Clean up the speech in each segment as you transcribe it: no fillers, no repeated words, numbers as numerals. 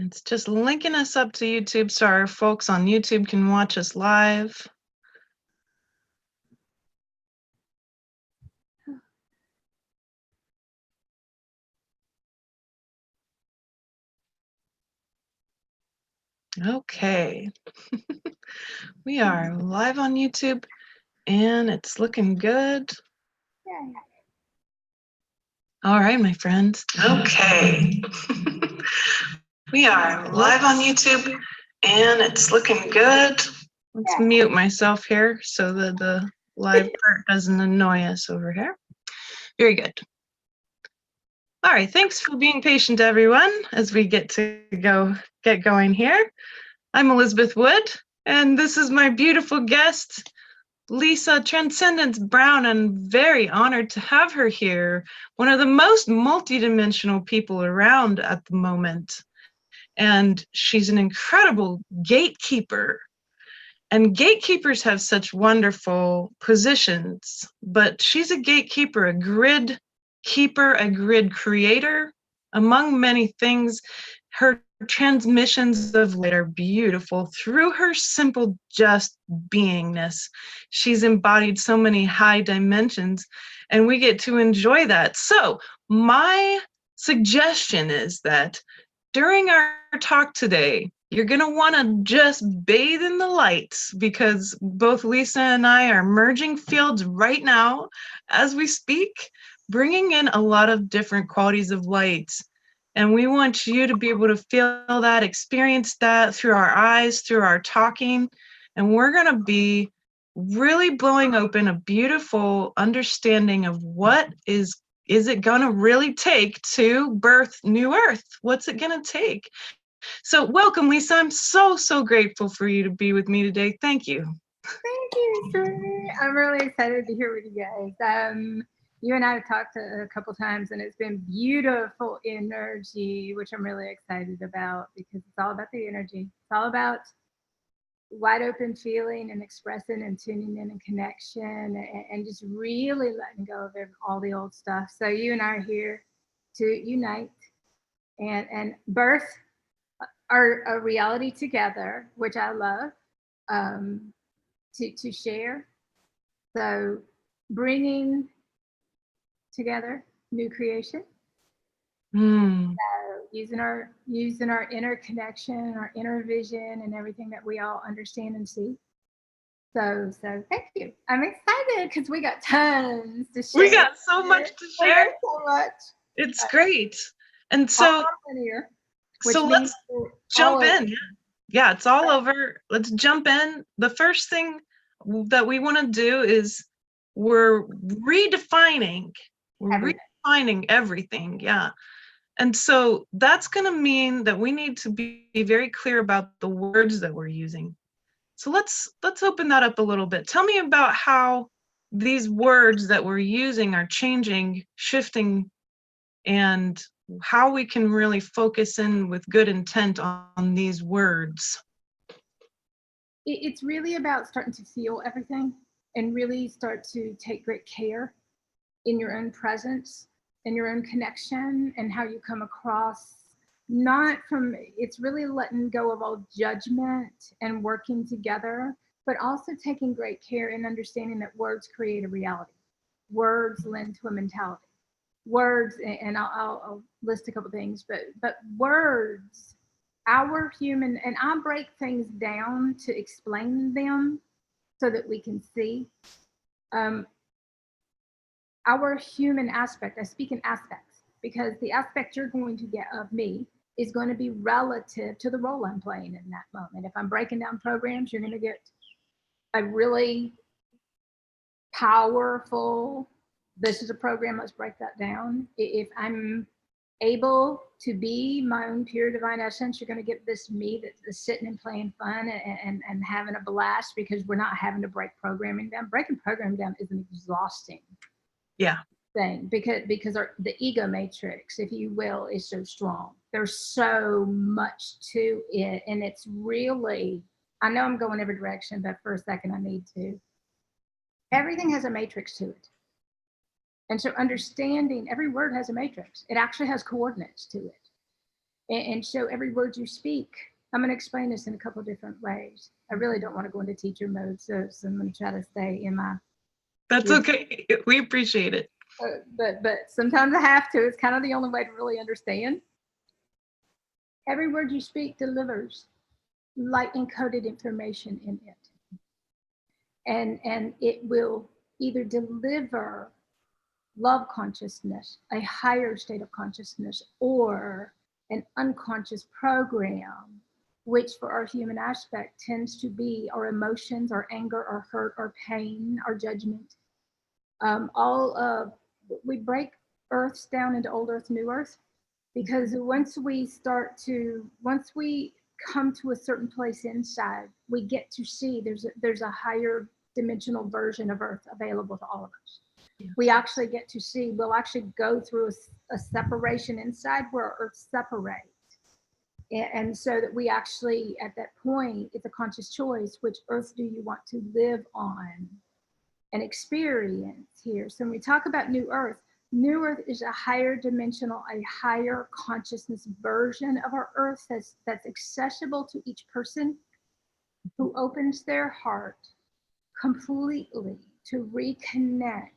It's just linking us up to YouTube so our folks on YouTube can watch us live. Okay. We are live on YouTube and it's looking good. Yeah. All right, my friends. Okay. We are live on YouTube and it's looking good. Let's mute myself here so that the live part doesn't annoy us over here. Very good. All right, thanks for being patient, everyone, as we get going here. I'm Elizabeth Wood, and this is my beautiful guest, Lisa Transcendence Brown. I'm very honored to have her here, one of the most multidimensional people around at the moment. And she's an incredible gatekeeper. And gatekeepers have such wonderful positions, but she's a gatekeeper, a grid keeper, a grid creator, among many things. Her transmissions of light are beautiful. Through her simple, just beingness, she's embodied so many high dimensions, and we get to enjoy that. So my suggestion is that during our talk today, you're going to want to just bathe in the lights, because both Lisa and I are merging fields right now as we speak, bringing in a lot of different qualities of light. And we want you to be able to feel that, experience that through our eyes, through our talking. And we're going to be really blowing open a beautiful understanding of what is it going to really take to birth New Earth? What's it going to take? So welcome, Lisa. I'm so grateful for you to be with me today. Thank you. Thank you, sir. I'm really excited to hear with you guys. You and I have talked a couple times, and it's been beautiful energy, which I'm really excited about, because it's all about the energy. It's all about wide open feeling and expressing and tuning in and connection, and just really letting go of all the old stuff. So you and I are here to unite and birth our reality together, which I love, to share. So bringing together new creation. Using our inner connection, our inner vision, and everything that we all understand and see. So thank you. I'm excited because we got tons to share. We got so much to share. So much. It's great. And so let's jump in. Yeah, it's all over. Let's jump in. The first thing that we want to do is we're redefining everything. Yeah. And so that's going to mean that we need to be very clear about the words that we're using. So let's open that up a little bit. Tell me about how these words that we're using are changing, shifting, and how we can really focus in with good intent on these words. It's really about starting to feel everything and really start to take great care in your own presence and your own connection and how you come across. It's really letting go of all judgment and working together, but also taking great care in understanding that words create a reality. Words lend to a mentality. Words, and I'll list a couple things, but words, our human, and I break things down to explain them so that we can see. Our human aspect, I speak in aspects, because the aspect you're going to get of me is going to be relative to the role I'm playing in that moment. If I'm breaking down programs, you're going to get a really powerful, this is a program, let's break that down. If I'm able to be my own pure divine essence, you're going to get this me that's sitting and playing fun and having a blast, because we're not having to break programming down. Breaking programming down is an exhausting thing, because the ego matrix, if you will, is so strong. There's so much to it, and it's really, I know I'm going every direction, but for a second I need to. Everything has a matrix to it. And so understanding every word has a matrix. It actually has coordinates to it. And so every word you speak, I'm going to explain this in a couple of different ways. I really don't want to go into teacher mode, so I'm going to try to stay in my. That's okay. We appreciate it. But sometimes I have to. It's kind of the only way to really understand. Every word you speak delivers light encoded information in it. And it will either deliver love consciousness, a higher state of consciousness, or an unconscious program, which for our human aspect tends to be our emotions, our anger, our hurt, our pain, our judgment. We break Earths down into old Earth, new Earth, because once we come to a certain place inside, we get to see there's a higher dimensional version of Earth available to all of us. Yes. We actually get to see, we'll actually go through a separation inside where Earth separates. And so that we actually, at that point, it's a conscious choice, which Earth do you want to live on and experience here. So when we talk about New Earth is a higher dimensional, a higher consciousness version of our Earth that's accessible to each person who opens their heart completely to reconnect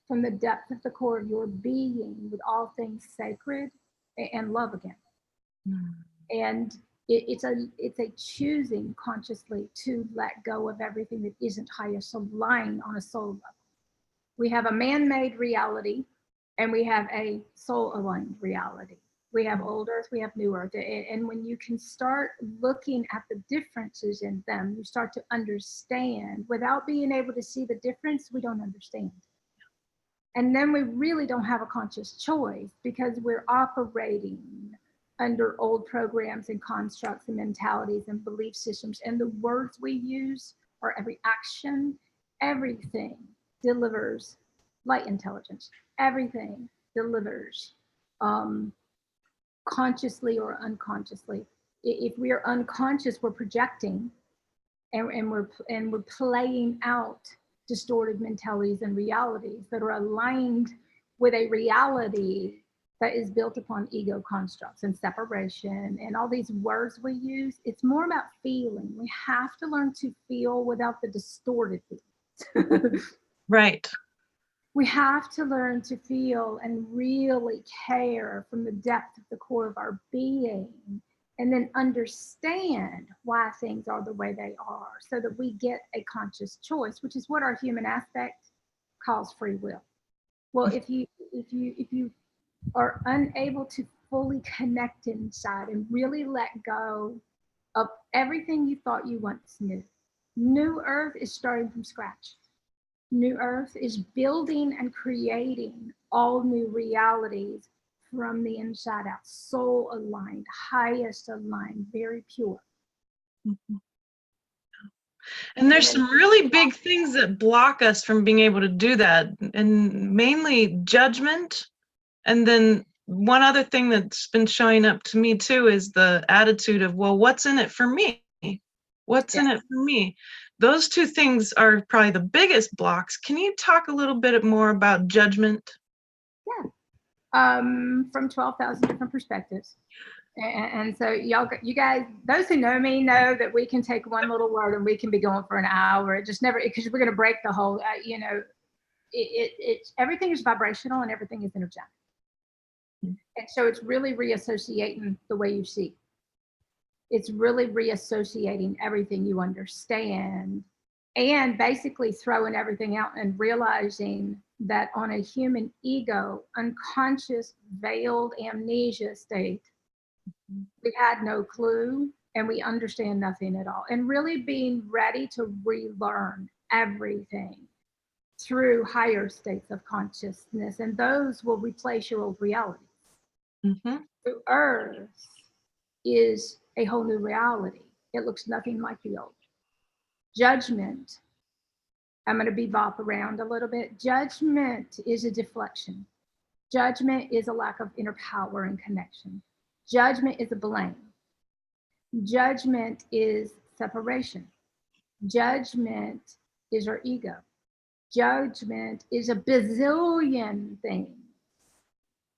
from the depth of the core of your being with all things sacred and love again. Mm. And it's a choosing consciously to let go of everything that isn't highest aligned on a soul level. We have a man-made reality and we have a soul-aligned reality. We have old Earth, we have new Earth. And when you can start looking at the differences in them, you start to understand. Without being able to see the difference, we don't understand. And then we really don't have a conscious choice because we're operating under old programs and constructs and mentalities and belief systems. And the words we use, or every action, everything delivers light intelligence. Everything delivers consciously or unconsciously. If we are unconscious, we're projecting and we're playing out distorted mentalities and realities that are aligned with a reality that is built upon ego constructs and separation and all these words we use. It's more about feeling. We have to learn to feel without the distorted feelings. Right. We have to learn to feel and really care from the depth of the core of our being, and then understand why things are the way they are so that we get a conscious choice, which is what our human aspect calls free will. Well, if you are unable to fully connect inside and really let go of everything you thought you once knew, New Earth is starting from scratch. New Earth is building and creating all new realities from the inside out, soul aligned, highest aligned, very pure. Mm-hmm. And there's some really big things that block us from being able to do that, and mainly judgment. And then one other thing that's been showing up to me too is the attitude of, well, what's in it for me? What's in it for me? Those two things are probably the biggest blocks. Can you talk a little bit more about judgment? Yeah. From 12,000 different perspectives. And so you guys, those who know me know that we can take one little word and we can be going for an hour. It just never, because we're going to break the whole, everything is vibrational and everything is energetic. And so it's really reassociating the way you see. It's really reassociating everything you understand and basically throwing everything out and realizing that on a human ego, unconscious, veiled amnesia state, we had no clue and we understand nothing at all. And really being ready to relearn everything through higher states of consciousness. And those will replace your old realities. Mm-hmm. The Earth is a whole new reality. It looks nothing like the old. Judgment, I'm going to bebop around a little bit. Judgment is a deflection. Judgment is a lack of inner power and connection. Judgment is a blame. Judgment is separation. Judgment is our ego. Judgment is a bazillion things.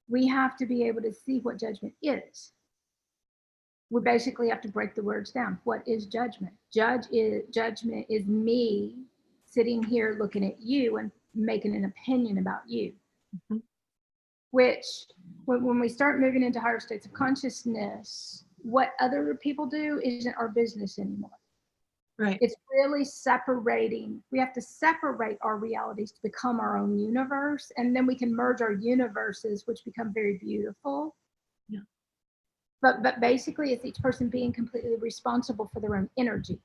We have to be able to see what judgment is. We basically have to break the words down. What is judgment? Judgment is me sitting here looking at you and making an opinion about you. Mm-hmm. Which, when we start moving into higher states of consciousness, what other people do isn't our business anymore. Right. It's really separating. We have to separate our realities to become our own universe, and then we can merge our universes, which become very beautiful. Yeah. But basically, it's each person being completely responsible for their own energy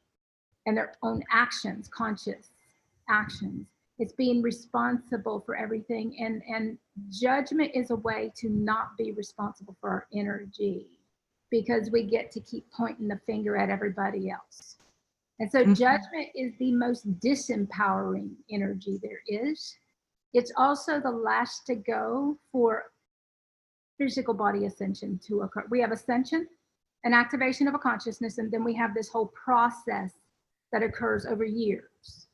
and their own actions, conscious actions. It's being responsible for everything. And judgment is a way to not be responsible for our energy, because we get to keep pointing the finger at everybody else. And so judgment is the most disempowering energy there is. It's also the last to go for physical body ascension to occur. We have ascension, an activation of a consciousness, and then we have this whole process that occurs over years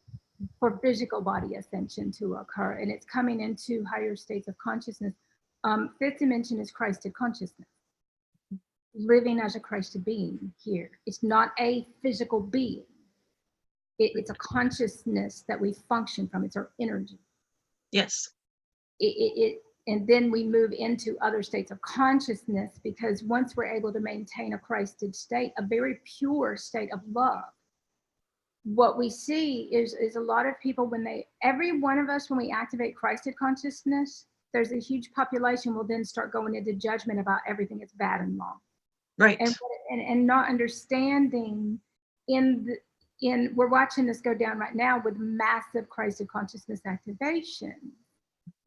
for physical body ascension to occur. And it's coming into higher states of consciousness. Fifth dimension is Christed consciousness, living as a Christed being here. It's not a physical being. It's a consciousness that we function from. It's our energy. Yes. And then we move into other states of consciousness, because once we're able to maintain a Christed state, a very pure state of love, what we see is a lot of people, every one of us, when we activate Christed consciousness, there's a huge population will then start going into judgment about everything that's bad and wrong. Right. And not understanding we're watching this go down right now with massive Christed consciousness activation.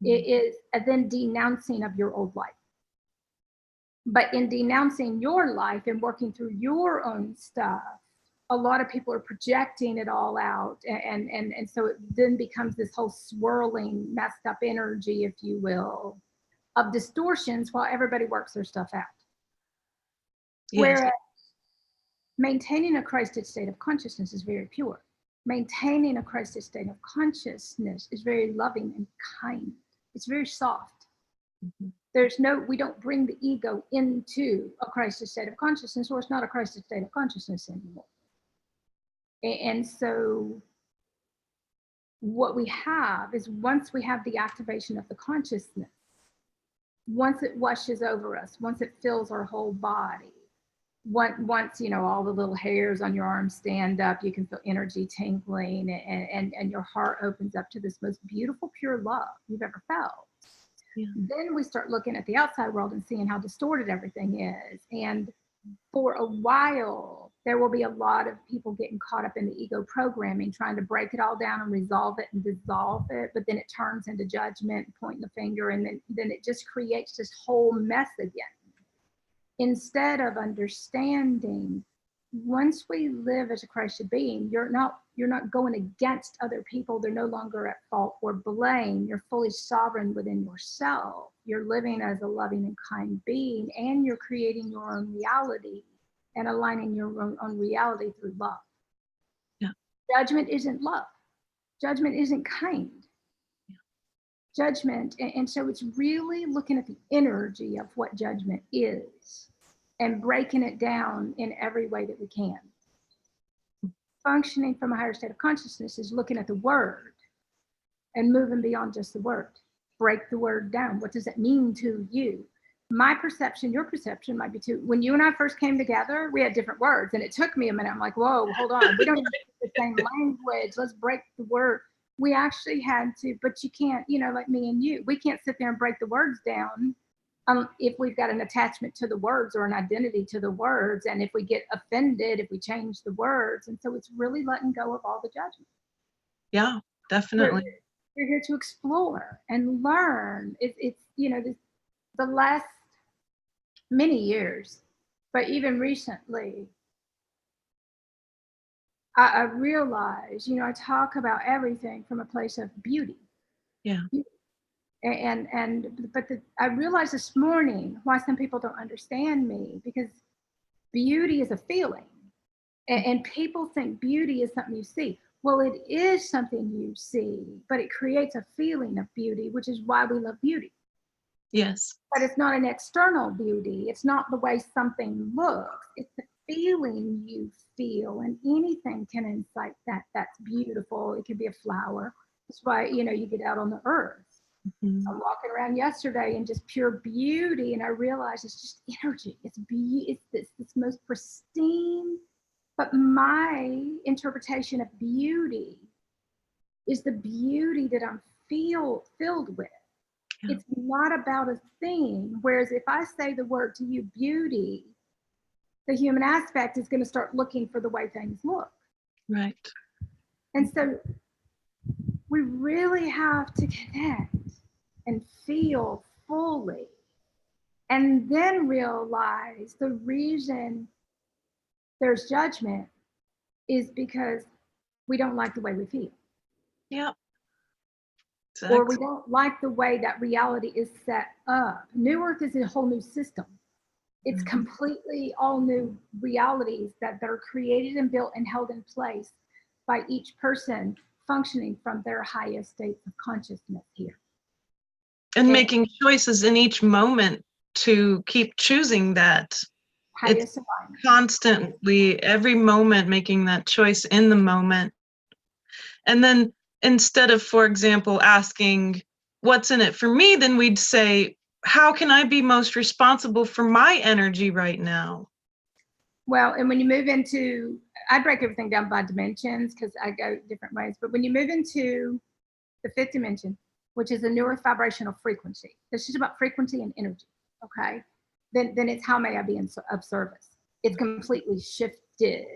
It is a then denouncing of your old life. But in denouncing your life and working through your own stuff, a lot of people are projecting it all out. And so it then becomes this whole swirling, messed up energy, if you will, of distortions while everybody works their stuff out. Yes. Whereas maintaining a Christed state of consciousness is very pure. Maintaining a Christed state of consciousness is very loving and kind. It's very soft. Mm-hmm. We don't bring the ego into a Christed state of consciousness, or it's not a Christed state of consciousness anymore. And so what we have is, once we have the activation of the consciousness, once it washes over us, once it fills our whole body, once all the little hairs on your arms stand up, you can feel energy tingling, and your heart opens up to this most beautiful, pure love you've ever felt. Yeah. Then we start looking at the outside world and seeing how distorted everything is. And for a while, there will be a lot of people getting caught up in the ego programming, trying to break it all down and resolve it and dissolve it. But then it turns into judgment, pointing the finger, and then it just creates this whole mess again. Instead of understanding, once we live as a Christed being, you're not going against other people. They're no longer at fault or blame. You're fully sovereign within yourself. You're living as a loving and kind being, and you're creating your own reality and aligning your own reality through love. Yeah. Judgment isn't love. Judgment isn't kind. Yeah. Judgment, and so it's really looking at the energy of what judgment is and breaking it down in every way that we can. Functioning from a higher state of consciousness is looking at the word and moving beyond just the word. Break the word down. What does it mean to you? My perception, your perception might be too. When you and I first came together, we had different words, and it took me a minute. I'm like, whoa, hold on. We don't even speak the same language. Let's break the word. We actually had to, but you can't, like me and you, we can't sit there and break the words down if we've got an attachment to the words or an identity to the words, and if we get offended, if we change the words. And so it's really letting go of all the judgment. Yeah, definitely. We're here to explore and learn. It's the last many years, but even recently, I realized, I talk about everything from a place of beauty. Yeah. I realized this morning why some people don't understand me, because beauty is a feeling, and people think beauty is something you see. Well, it is something you see, but it creates a feeling of beauty, which is why we love beauty. Yes. But it's not an external beauty. It's not the way something looks. It's the feeling you feel, and anything can incite that. That's beautiful. It could be a flower. That's why, you get out on the earth. Mhm. I'm walking around yesterday and just pure beauty, and I realized it's just energy. It's this most pristine. But my interpretation of beauty is the beauty that I'm filled with. Yeah. It's not about a thing. Whereas if I say the word to you, beauty, the human aspect is going to start looking for the way things look. Right. And so we really have to connect and feel fully, and then realize the reason there's judgment is because we don't like the way we feel. Yeah. Or we Exactly. don't like the way that reality is set up. New Earth is a whole new system. It's Mhm. completely all new realities that are created and built and held in place by each person functioning from their highest states of consciousness here. And And making choices in each moment to keep choosing that. It's highest alignment. constantly, every moment, making that choice in the moment. And then instead of, for example, asking, what's in it for me, then we'd say, how can I be most responsible for my energy right now? Well, and when you move into, I break everything down by dimensions because I go different ways. But when you move into the fifth dimension, which is a newer vibrational frequency, this is about frequency and energy. Okay. Then it's how may I be of service. It's completely shifted.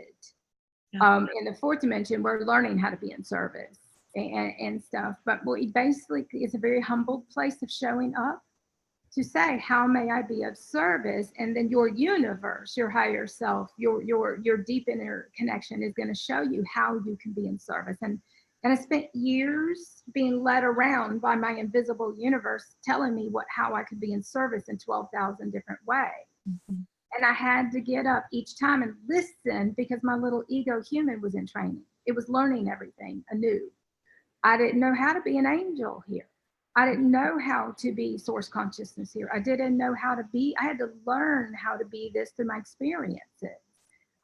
Yeah. In the fourth dimension, we're learning how to be in service and stuff. But basically, it's a very humbled place of showing up to say, how may I be of service? And then your universe, your higher self, your deep inner connection is going to show you how you can be in service. And I spent years being led around by my invisible universe telling me how I could be in service in 12,000 different ways. Mhm. And I had to get up each time and listen because my little ego human was in training. It was learning everything anew. I didn't know how to be an angel here. I didn't know how to be source consciousness here. I didn't know how to be, I had to learn how to be this through my experiences.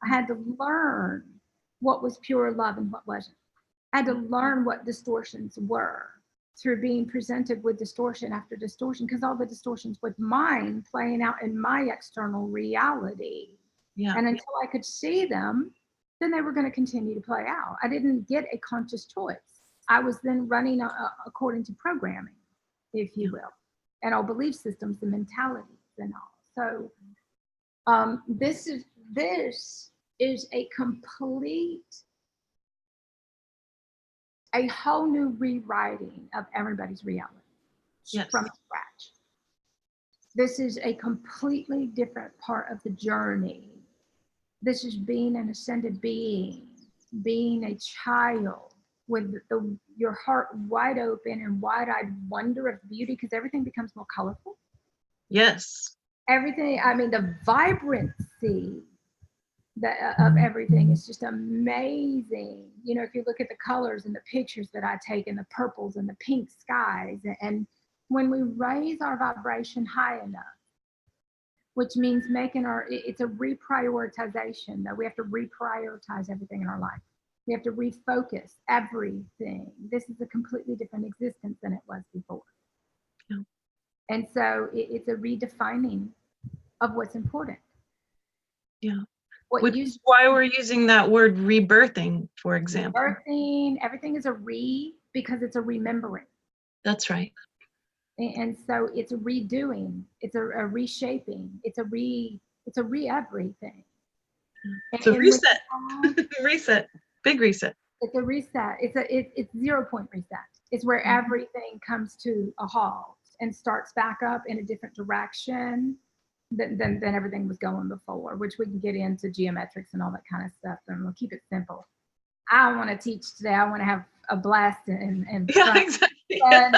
I had to learn what was pure love and what wasn't. I had to learn what distortions were through being presented with distortion after distortion, because all the distortions was mine playing out in my external reality. Yeah. And until I could see them, then they were going to continue to play out. I didn't get a conscious choice. I was then running according to programming, if you will, and all belief systems and mentalities and all. So this is a whole new rewriting of everybody's reality Yes. from scratch. This is a completely different part of the journey. This is being an ascended being, being a child with your heart wide open and wide-eyed wonder of beauty, because everything becomes more colorful. Yes. Everything, I mean, the vibrancy of everything is just amazing. If you look at the colors and the pictures that I take and the purples and the pink skies, and when we raise our vibration high enough, which means it's a reprioritization, that we have to reprioritize everything in our life. We have to refocus everything. This is a completely different existence than it was before. Yeah. And so it's a redefining of what's important. Yeah. What Which used is why we're using that word rebirthing, for example. birthing, everything is because it's a remembering. That's right. And so it's a redoing, it's a reshaping, it's a everything. So And when reset. Reset. Big reset. it's a reset, it's 0 point reset. It's where everything comes to a halt and starts back up in a different direction than everything was going before, which we can get into geometrics and all that kind of stuff, and we'll keep it simple. I want to teach today. I want to have a blast and Yeah, fun. exactly. And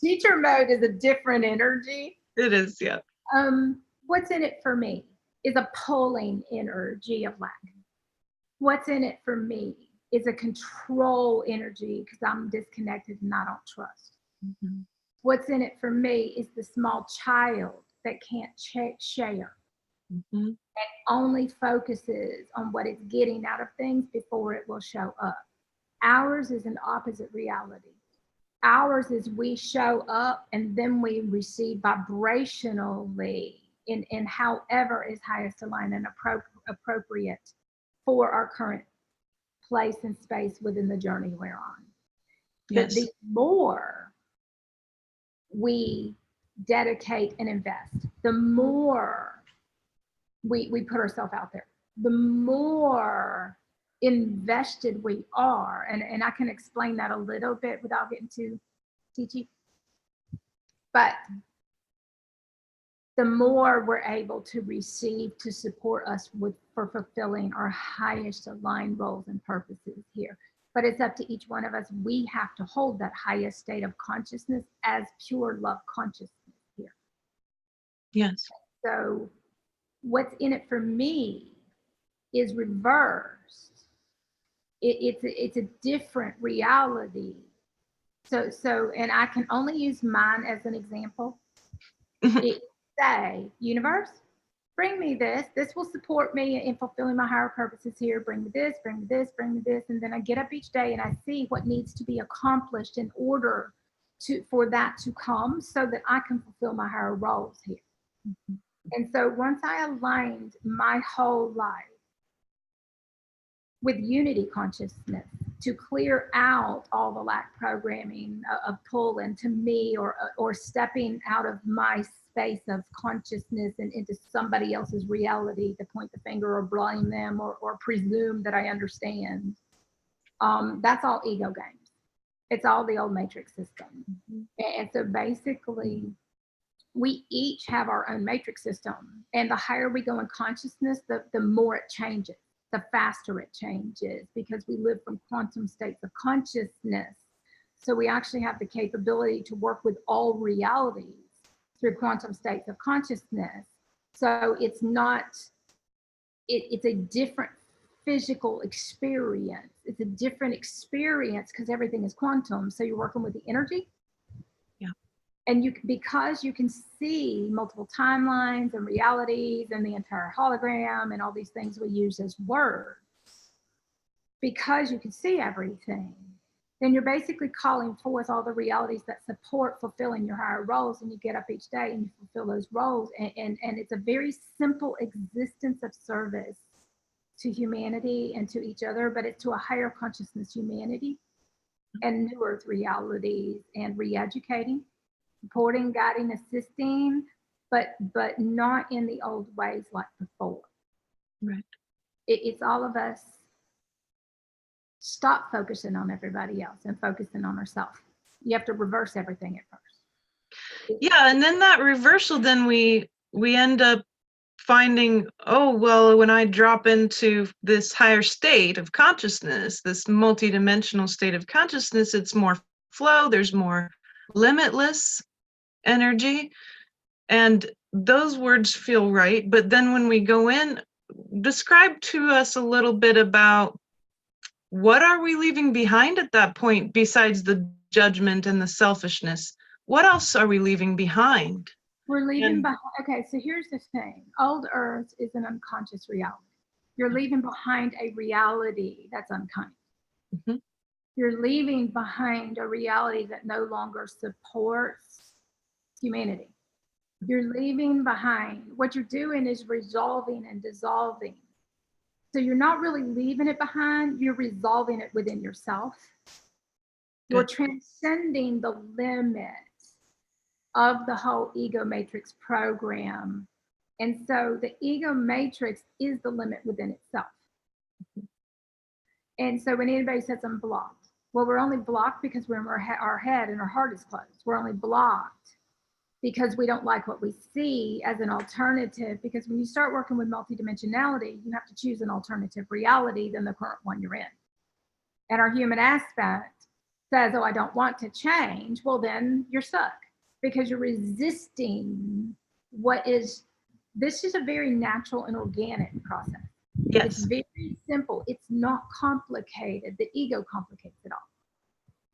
teacher mode is a different energy. It is, yeah. What's in it for me is a pulling energy of lack. What's in it for me is a control energy because I'm disconnected and I don't trust. Mm-hmm. What's in it for me is the small child that can't share, Mm-hmm. and only focuses on what it's getting out of things before it will show up. Ours is an opposite reality. Ours is we show up and then we receive vibrationally in however is highest aligned and appropriate for our current place and space within the journey we're on. Yes. The more we dedicate and invest, the more we put ourselves out there, the more invested we are. And I can explain that a little bit without getting too teachy. But the more we're able to receive to support us for fulfilling our highest aligned roles and purposes here. But it's up to each one of us. We have to hold that highest state of consciousness as pure love consciousness here. Yes. So what's in it for me is reversed. It's a different reality. So, and I can only use mine as an example. It say, universe, bring me this. This will support me in fulfilling my higher purposes here. Bring me this, bring me this, bring me this. And then I get up each day and I see what needs to be accomplished in order for that to come so that I can fulfill my higher roles here. Mm-hmm. And so once I aligned my whole life with unity consciousness to clear out all the lack programming of pull into me or stepping out of my space of consciousness and into somebody else's reality to point the finger or blame them or presume that I understand. That's all ego games. It's all the old matrix system. Mm-hmm. And so basically, we each have our own matrix system. And the higher we go in consciousness, the more it changes, the faster it changes, because we live from quantum states of consciousness. So we actually have the capability to work with all realities through quantum states of consciousness. So it's not, it's a different physical experience. It's a different experience because everything is quantum. So you're working with the energy. Yeah. And because you can see multiple timelines and realities and the entire hologram and all these things we use as words, because you can see everything, then you're basically calling forth all the realities that support fulfilling your higher roles. And you get up each day and you fulfill those roles. And it's a very simple existence of service to humanity and to each other, but it's to a higher consciousness humanity and new earth realities, and re-educating, supporting, guiding, assisting, but not in the old ways like before. Right. It's all of us stop focusing on everybody else and focusing on ourselves. You have to reverse everything at first. Yeah, and then that reversal, then we end up finding, oh, well, when I drop into this higher state of consciousness, this multidimensional state of consciousness, it's more flow, there's more limitless energy, and those words feel right. But then when we go in, describe to us a little bit about what are we leaving behind at that point besides the judgment and the selfishness? What else are we leaving behind? We're leaving behind. Okay, so here's the thing. Old Earth is an unconscious reality. You're leaving behind a reality that's unkind. Mm-hmm. You're leaving behind a reality that no longer supports humanity. You're leaving behind. What you're doing is resolving and dissolving. So you're not really leaving it behind. You're resolving it within yourself. You're transcending the limits of the whole ego matrix program. And so the ego matrix is the limit within itself. And so when anybody says I'm blocked, well, we're only blocked because we're in our head and our heart is closed. We're only blocked because we don't like what we see as an alternative. Because when you start working with multidimensionality, you have to choose an alternative reality than the current one you're in. And our human aspect says, oh, I don't want to change. Well, then you're stuck, because you're resisting this is a very natural and organic process. Yes. It's very simple. It's not complicated. The ego complicates it all.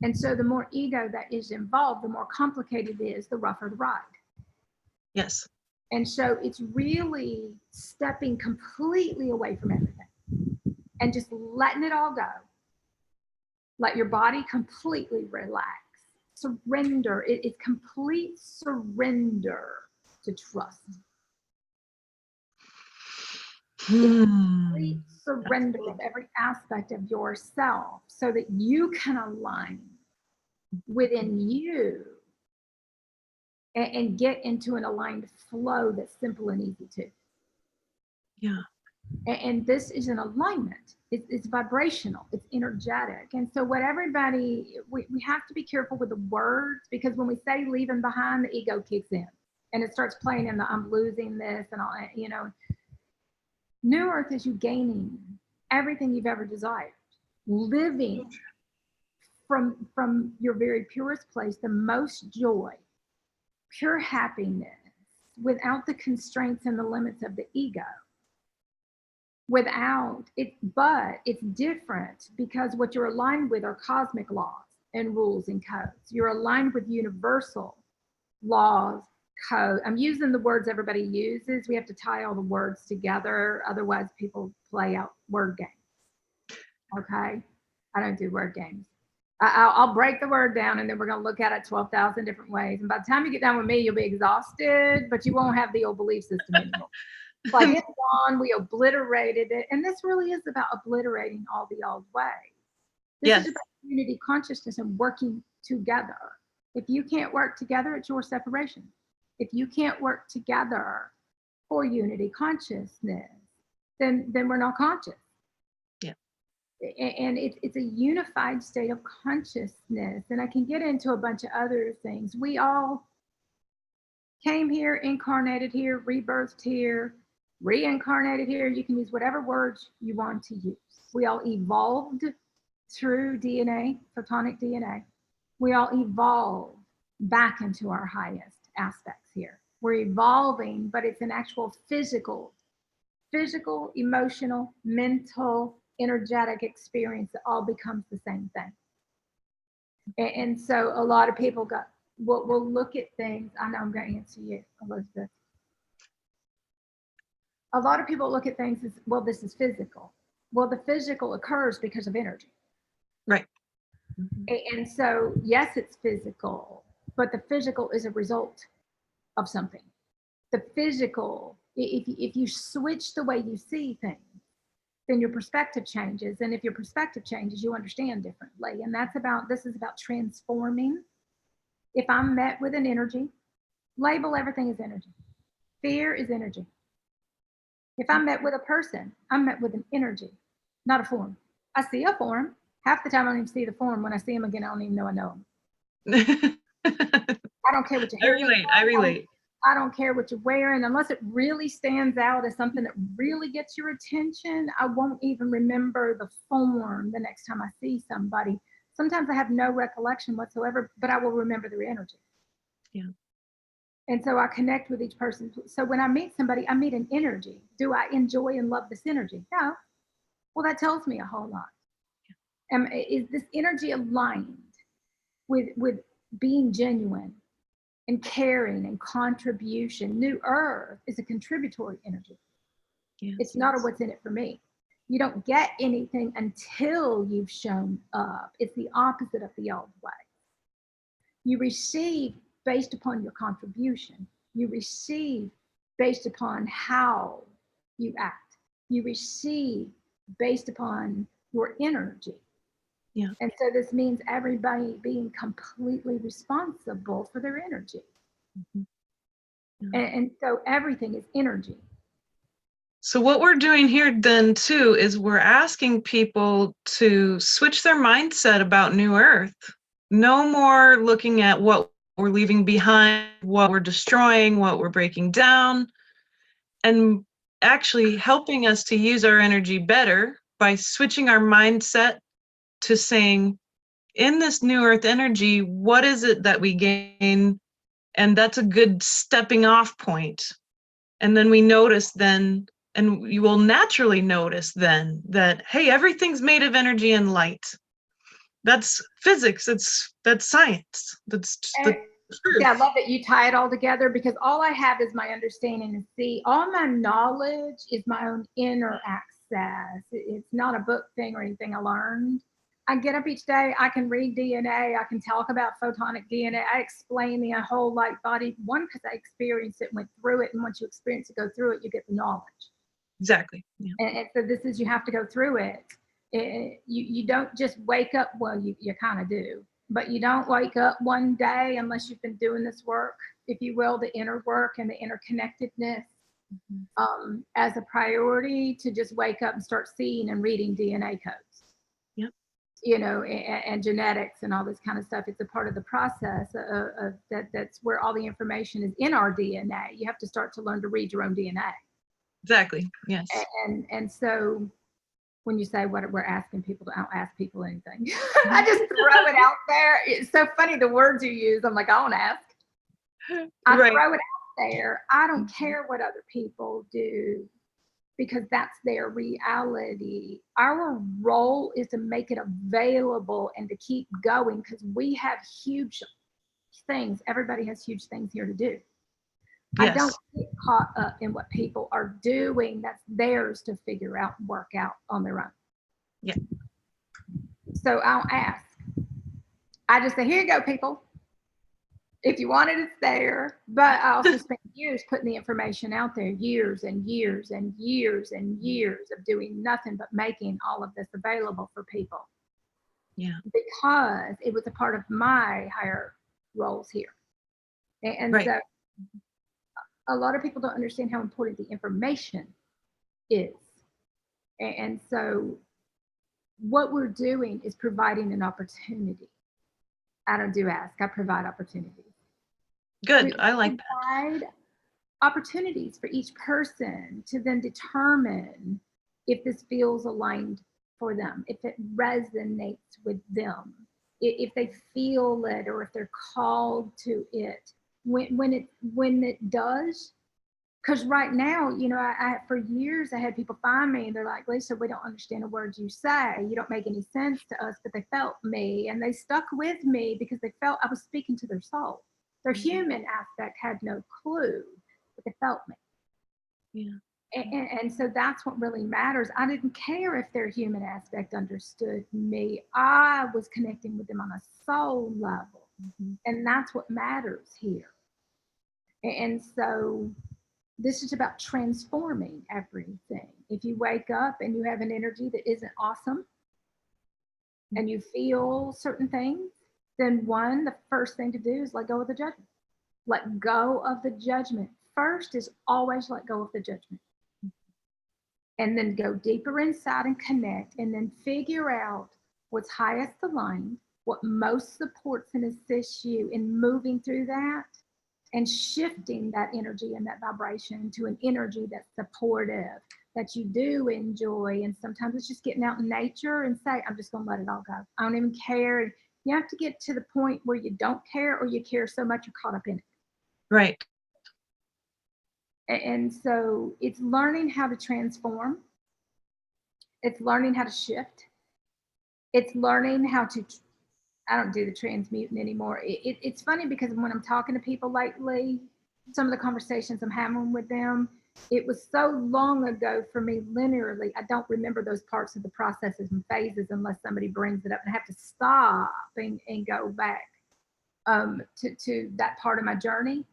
And so the more ego that is involved, the more complicated it is, the rougher the ride. Yes. And so it's really stepping completely away from everything and just letting it all go. Let your body completely relax. Surrender. It's complete surrender to trust. Complete surrender of every aspect of yourself so that you can align within you and get into an aligned flow that's simple and easy too. Yeah. And this is an alignment. It's vibrational, it's energetic. And so what everybody, we have to be careful with the words, because when we say leaving behind, the ego kicks in and it starts playing in the I'm losing this and all, you know. New Earth is you gaining everything you've ever desired, living from your very purest place, the most joy, pure happiness, without the constraints and the limits of the ego. Without it, but it's different because what you're aligned with are cosmic laws and rules and codes. You're aligned with universal laws, code. I'm using the words everybody uses. We have to tie all the words together. Otherwise, people play out word games. Okay? I don't do word games. I'll break the word down and then we're going to look at it 12,000 different ways. And by the time you get done with me, you'll be exhausted, but you won't have the old belief system anymore. Like it's gone, we obliterated it. And this really is about obliterating all the old ways. This is about unity consciousness and working together. If you can't work together, it's your separation. If you can't work together for unity consciousness, then we're not conscious. Yeah. And it's a unified state of consciousness. And I can get into a bunch of other things. We all came here, incarnated here, rebirthed here, reincarnated here. You can use whatever words you want to use. We all evolved through DNA, photonic DNA. We all evolve back into our highest aspects here. We're evolving, but it's an actual physical, emotional, mental, energetic experience that all becomes the same thing. And so a lot of people go, we'll look at things. I know I'm going to answer you, Elizabeth. A lot of people look at things as, well, this is physical. Well, the physical occurs because of energy. Right. And so, yes, it's physical, but the physical is a result of something. The physical, if you switch the way you see things, then your perspective changes. And if your perspective changes, you understand differently. And this is about transforming. If I'm met with an energy, label everything as energy. Fear is energy. If I'm met with a person, I'm met with an energy, not a form. I see a form. Half the time I don't even see the form. When I see them again, I don't even know I know them. I don't care what your hair is. I relate. I don't care what you're wearing. Unless it really stands out as something that really gets your attention, I won't even remember the form the next time I see somebody. Sometimes I have no recollection whatsoever, but I will remember their energy. Yeah. And so I connect with each person. So when I meet somebody, I meet an energy. Do I enjoy and love this energy? No. Well, that tells me a whole lot. Is this energy aligned with being genuine and caring and contribution? New Earth is a contributory energy. Yes, it's not a what's in it for me. You don't get anything until you've shown up. It's the opposite of the old way. You receive based upon your contribution. You receive based upon how you act. You receive based upon your energy. Yeah. And so this means everybody being completely responsible for their energy. Mm-hmm. Yeah. And so everything is energy. So what we're doing here then too is we're asking people to switch their mindset about New Earth. No more looking at what we're leaving behind, what we're destroying, what we're breaking down, and actually helping us to use our energy better by switching our mindset to saying, in this New Earth energy, what is it that we gain? And that's a good stepping off point. And then we notice then, and you will naturally notice then that, hey, everything's made of energy and light. that's physics. That's science. That's the truth. Yeah, I love that you tie it all together, because all I have is my understanding, and see, all my knowledge is my own inner access. It's not a book thing or anything I learned. I get up each day, I can read DNA, I can talk about photonic DNA, I explain the whole light body, one, because I experienced it, went through it, and once you experience it, go through it, you get the knowledge. Exactly. Yeah. And so this is, you have to go through it. You don't just wake up, well, you kind of do, but you don't wake up one day unless you've been doing this work, if you will, the inner work and the interconnectedness as a priority, to just wake up and start seeing and reading DNA codes. Yep. You know, and genetics and all this kind of stuff. It's a part of the process of that. That's where all the information is in our DNA. You have to start to learn to read your own DNA. Exactly. Yes. And so when you say what we're asking people, I don't ask people anything. I just throw it out there. It's so funny the words you use. I'm like, I don't ask. I throw it out there. I don't care what other people do, because that's their reality. Our role is to make it available and to keep going, because we have huge things. Everybody has huge things here to do. Yes. I don't get caught up in what people are doing. That's theirs to figure out and work out on their own. Yeah. So I'll ask. I just say, here you go, people. If you want it, it's there. But I also spent years putting the information out there, years and years and years and years of doing nothing but making all of this available for people. Yeah. Because it was a part of my higher roles here. And right. So a lot of people don't understand how important the information is. And so what we're doing is providing an opportunity. I don't do ask, I provide opportunities. Good, I like that. Provide opportunities for each person to then determine if this feels aligned for them, if it resonates with them, if they feel it, or if they're called to it. When it does, because right now, you know, I for years I had people find me and they're like, Lisa, we don't understand a word you say. You don't make any sense to us, but they felt me and they stuck with me because they felt I was speaking to their soul. Their human aspect had no clue, but they felt me. Yeah. And so that's what really matters. I didn't care if their human aspect understood me. I was connecting with them on a soul level. And that's what matters here. And so this is about transforming everything. If you wake up and you have an energy that isn't awesome and you feel certain things, then one, the first thing to do is let go of the judgment. Let go of the judgment. First is always let go of the judgment. And then go deeper inside and connect, and then figure out what's highest aligned, what most supports and assists you in moving through that, and shifting that energy and that vibration to an energy that's supportive, that you do enjoy. And sometimes it's just getting out in nature and say, I'm just going to let it all go. I don't even care. You have to get to the point where you don't care, or you care so much you're caught up in it. Right. And so it's learning how to transform. It's learning how to shift. It's learning how to, I don't do the transmuting anymore. It's funny because when I'm talking to people lately, some of the conversations I'm having with them, it was so long ago for me linearly. I don't remember those parts of the processes and phases unless somebody brings it up, and I have to stop and go back to that part of my journey,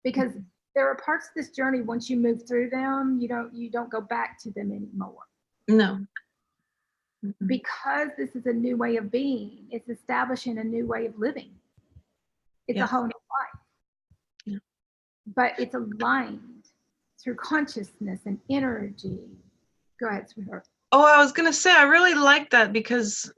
because there are parts of this journey, once you move through them, you don't go back to them anymore. No. Because this is a new way of being. It's establishing a new way of living. It's a whole new life. Yeah. But it's aligned through consciousness and energy. Go ahead, sweetheart. Oh, I was going to say, I really like that because,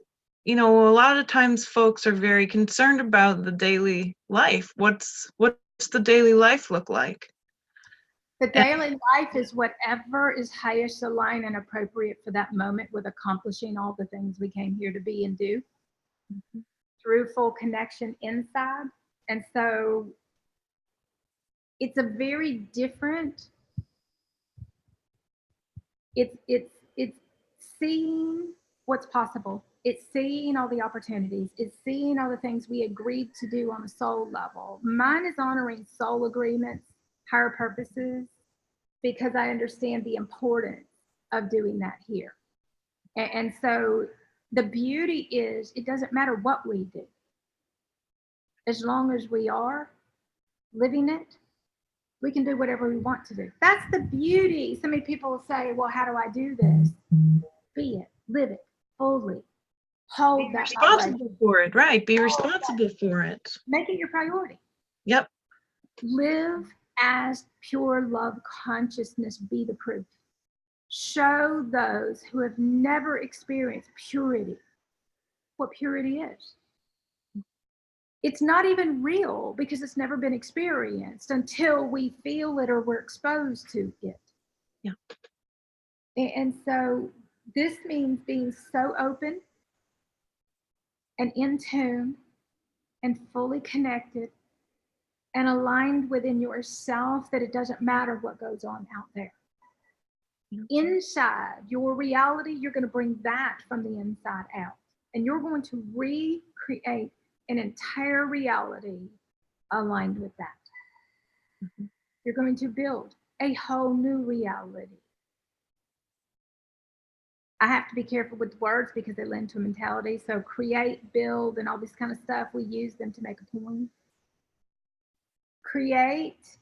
you know, a lot of times folks are very concerned about the daily life. What's the daily life look like? The daily life is whatever is highest aligned and appropriate for that moment, with accomplishing all the things we came here to be and do through full connection inside. And so it's a very different, it's seeing what's possible It's seeing all the opportunities. It's seeing all the things we agreed to do on a soul level. Mine is honoring soul agreements, higher purposes, because I understand the importance of doing that here. And so the beauty is it doesn't matter what we do. As long as we are living it, we can do whatever we want to do. That's the beauty. So many people say, well, how do I do this? Be it, live it fully. Hold Be that responsible for it, right? Be Hold responsible for it. Make it your priority. Yep. Live as pure love consciousness, be the proof. Show those who have never experienced purity what purity is. It's not even real because it's never been experienced until we feel it or we're exposed to it. Yeah. And so this means being so open and in tune and fully connected and aligned within yourself that it doesn't matter what goes on out there. Inside your reality, you're going to bring that from the inside out. And you're going to recreate an entire reality aligned with that. Mm-hmm. You're going to build a whole new reality. I have to be careful with words because they lend to a mentality. So create, build, and all this kind of stuff, we use them to make a point. Create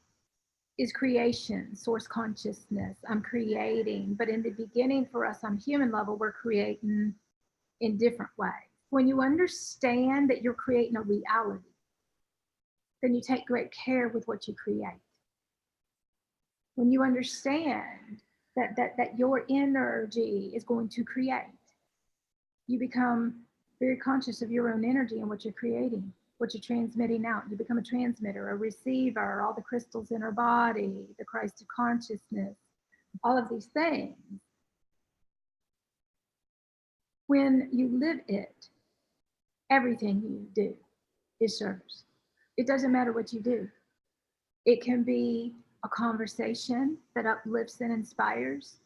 is creation, source consciousness. I'm creating, but in the beginning for us on human level, we're creating in different ways. When you understand that you're creating a reality, then you take great care with what you create. When you understand that your energy is going to create, you become very conscious of your own energy and what you're creating, what you're transmitting out. You become a transmitter, a receiver, all the crystals in our body, the Christ of consciousness, all of these things. When you live it, everything you do is service. It doesn't matter what you do. It can be a conversation that uplifts and inspires.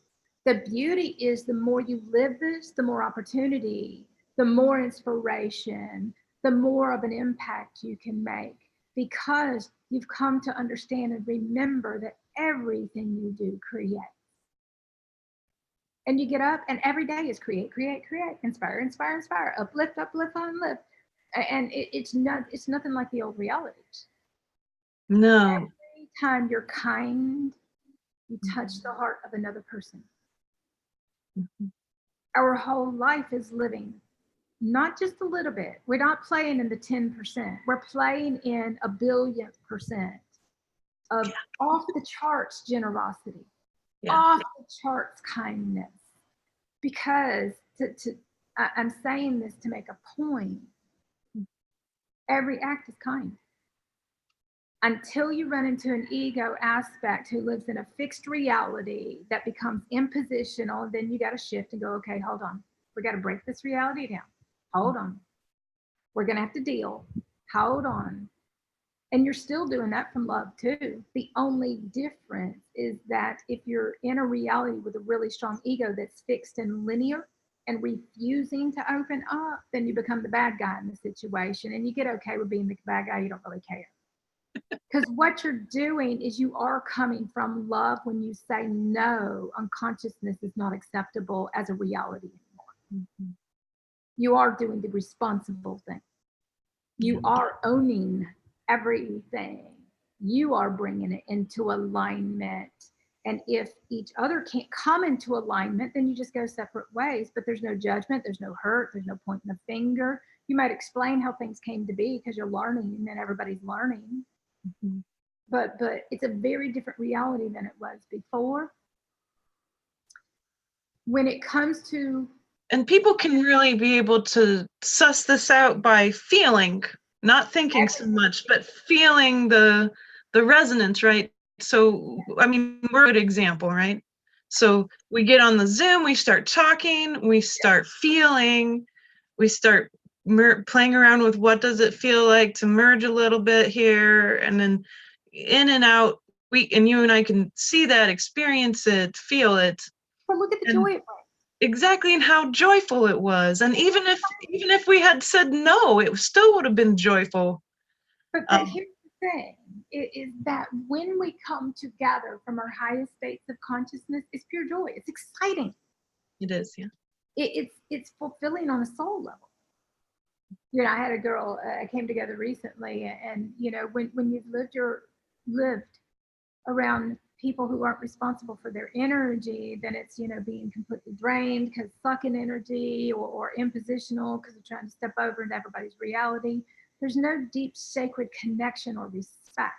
The beauty is the more you live this, the more opportunity, the more inspiration, the more of an impact you can make because you've come to understand and remember that everything you do creates. And you get up and every day is create, create, create, inspire, inspire, inspire, uplift, uplift, uplift. And it's nothing like the old realities. No. Every time you're kind, you touch the heart of another person. Mm-hmm. Our whole life is living, not just a little bit. We're not playing in the 10%. We're playing in a billionth% of off the charts generosity, off the charts kindness. Because I'm saying this to make a point. Every act is kind. Until you run into an ego aspect who lives in a fixed reality that becomes impositional, then you got to shift and go, okay, hold on. We got to break this reality down. Hold on. We're going to have to deal. Hold on. And you're still doing that from love too. The only difference is that if you're in a reality with a really strong ego that's fixed and linear and refusing to open up, then you become the bad guy in the situation and you get okay with being the bad guy. You don't really care. Because what you're doing is you are coming from love when you say no, unconsciousness is not acceptable as a reality anymore. Mm-hmm. You are doing the responsible thing. You are owning everything. You are bringing it into alignment. And if each other can't come into alignment, then you just go separate ways. But there's no judgment, there's no hurt, there's no pointing the finger. You might explain how things came to be because you're learning and everybody's learning. Mm-hmm. But it's a very different reality than it was before. When it comes to... And people can really be able to suss this out by feeling, not thinking so much, but feeling the resonance, right? So, I mean, we're a good example, right? So we get on the Zoom, we start talking, we start feeling, we start playing around with what does it feel like to merge a little bit here, and then in and out. And you and I can see that, experience it, feel it. But look at the joy it brings. exactly, and how joyful it was. And even if we had said no, it still would have been joyful. But here's the thing, is that when we come together from our highest states of consciousness, it's pure joy. It's exciting. It is, yeah. It's fulfilling on a soul level. You know, I had a girl, I came together recently, and you know, when you've lived around people who aren't responsible for their energy, then it's, you know, being completely drained because sucking energy, or impositional because of trying to step over into everybody's reality. There's no deep sacred connection or respect.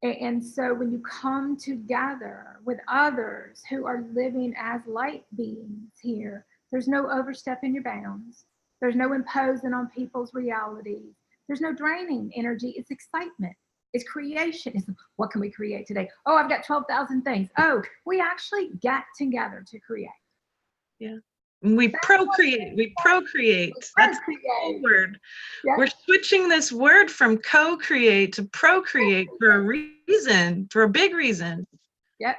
And so when you come together with others who are living as light beings here, there's no overstepping your bounds. There's no imposing on people's realities. There's no draining energy. It's excitement. It's creation. It's what can we create today? Oh, I've got 12,000 things. Oh, we actually got together to create. Yeah. We procreate. That's the whole word. Yep. We're switching this word from co-create to procreate for a reason, for a big reason. Yep.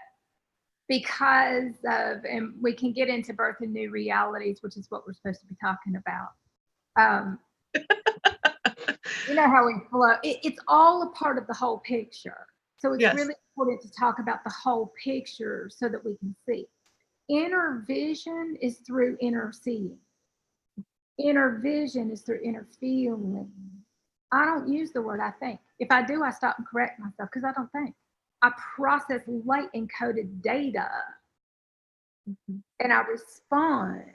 Because of, and we can get into birth and new realities, which is what we're supposed to be talking about. You know how we flow. It's all a part of the whole picture. So it's really important to talk about the whole picture so that we can see. Inner vision is through inner seeing. Inner vision is through inner feeling. I don't use the word I think. If I do, I stop and correct myself because I don't think. I process light encoded data, and I respond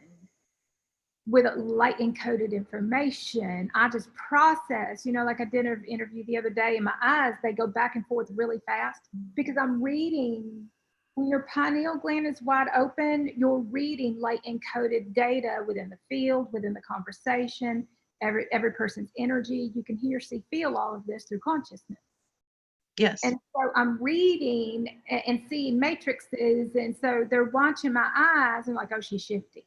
with light encoded information. I just process, you know, like I did an interview the other day, and my eyes, they go back and forth really fast because I'm reading. When your pineal gland is wide open, you're reading light encoded data within the field, within the conversation, every person's energy. You can hear, see, feel all of this through consciousness. Yes. And so I'm reading and seeing matrices, and so they're watching my eyes and like, oh, she's shifty.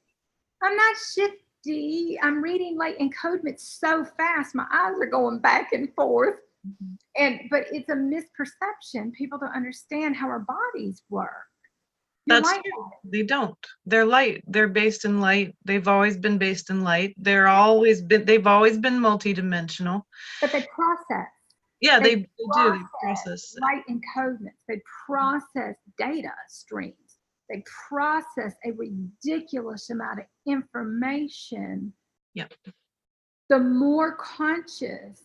I'm not shifty. I'm reading light encodement so fast, my eyes are going back and forth. But it's a misperception. People don't understand how our bodies work. That's true. They don't. They're light. They're based in light. They've always been based in light. They've always been multidimensional. But they process. Yeah, they do. They process light encodements. They process data streams. They process a ridiculous amount of information. Yep. The more conscious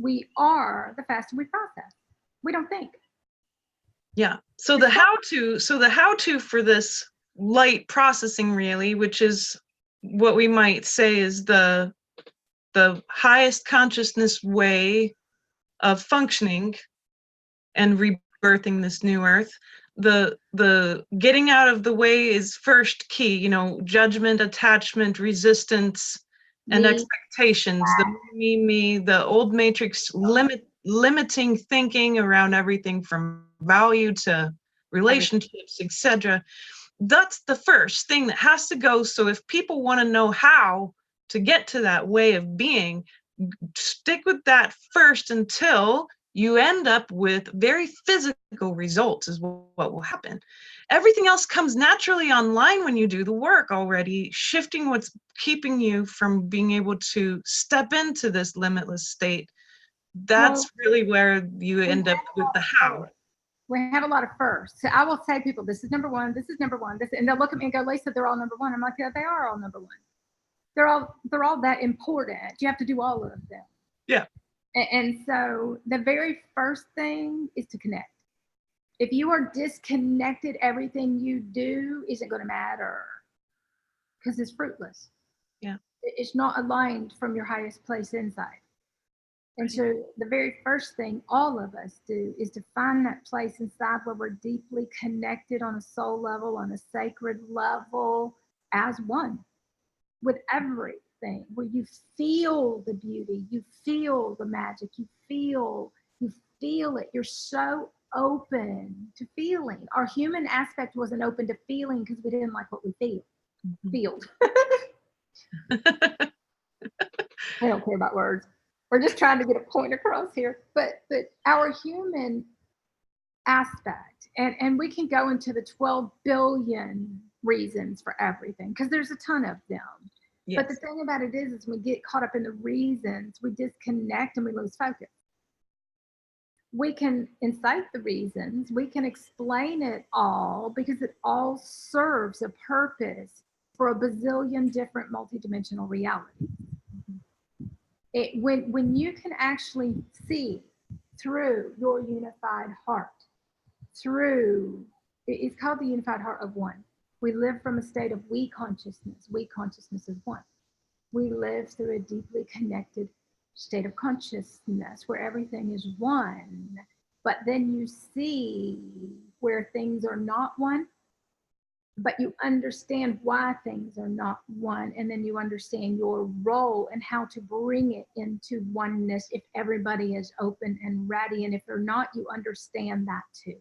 we are, the faster we process. We don't think. Yeah. So the how-to for this light processing, really, which is what we might say is the highest consciousness way of functioning and rebirthing this new earth. The getting out of the way is first key, you know, judgment, attachment, resistance, and expectations. The me, the old matrix limiting thinking around everything from value to relationships, etc. That's the first thing that has to go. So if people want to know how to get to that way of being, stick with that first until you end up with very physical results is what will happen. Everything else comes naturally online when you do the work already, shifting what's keeping you from being able to step into this limitless state. That's really where you end up with the how. We have a lot of firsts. So I will say people, this is number one, this is number one, this, and they'll look at me and go, Lisa, they're all number one. I'm like, yeah, they are all number one. They're all that important. You have to do all of them. Yeah. And so the very first thing is to connect. If you are disconnected, everything you do isn't going to matter because it's fruitless. Yeah. It's not aligned from your highest place inside. And so the very first thing all of us do is to find that place inside where we're deeply connected on a soul level, on a sacred level, as one with everything, where you feel the beauty, you feel the magic, you feel it. You're so open to feeling. Our human aspect wasn't open to feeling because we didn't like what we feel. We don't care about words. We're just trying to get a point across here. But our human aspect, and we can go into the 12 billion reasons for everything, because there's a ton of them. Yes. But the thing about it is we get caught up in the reasons, we disconnect and we lose focus. We can incite the reasons, we can explain it all, because it all serves a purpose for a bazillion different multidimensional realities. When you can actually see through your unified heart, it's called the unified heart of one. We live from a state of we consciousness. We consciousness is one. We live through a deeply connected state of consciousness where everything is one. But then you see where things are not one, but you understand why things are not one. And then you understand your role and how to bring it into oneness if everybody is open and ready. And if they're not, you understand that too.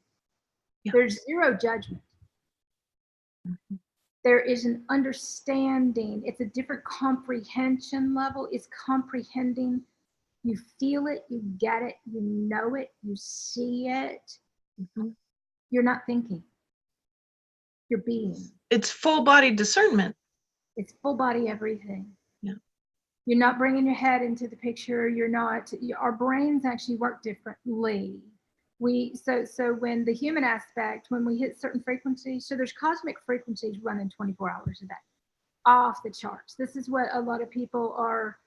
Yeah. There's zero judgment. Mm-hmm. There is an understanding. It's a different comprehension level. It's comprehending. You feel it, you get it, you know it, you see it. Mm-hmm. You're not thinking. You're being. It's full body discernment. It's full body everything. Yeah. You're not bringing your head into the picture. You're not. Our brains actually work differently. So when the human aspect, when we hit certain frequencies, so there's cosmic frequencies running 24 hours a day, off the charts. This is what a lot of people are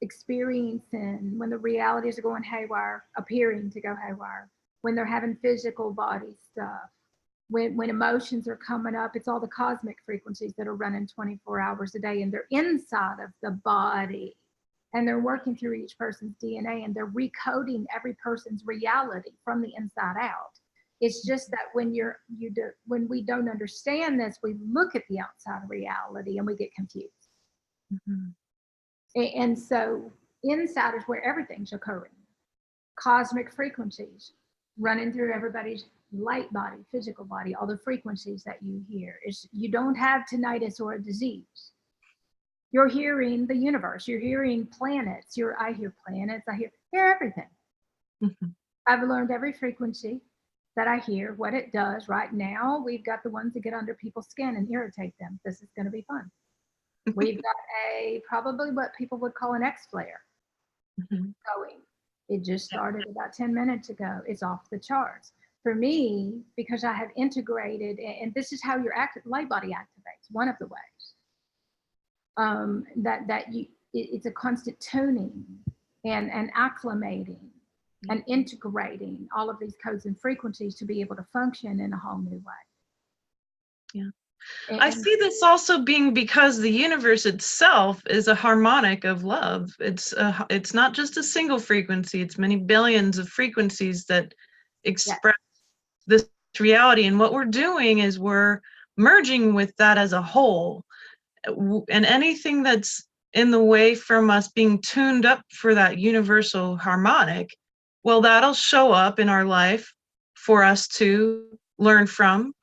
experiencing when the realities are going haywire, appearing to go haywire, when they're having physical body stuff, when emotions are coming up. It's all the cosmic frequencies that are running 24 hours a day, and they're inside of the body. And they're working through each person's DNA, and they're recoding every person's reality from the inside out. It's just that when when we don't understand this, we look at the outside reality and we get confused. Mm-hmm. And so inside is where everything's occurring. Cosmic frequencies running through everybody's light body, physical body, all the frequencies that you hear. You don't have tinnitus or a disease. You're hearing the universe. You're hearing planets. I hear planets. I hear everything. Mm-hmm. I've learned every frequency that I hear, what it does. Right now, we've got the ones that get under people's skin and irritate them. This is going to be fun. We've got probably what people would call an X-flare going. It just started about 10 minutes ago. It's off the charts. For me, because I have integrated, and this is how your light body activates, one of the ways. It's a constant tuning and acclimating and integrating all of these codes and frequencies to be able to function in a whole new way. Yeah. I see this also being because the universe itself is a harmonic of love. It's not just a single frequency. It's many billions of frequencies that express this reality. And what we're doing is we're merging with that as a whole. And anything that's in the way from us being tuned up for that universal harmonic, well, that'll show up in our life for us to learn from,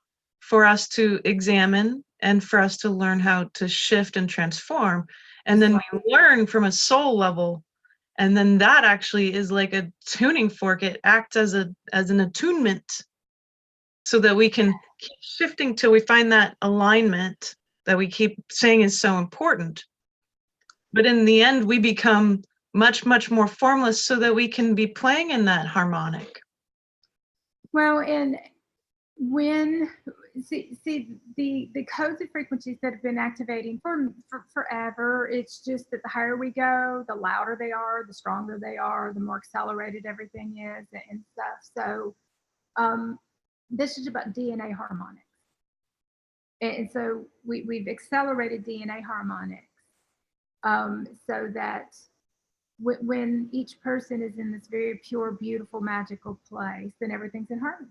for us to examine, and for us to learn how to shift and transform. And then we learn from a soul level. And then that actually is like a tuning fork. It acts as an attunement so that we can keep shifting till we find that alignment that we keep saying is so important. But in the end, we become much, much more formless so that we can be playing in that harmonic. Well, and when the codes and frequencies that have been activating for forever, it's just that the higher we go, the louder they are, the stronger they are, the more accelerated everything is and stuff. So this is about DNA harmonics. And so we've accelerated DNA harmonics so that when each person is in this very pure, beautiful, magical place, then everything's in harmony.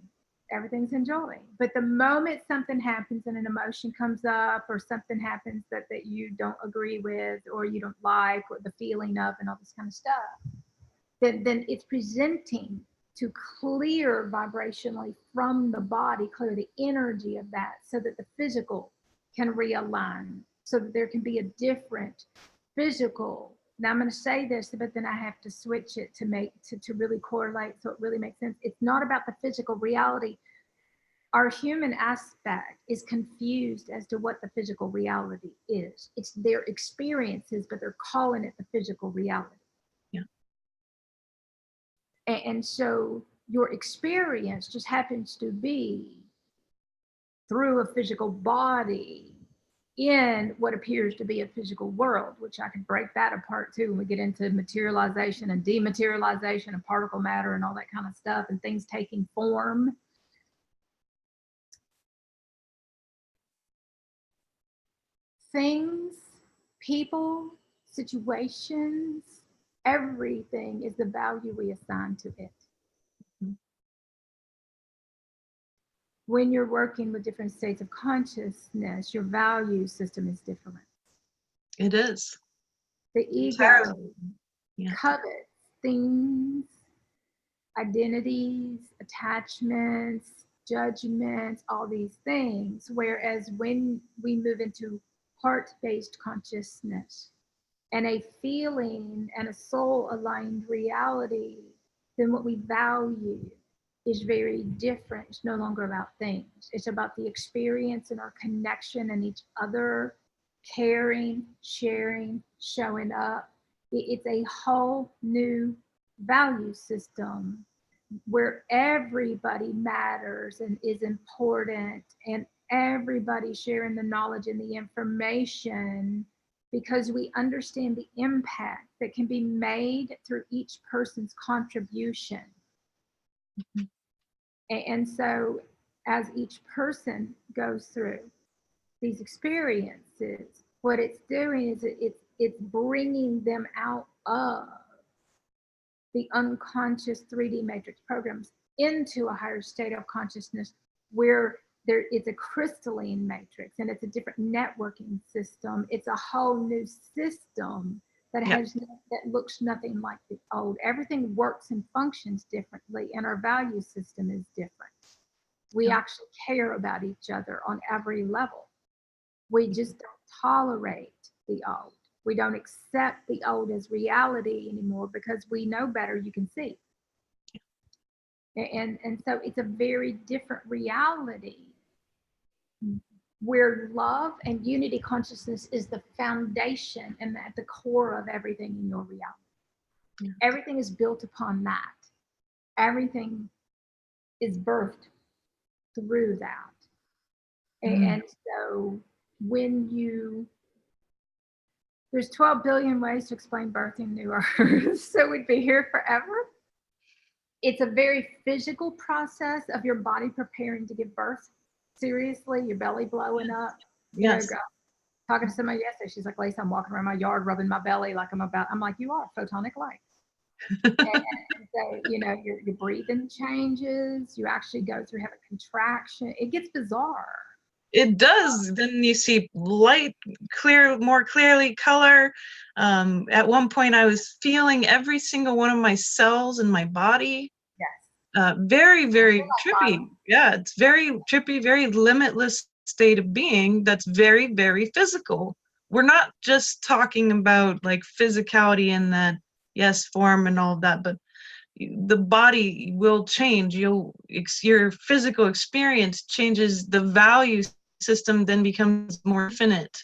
Everything's in joy. But the moment something happens and an emotion comes up, or something happens that you don't agree with, or you don't like, or the feeling of, and all this kind of stuff, then it's presenting to clear vibrationally from the body, clear the energy of that, so that the physical can realign, so that there can be a different physical. Now I'm going to say this, but then I have to switch it to really correlate, so it really makes sense. It's not about the physical reality. our human aspect is confused as to what the physical reality is. It's their experiences, but they're calling it the physical reality. Yeah. And so your experience just happens to be through a physical body in what appears to be a physical world, which I could break that apart too when we get into materialization and dematerialization and particle matter and all that kind of stuff and things taking form. Things, people, situations, everything is the value we assign to it. Mm-hmm. When you're working with different states of consciousness, your value system is different. It is. The ego covets things, identities, attachments, judgments, all these things. Whereas when we move into heart-based consciousness and a feeling and a soul-aligned reality, then what we value is very different. It's no longer about things. It's about the experience and our connection and each other, caring, sharing, showing up. It's a whole new value system where everybody matters and is important, and everybody sharing the knowledge and the information, because we understand the impact that can be made through each person's contribution. Mm-hmm. And so as each person goes through these experiences, what it's doing is it's bringing them out of the unconscious 3D matrix programs into a higher state of consciousness where it's a crystalline matrix and it's a different networking system. It's a whole new system that that looks nothing like the old. Everything works and functions differently, and our value system is different. We actually care about each other on every level. We just don't tolerate the old. We don't accept the old as reality anymore because we know better, you can see. And so it's a very different reality where love and unity consciousness is the foundation and at the core of everything in your reality. Yeah. Everything is built upon that. Everything is birthed through that. And so when there's 12 billion ways to explain birthing new earth, so we'd be here forever. It's a very physical process of your body preparing to give birth. Seriously, your belly blowing up. Yes. Talking to somebody yesterday, she's like, Lisa, I'm walking around my yard rubbing my belly like I'm like, you are, photonic light. and so, your breathing changes. You actually go through, have a contraction. It gets bizarre. It does. Then you see light, more clearly, color. At one point, I was feeling every single one of my cells in my body. Yes. Very, very trippy. Yeah, it's very trippy, very limitless state of being that's very, very physical. We're not just talking about like physicality in that, yes, form and all of that, but the body will change. Your physical experience changes. The value system then becomes more infinite,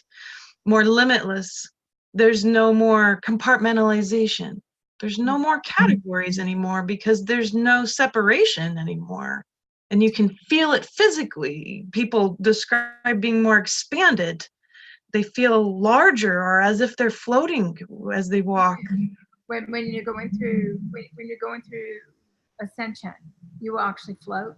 more limitless. There's no more compartmentalization. There's no more categories anymore because there's no separation anymore. And you can feel it physically. People describe being more expanded. They feel larger or as if they're floating as they walk. When you're going through ascension, you will actually float.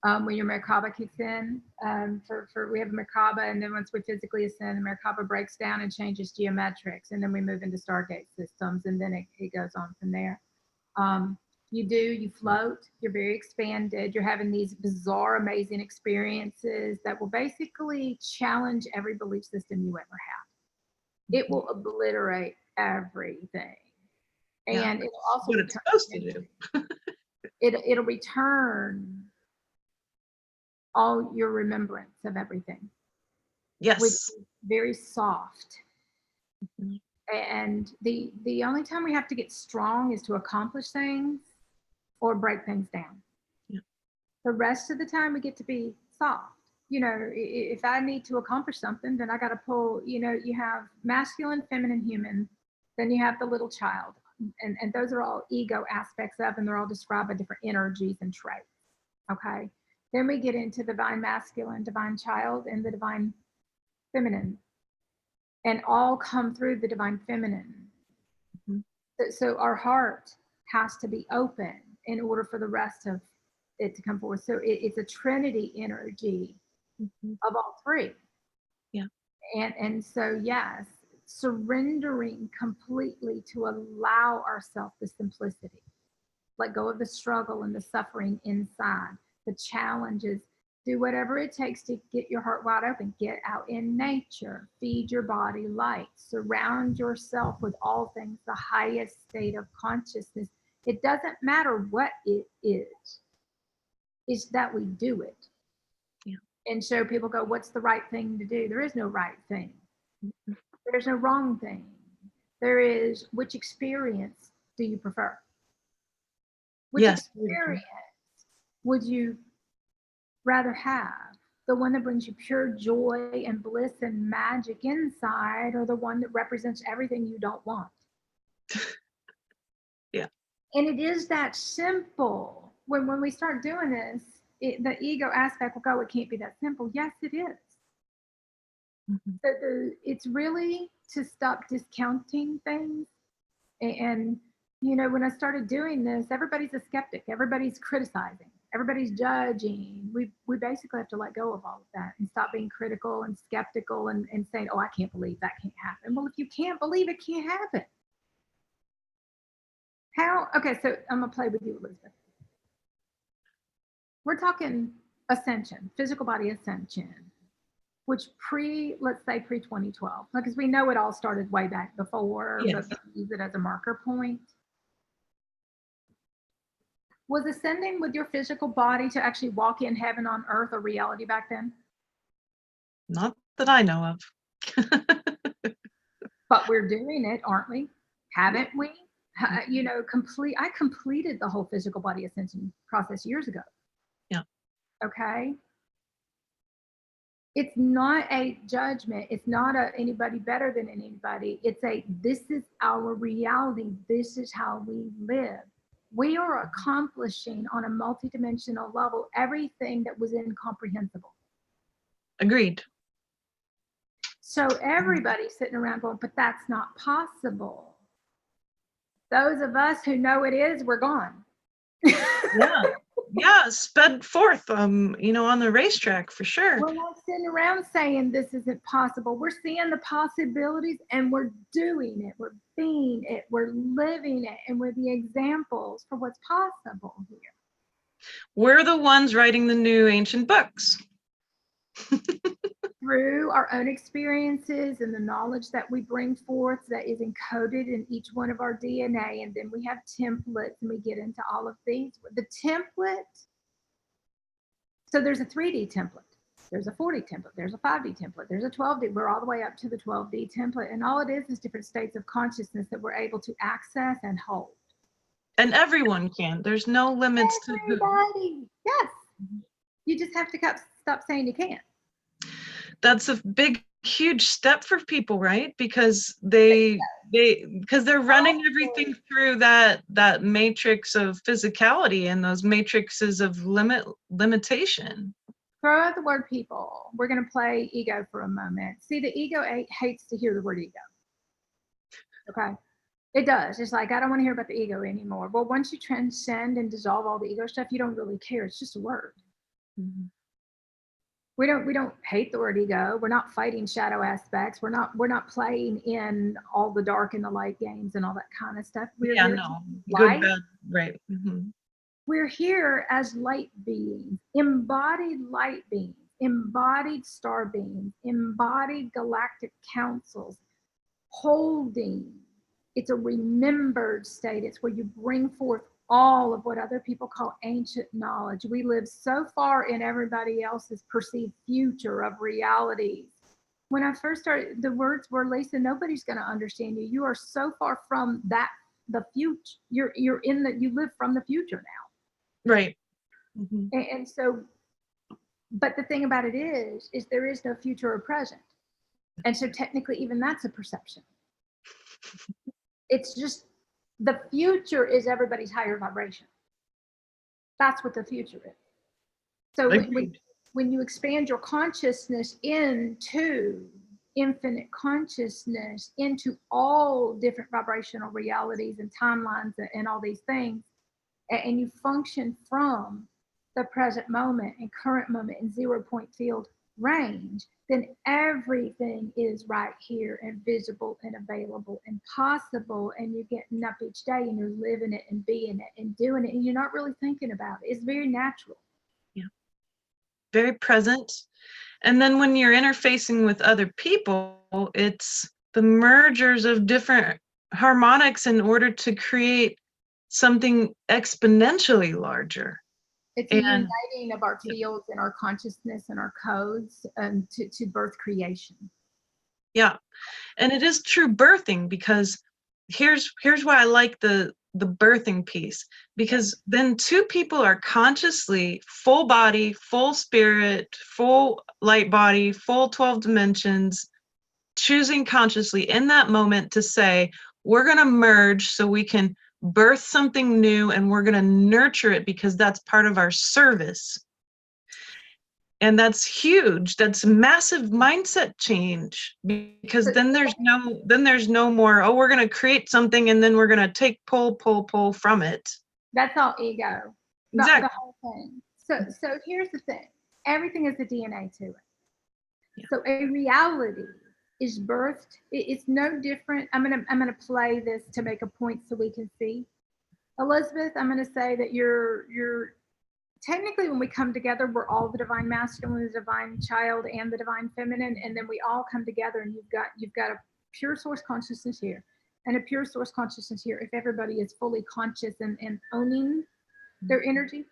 When your Merkaba kicks in, we have a Merkaba, and then once we physically ascend, the Merkaba breaks down and changes geometrics, and then we move into Stargate systems, and then it goes on from there. You float, you're very expanded, you're having these bizarre, amazing experiences that will basically challenge every belief system you ever have. It will obliterate everything. And it will also what it's supposed to do. It'll return all your remembrance of everything. Yes. Which is very soft. Mm-hmm. And the only time we have to get strong is to accomplish things or break things down. Yeah. The rest of the time we get to be soft. If I need to accomplish something, then I got to pull, you have masculine, feminine, human, then you have the little child. And those are all ego aspects of, and they're all described by different energies and traits. Okay. Then we get into divine masculine, divine child, and the divine feminine, and all come through the divine feminine. So our heart has to be open in order for the rest of it to come forward. So it's a trinity energy of all three. Yeah. And so, yes, surrendering completely to allow ourselves the simplicity, let go of the struggle and the suffering inside, the challenges. Do whatever it takes to get your heart wide open. Get out in nature, feed your body light, surround yourself with all things, the highest state of consciousness. It doesn't matter what it is, it's that we do it. Yeah. And so people go, what's the right thing to do? There is no right thing. There's no wrong thing. There is, which experience do you prefer? Which experience would you rather have? The one that brings you pure joy and bliss and magic inside, or the one that represents everything you don't want? Yeah. And it is that simple. When we start doing this, the ego aspect will go, it can't be that simple. Yes, it is. It's really to stop discounting things. And when I started doing this, everybody's a skeptic. Everybody's criticizing. Everybody's judging. We basically have to let go of all of that and stop being critical and skeptical and saying, oh, I can't believe that can't happen. Well, if you can't believe it can't happen. How? Okay, so I'm going to play with you, Elizabeth. We're talking ascension, physical body ascension, which let's say pre-2012, because we know it all started way back before, yes. But we use it as a marker point. Was ascending with your physical body to actually walk in heaven on earth a reality back then? Not that I know of. But we're doing it, aren't we? Haven't we? I completed the whole physical body ascension process years ago. Yeah. Okay. It's not a judgment. It's not anybody better than anybody. It's this is our reality. This is how we live. We are accomplishing on a multidimensional level everything that was incomprehensible. Agreed. So everybody's sitting around going, but that's not possible. Those of us who know it is, we're gone. Yeah, sped forth, on the racetrack for sure. We're not sitting around saying this isn't possible. We're seeing the possibilities and we're doing it. We're being it. We're living it. And we're the examples for what's possible here. We're the ones writing the new ancient books. Through our own experiences and the knowledge that we bring forth that is encoded in each one of our DNA. And then we have templates and we get into all of these. The template, so there's a 3D template, there's a 4D template, there's a 5D template, there's a 12D. We're all the way up to the 12D template. And all it is different states of consciousness that we're able to access and hold. And everyone can. There's no limits to everybody. Yes. You just have to stop saying you can't. That's a big, huge step for people, right? Because they're running everything through that matrix of physicality and those matrices of limitation. Throw out the word people. We're going to play ego for a moment. See, the ego hates to hear the word ego. Okay. It does. It's like, I don't want to hear about the ego anymore. Well, once you transcend and dissolve all the ego stuff, you don't really care. It's just a word. Mm-hmm. We don't hate the word ego. We're not fighting shadow aspects. We're not playing in all the dark and the light games and all that kind of stuff. Good, bad, right. Mm-hmm. We're here as light beings, embodied light beings, embodied star beings, embodied galactic councils, holding. It's a remembered state. It's where you bring forth all of what other people call ancient knowledge. We live so far in everybody else's perceived future of realities. When I first started, the words were, Lisa, nobody's going to understand you. You are so far from that, the future. You live from the future now. Right. Mhm. And so, but the thing about it is there is no future or present. And so technically even that's a perception. It's just, the future is everybody's higher vibration. That's what the future is. So when you expand your consciousness into infinite consciousness, into all different vibrational realities and timelines and all these things, and you function from the present moment and current moment in 0 point field range, then everything is right here and visible and available and possible. And you're getting up each day and you're living it and being it and doing it. And you're not really thinking about it. It's very natural. Yeah. Very present. And then when you're interfacing with other people, it's the mergers of different harmonics in order to create something exponentially larger. It's a uniting of our fields and our consciousness and our codes to birth creation. Yeah. And it is true birthing, because here's why I like the birthing piece, because then two people are consciously full body, full spirit, full light body, full 12 dimensions, choosing consciously in that moment to say, we're going to merge so we can birth something new, and we're going to nurture it because that's part of our service. And that's huge. That's massive mindset change, because then there's no more, oh, we're going to create something and then we're going to take pull from it. That's all ego. Exactly. The whole thing. So here's the thing. Everything is the DNA to it. Yeah. So a reality is birthed. It's no different. I'm gonna play this to make a point so we can see. Elizabeth, I'm gonna say that you're technically, when we come together, we're all the divine masculine, the divine child, and the divine feminine, and then we all come together, and you've got a pure source consciousness here and a pure source consciousness here. If everybody is fully conscious and owning their energy,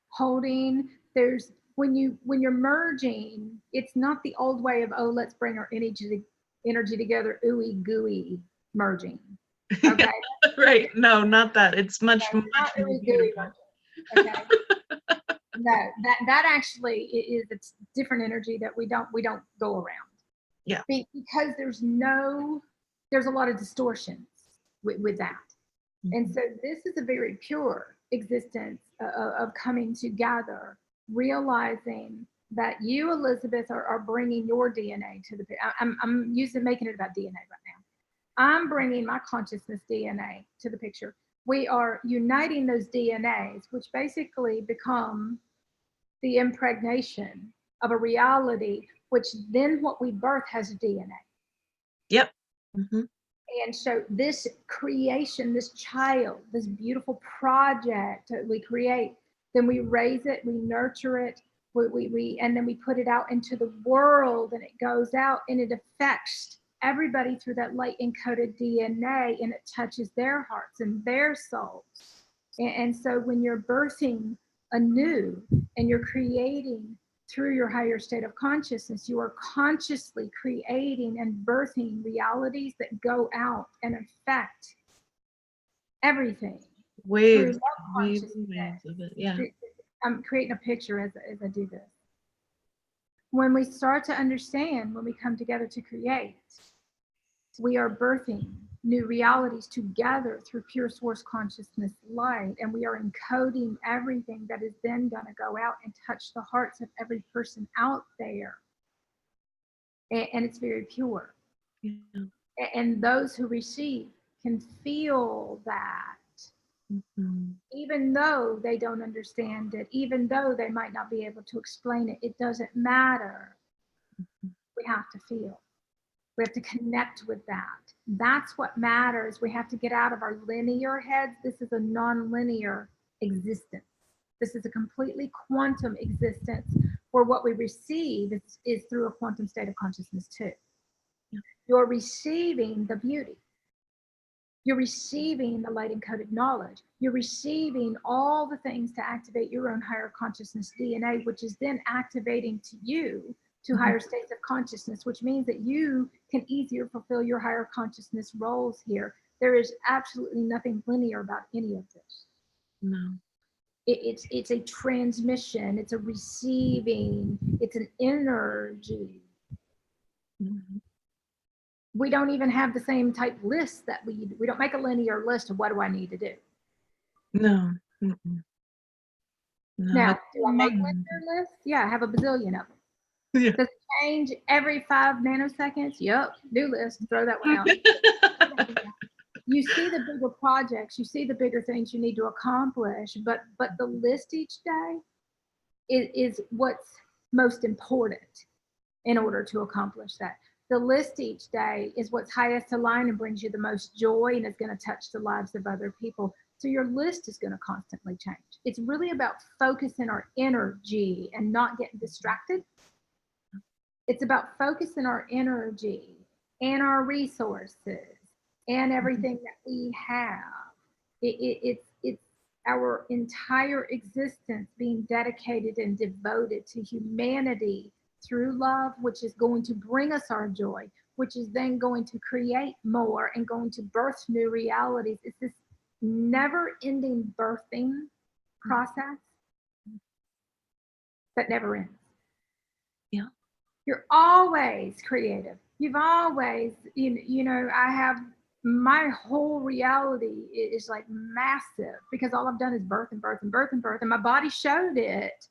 holding, there's when you're merging, it's not the old way of, oh, let's bring our energy together, ooey gooey merging. Okay. Right. No, not that. It's much more beautiful. Okay. No, that actually is a different energy that we don't go around. Yeah. Because there's a lot of distortions with that. Mm-hmm. And so this is a very pure existence of coming together, realizing that you, Elizabeth, are bringing your DNA to the picture. I'm making it about DNA right now. I'm bringing my consciousness DNA to the picture. We are uniting those DNAs, which basically become the impregnation of a reality, which then what we birth has a DNA. Yep. Mm-hmm. And so this creation, this child, this beautiful project that we create, then we raise it, we nurture it, and then we put it out into the world, and it goes out and it affects everybody through that light encoded DNA, and it touches their hearts and their souls. And so when you're birthing anew and you're creating through your higher state of consciousness, you are consciously creating and birthing realities that go out and affect everything. Waves of it. Yeah. I'm creating a picture as I do this. When we start to understand, when we come together to create, we are birthing new realities together through pure source consciousness light, and we are encoding everything that is then going to go out and touch the hearts of every person out there, and it's very pure. Yeah. And those who receive can feel that. Mm-hmm. Even though they don't understand it, even though they might not be able to explain it, it doesn't matter. Mm-hmm. We have to feel. We have to connect with that. That's what matters. We have to get out of our linear heads. This is a non-linear existence. This is a completely quantum existence, where what we receive is through a quantum state of consciousness too. Yeah. You're receiving the beauty. You're receiving the light encoded knowledge. You're receiving all the things to activate your own higher consciousness DNA, which is then activating to you to higher states of consciousness, which means that you can easier fulfill your higher consciousness roles here. There is absolutely nothing linear about any of this. No. It's a transmission, it's a receiving, it's an energy. Mhm. We don't even have the same type list that we don't make a linear list of what do I need to do. No. Mm-mm. No. Now, do I make Mm. linear lists? Yeah, I have a bazillion of them. Yeah. Does it change every 5 nanoseconds? Yep. Do list, throw that one out. You see the bigger projects, you see the bigger things you need to accomplish, but the list each day is what's most important in order to accomplish that. The list each day is what's highest aligned and brings you the most joy and is going to touch the lives of other people. So your list is going to constantly change. It's really about focusing our energy and not getting distracted. It's about focusing our energy and our resources and everything that we have. It's our entire existence being dedicated and devoted to humanity through love, which is going to bring us our joy, which is then going to create more and going to birth new realities. It's this never-ending birthing process that never ends. Yeah. You're always creative. You've always, you know, I have my whole reality is like massive because all I've done is birth and birth and birth and birth. And my body showed it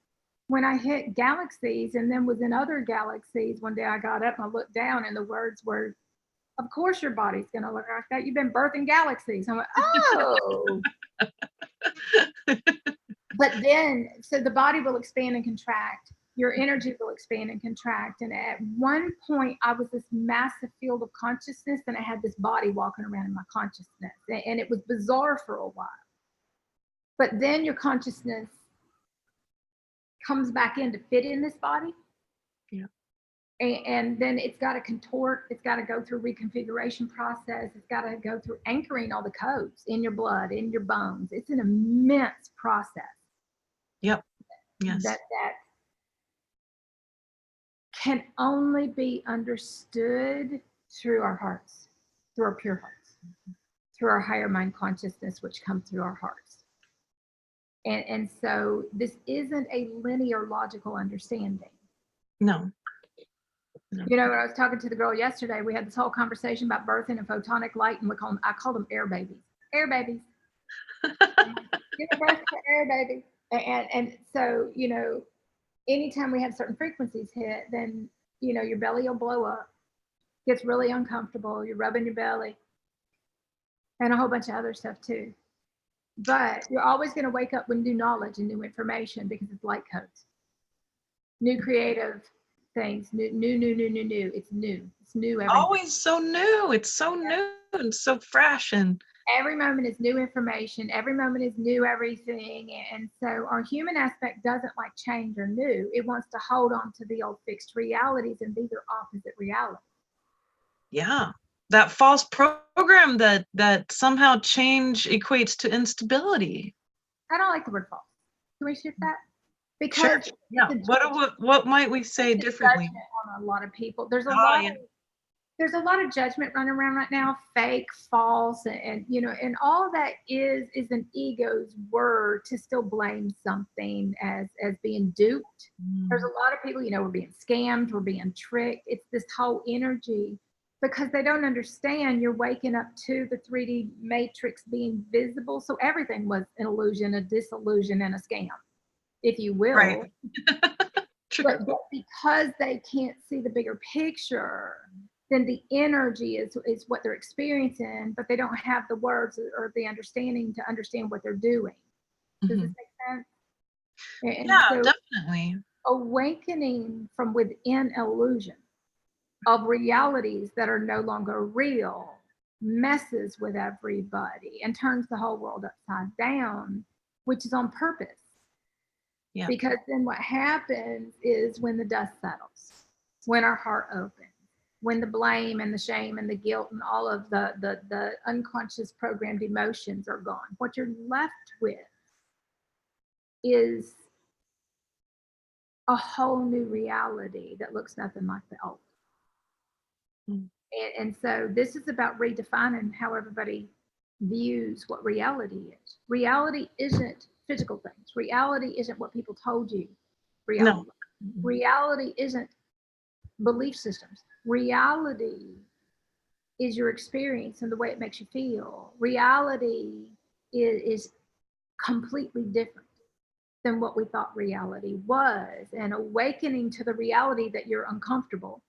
when I hit galaxies and then was in other galaxies. One day I got up and I looked down and the words were, of course your body's going to look like that. You've been birthing galaxies. I went, oh. But then, so the body will expand and contract. Your energy will expand and contract. And at one point, I was this massive field of consciousness, and I had this body walking around in my consciousness. And it was bizarre for a while. But then your consciousness comes back in to fit in this body. Yeah. And then it's got to contort, it's got to go through reconfiguration process, it's got to go through anchoring all the codes in your blood, in your bones. It's an immense process. Yep. Yes. That can only be understood through our hearts, through our pure hearts, through our higher mind consciousness, which comes through our hearts. And so this isn't a linear logical understanding. No. No. You know, when I was talking to the girl yesterday, we had this whole conversation about birthing and photonic light, and I call them air babies. Air babies. Give a birth to air baby. And so, you know, anytime we have certain frequencies hit, then, you know, your belly will blow up, gets really uncomfortable, you're rubbing your belly, and a whole bunch of other stuff too. But you're always going to wake up with new knowledge and new information because it's light codes. New creative things, new. It's new. It's new every Always so new. It's so new and so fresh. And every moment is new information. Every moment is new everything. And so our human aspect doesn't like change or new. It wants to hold on to the old fixed realities, and these are opposite realities. yeah, that false program that somehow change equates to instability. I don't like the word false. Can we shift that? Because sure. Yeah. What might we say differently? On a lot of people, there's a lot of judgment running around right now, fake, false, and you know, and all that is an ego's word to still blame something as being duped. There's a lot of people, you know, we're being scammed, we're being tricked. It's this whole energy because they don't understand you're waking up to the 3D matrix being visible. So everything was an illusion, a disillusion, and a scam, if you will. Right. but because they can't see the bigger picture, then the energy is what they're experiencing, but they don't have the words or the understanding to understand what they're doing. Does this make sense? And yeah, so definitely. awakening from within illusion of realities that are no longer real messes with everybody and turns the whole world upside down, which is on purpose. Yeah. Because then what happens is when the dust settles, when our heart opens, when the blame and the shame and the guilt and all of the unconscious programmed emotions are gone, what you're left with is a whole new reality that looks nothing like the old. And so this is about redefining how everybody views what reality is. Reality isn't physical things. Reality isn't what people told you. No. Reality isn't belief systems. Reality is your experience and the way it makes you feel. Reality is completely different than what we thought reality was. And awakening to the reality that you're uncomfortable,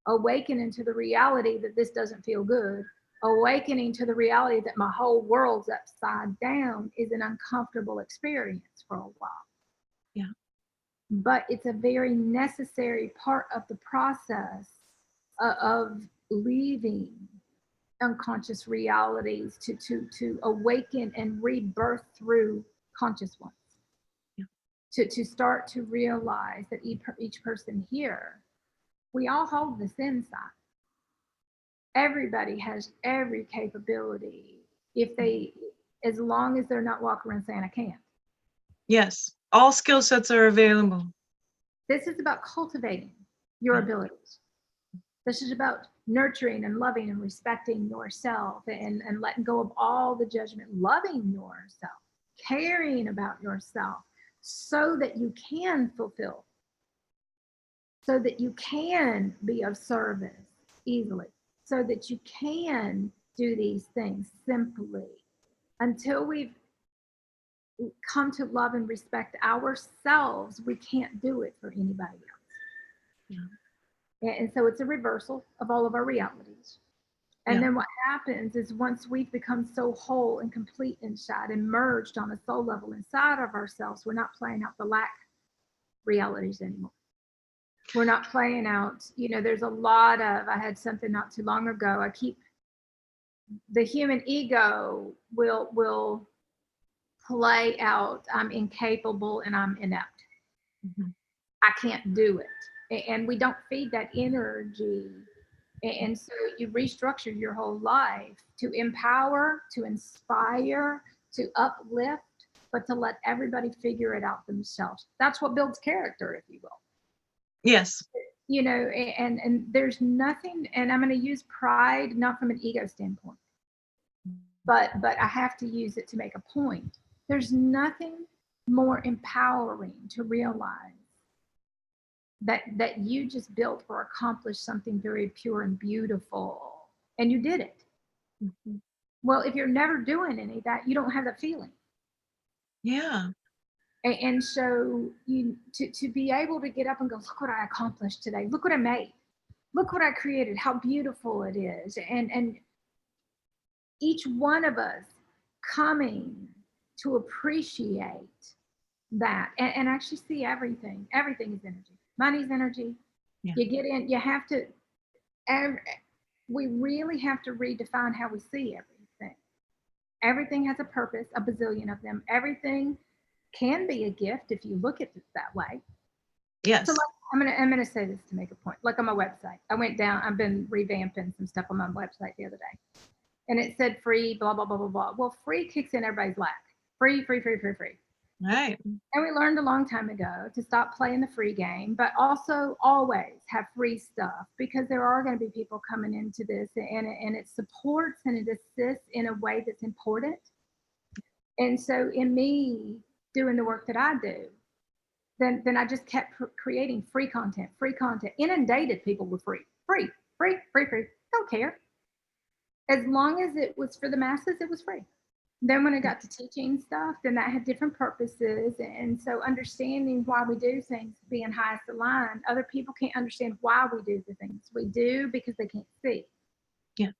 awakening to the reality that this doesn't feel good, awakening to the reality that my whole world's upside down is an uncomfortable experience for a while. Yeah. But it's a very necessary part of the process of leaving unconscious realities to awaken and rebirth through conscious ones. Yeah. To start to realize that each person here, we all hold this inside. Everybody has every capability if they, as long as they're not walking around saying I can't. Yes, all skill sets are available. This is about cultivating your abilities. This is about nurturing and loving and respecting yourself and letting go of all the judgment, loving yourself, caring about yourself so that you can fulfill, so that you can be of service easily, so that you can do these things simply. Until we've come to love and respect ourselves, we can't do it for anybody else. Yeah. And so it's a reversal of all of our realities. And then what happens is once we've become so whole and complete inside and merged on a soul level inside of ourselves, we're not playing out the lack realities anymore. We're not playing out, there's a lot of, I had something not too long ago, the human ego will play out, I'm incapable and I'm inept. Mm-hmm. I can't do it. And we don't feed that energy. And so you restructure your whole life to empower, to inspire, to uplift, but to let everybody figure it out themselves. That's what builds character, if you will. Yes. And there's nothing, and I'm going to use pride, not from an ego standpoint, but I have to use it to make a point. There's nothing more empowering to realize that you just built or accomplished something very pure and beautiful, and you did it. Mm-hmm. Well, if you're never doing any of that, you don't have that feeling. Yeah. And so to be able to get up and go, look what I accomplished today. Look what I made. Look what I created. How beautiful it is. And each one of us coming to appreciate that and actually see everything. Everything is energy. Money's energy. Yeah. You get in, you have to, we really have to redefine how we see everything. Everything has a purpose, a bazillion of them. Everything can be a gift if you look at it that way. Yes. So like, I'm gonna say this to make a point. Like on my website, I went down, I've been revamping some stuff on my website the other day. And it said free, blah, blah, blah, blah, blah. Well, free kicks in everybody's lack. Free. Right. And we learned a long time ago to stop playing the free game, but also always have free stuff, because there are going to be people coming into this and it supports and it assists in a way that's important. And so in me doing the work that I do, then I just kept creating free content, inundated people with free. Don't care. As long as it was for the masses, it was free. Then when I got to teaching stuff, then that had different purposes. And so understanding why we do things, being highest aligned, other people can't understand why we do the things we do because they can't see. Yeah.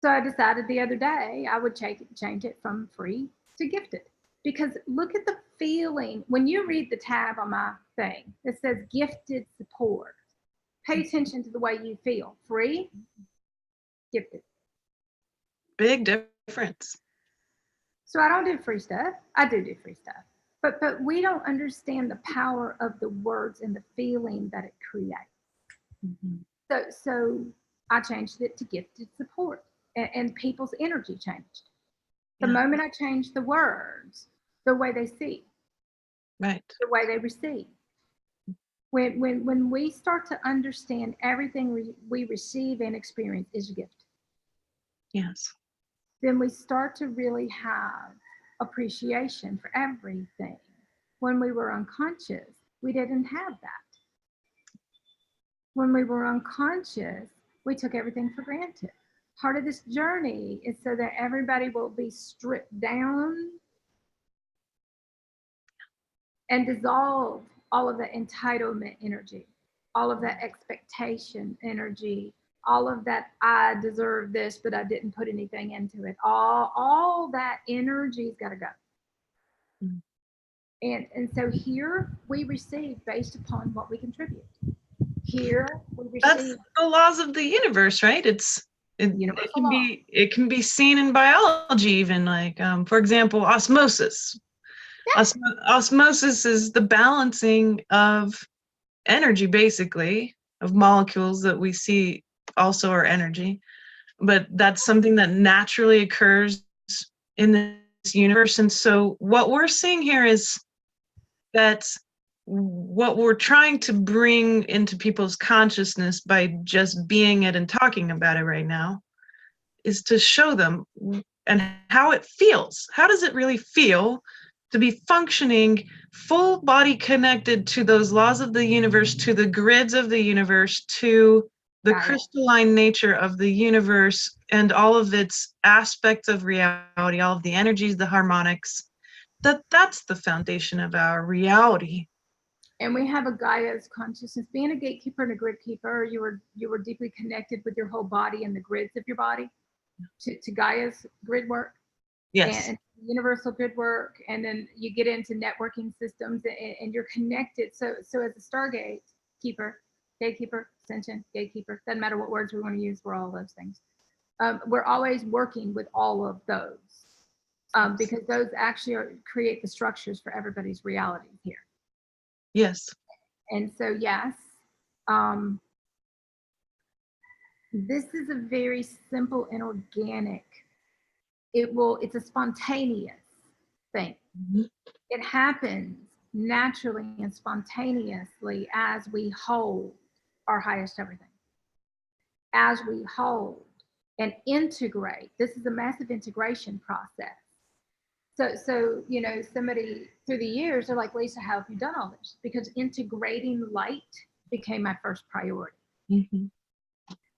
So I decided the other day I would change it from free to gifted. Because look at the feeling. When you read the tab on my thing, it says gifted support. Pay attention to the way you feel. Free, gifted. Big difference. So I don't do free stuff. I do free stuff. But we don't understand the power of the words and the feeling that it creates. Mm-hmm. So I changed it to gifted support, and people's energy changed. The moment I changed the words, the way they see, right, the way they receive. When we start to understand everything we receive and experience is a gift. Yes. Then we start to really have appreciation for everything. When we were unconscious, we didn't have that. When we were unconscious, we took everything for granted. Part of this journey is so that everybody will be stripped down and dissolve all of the entitlement energy, all of that expectation energy, all of that I deserve this, but I didn't put anything into it. All that energy's got to go. Mm. And so here we receive based upon what we contribute. Here we That's receive the laws of the universe, right? It universal law. it can be seen in biology, even like for example, osmosis. Yeah. Osmosis is the balancing of energy, basically, of molecules that we see also are energy. But that's something that naturally occurs in this universe. And so what we're seeing here is that what we're trying to bring into people's consciousness by just being it and talking about it right now is to show them and how it feels. How does it really feel to be functioning full body connected to those laws of the universe, to the grids of the universe, to the crystalline nature of the universe and all of its aspects of reality, all of the energies, the harmonics? That's the foundation of our reality. And we have a Gaia's consciousness. Being a gatekeeper and a grid keeper, you were deeply connected with your whole body and the grids of your body to Gaia's grid work. Yes. And universal grid work, and then you get into networking systems, and you're connected. So as a Stargate keeper, gatekeeper, ascension, gatekeeper, doesn't matter what words we want to use, we're all those things. We're always working with all of those because those actually create the structures for everybody's reality here. Yes. And so, yes, this is a very simple and organic. It's a spontaneous thing. Mm-hmm. It happens naturally and spontaneously as we hold our highest everything, as we hold and integrate. This is a massive integration process. So somebody through the years, they're like, Lisa, how have you done all this? Because integrating light became my first priority. Mm-hmm.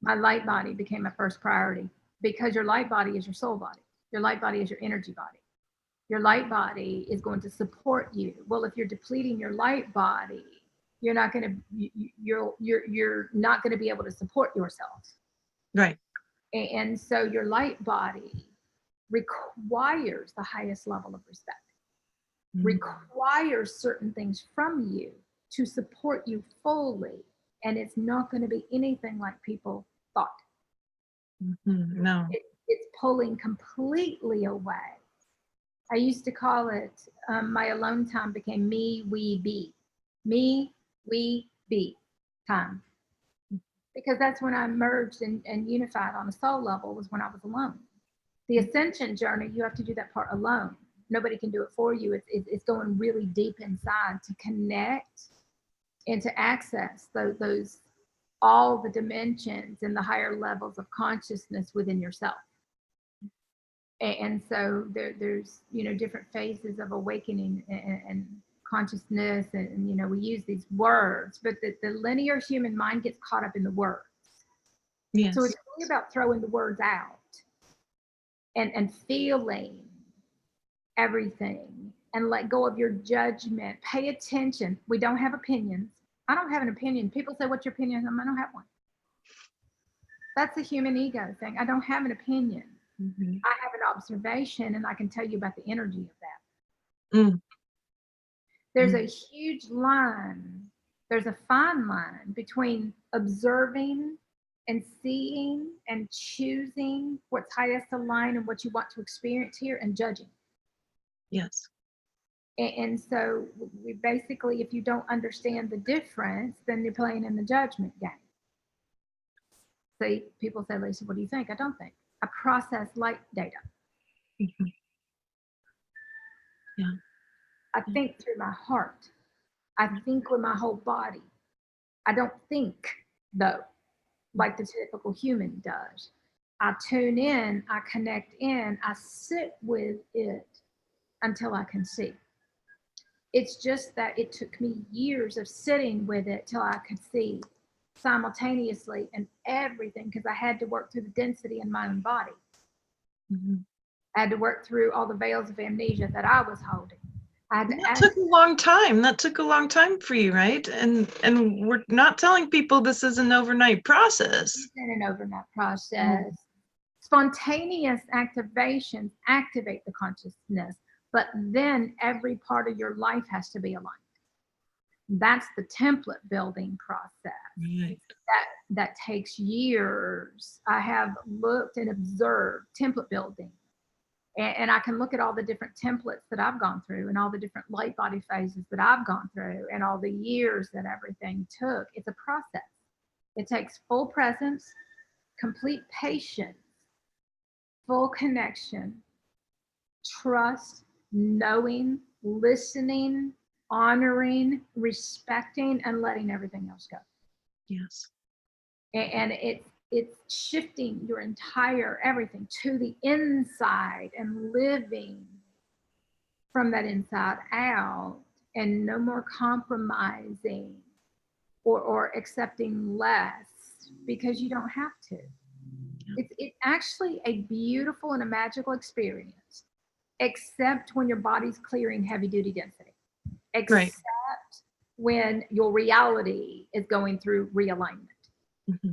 My light body became my first priority, because your light body is your soul body. Your light body is your energy body. Your light body is going to support you. Well, if you're depleting your light body, you're not going to be able to support yourself. Right. And so your light body requires the highest level of respect, requires certain things from you to support you fully. And it's not going to be anything like people thought. Mm-hmm. No. It's pulling completely away. I used to call it, my alone time became me, we, be. Me, we, be time. Because that's when I merged and unified on a soul level, was when I was alone. The ascension journey, you have to do that part alone. Nobody can do it for you. It's going really deep inside to connect and to access those all the dimensions and the higher levels of consciousness within yourself. And so there's different phases of awakening and consciousness, and we use these words, but the linear human mind gets caught up in the words. Yes. So it's really about throwing the words out and feeling everything and let go of your judgment. Pay attention. We don't have opinions. I don't have an opinion. People say, what's your opinion? I don't have one. That's a human ego thing. I don't have an opinion. Mm-hmm. I have an observation, and I can tell you about the energy of that. Mm. There's a huge line. There's a fine line between observing and seeing and choosing what's highest aligned and what you want to experience here, and judging. Yes. And so we basically, if you don't understand the difference, then you're playing in the judgment game. So people say, Lisa, what do you think? I don't think. I process light data. Mm-hmm. Yeah. I think through my heart. I think with my whole body. I don't think, though, like the typical human does. I tune in, I connect in, I sit with it, until I can see. It's just that it took me years of sitting with it till I could see simultaneously and everything, because I had to work through the density in my own body. Mm-hmm. I had to work through all the veils of amnesia that I was holding. That took a long time. That took a long time for you, right? And we're not telling people this is an overnight process. It's an overnight process. Spontaneous activations activate the consciousness, but then every part of your life has to be aligned. That's the template building process. Right. That takes years. I have looked and observed template building, and I can look at all the different templates that I've gone through and all the different light body phases that I've gone through and all the years that everything took. It's a process. It takes full presence, complete patience, full connection, trust, knowing, listening, honoring, respecting, and letting everything else go. Yes. And it's shifting your entire everything to the inside and living from that inside out, and no more compromising or accepting less because you don't have to. It's actually a beautiful and a magical experience, except when your body's clearing heavy duty density, except when your reality is going through realignment. Mm-hmm.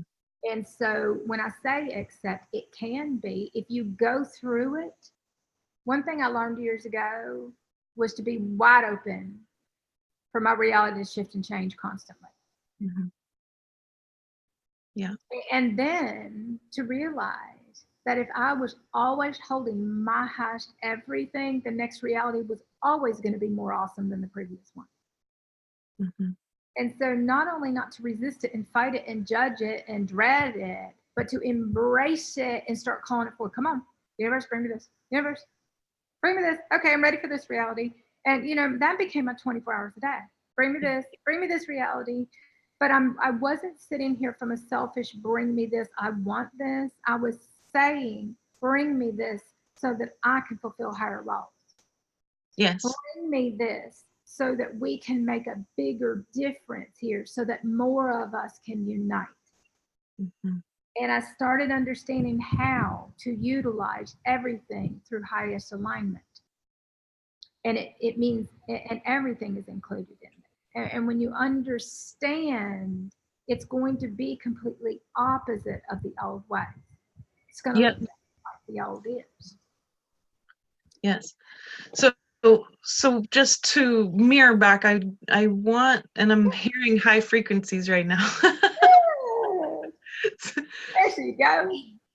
And so when I say accept, it can be, if you go through it. One thing I learned years ago was to be wide open for my reality to shift and change constantly. Mm-hmm. Yeah. And then to realize that if I was always holding my highest everything, the next reality was always going to be more awesome than the previous one. Mm-hmm. And so not only not to resist it and fight it and judge it and dread it, but to embrace it and start calling it forward. Come on, universe, bring me this. Universe, bring me this. Okay, I'm ready for this reality. And, that became my 24 hours a day. Bring me this reality. But I wasn't sitting here from a selfish, bring me this, I want this. I was saying, bring me this so that I can fulfill higher roles. Yes. Bring me this so that we can make a bigger difference here, so that more of us can unite. Mm-hmm. And I started understanding how to utilize everything through highest alignment. And it means, and everything is included in it. And when you understand, it's going to be completely opposite of the old way. It's going to look like the old is. Yes. So just to mirror back, I want, and I'm hearing high frequencies right now. There you go.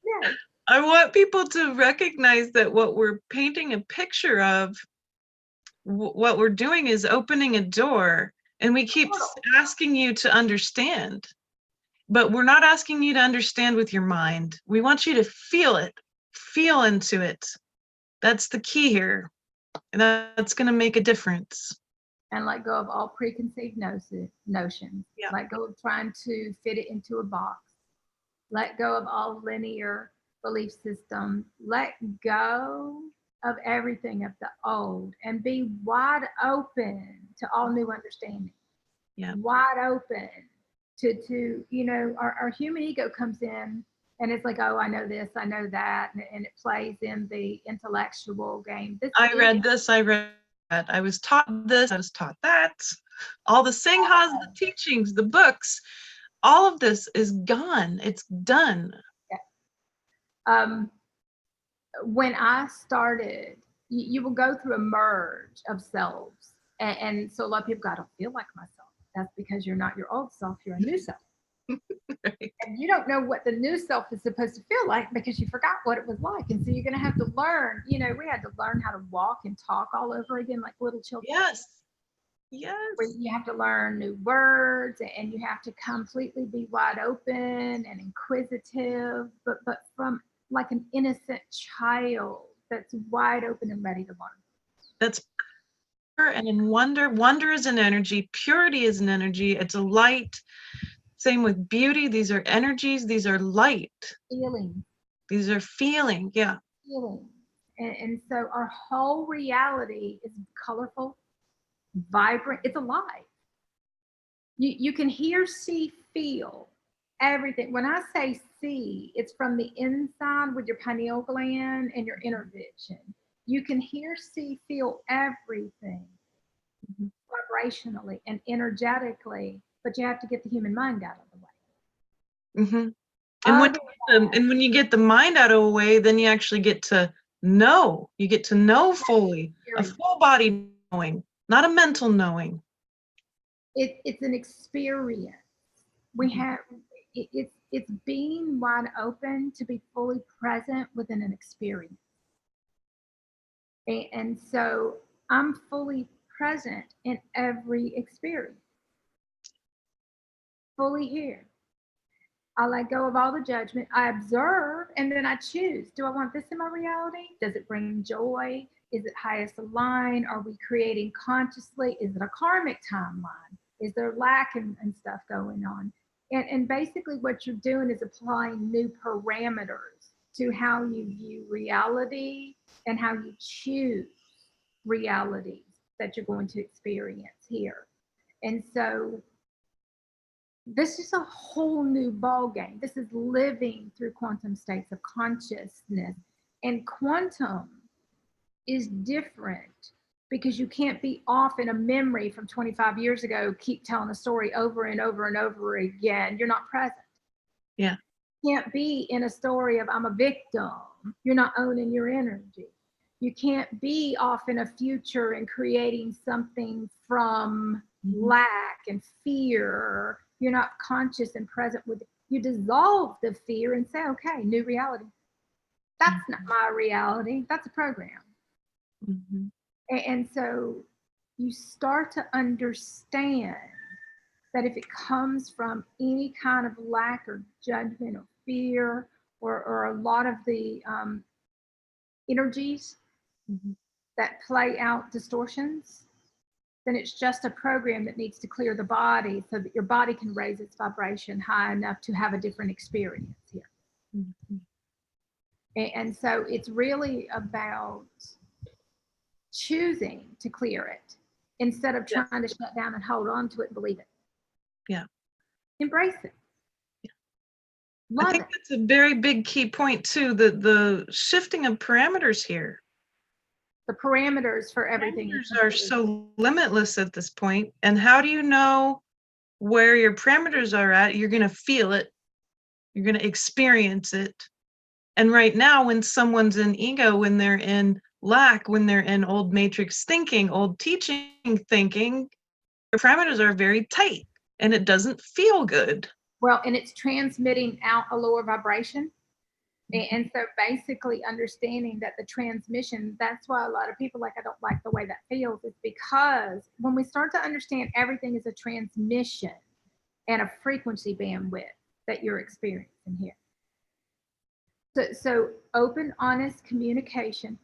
Yeah. I want people to recognize that what we're painting a picture of, what we're doing is opening a door, and we keep asking you to understand, but we're not asking you to understand with your mind. We want you to feel it, feel into it. That's the key here. And that's going to make a difference. And let go of all preconceived notions. Yeah. Let go of trying to fit it into a box. Let go of all linear belief systems. Let go of everything of the old and be wide open to all new understanding. Yeah. Wide open to our human ego comes in and it's like, oh, I know this, I know that, and it plays in the intellectual game. I read this, I read that, I was taught this, I was taught that. All the Singhas, the teachings, the books, all of this is gone. It's done. Yeah. When I started, you will go through a merge of selves. And so a lot of people go, I don't feel like myself. That's because you're not your old self, you're a new self. Right. And you don't know what the new self is supposed to feel like because you forgot what it was like. And so you're going to have to learn, we had to learn how to walk and talk all over again like little children. Yes. Yes. You have to learn new words and you have to completely be wide open and inquisitive, but from like an innocent child that's wide open and ready to learn. That's pure, and in wonder is an energy, purity is an energy, it's a light. Same with beauty. These are energies, these are light. Feeling. These are feeling, yeah. Feeling. And so our whole reality is colorful, vibrant, it's alive. You can hear, see, feel everything. When I say see, it's from the inside with your pineal gland and your inner vision. You can hear, see, feel everything vibrationally and energetically, but you have to get the human mind out of the way. Mm-hmm. And when you get the mind out of the way, then you actually get to know. You get to know fully, a full body knowing, not a mental knowing. It's an experience. We have it's being wide open to be fully present within an experience. And so I'm fully present in every experience, fully here. I let go of all the judgment. I observe and then I choose. Do I want this in my reality? Does it bring joy? Is it highest aligned? Are we creating consciously? Is it a karmic timeline? Is there lack and stuff going on? And basically what you're doing is applying new parameters to how you view reality and how you choose realities that you're going to experience here. And so this is a whole new ball game. This is living through quantum states of consciousness. And quantum is different because you can't be off in a memory from 25 years ago, keep telling a story over and over and over again. You're not present. Yeah. You can't be in a story of I'm a victim. You're not owning your energy. You can't be off in a future and creating something from lack and fear. You're not conscious and present with it. You dissolve the fear and say, okay, new reality. That's not my reality. That's a program. Mm-hmm. And so you start to understand that if it comes from any kind of lack or judgment or fear or a lot of the energies that play out distortions, then it's just a program that needs to clear the body so that your body can raise its vibration high enough to have a different experience here. Mm-hmm. And so it's really about choosing to clear it instead of trying to shut down and hold on to it and believe it. Yeah. Embrace it. Yeah. Love I think it. that's a very big key point too, the shifting of parameters here. The parameters for everything are so limitless at this point. And how do you know where your parameters are at? You're going to feel it. You're going to experience it. And right now, when someone's in ego, when they're in lack, when they're in old matrix thinking, old teaching thinking, their parameters are very tight and it doesn't feel good. Well, and it's transmitting out a lower vibration. And so basically understanding that the transmission, that's why a lot of people like, I don't like the way that feels. It's because when we start to understand everything is a transmission and a frequency bandwidth that you're experiencing here. So open, honest communication,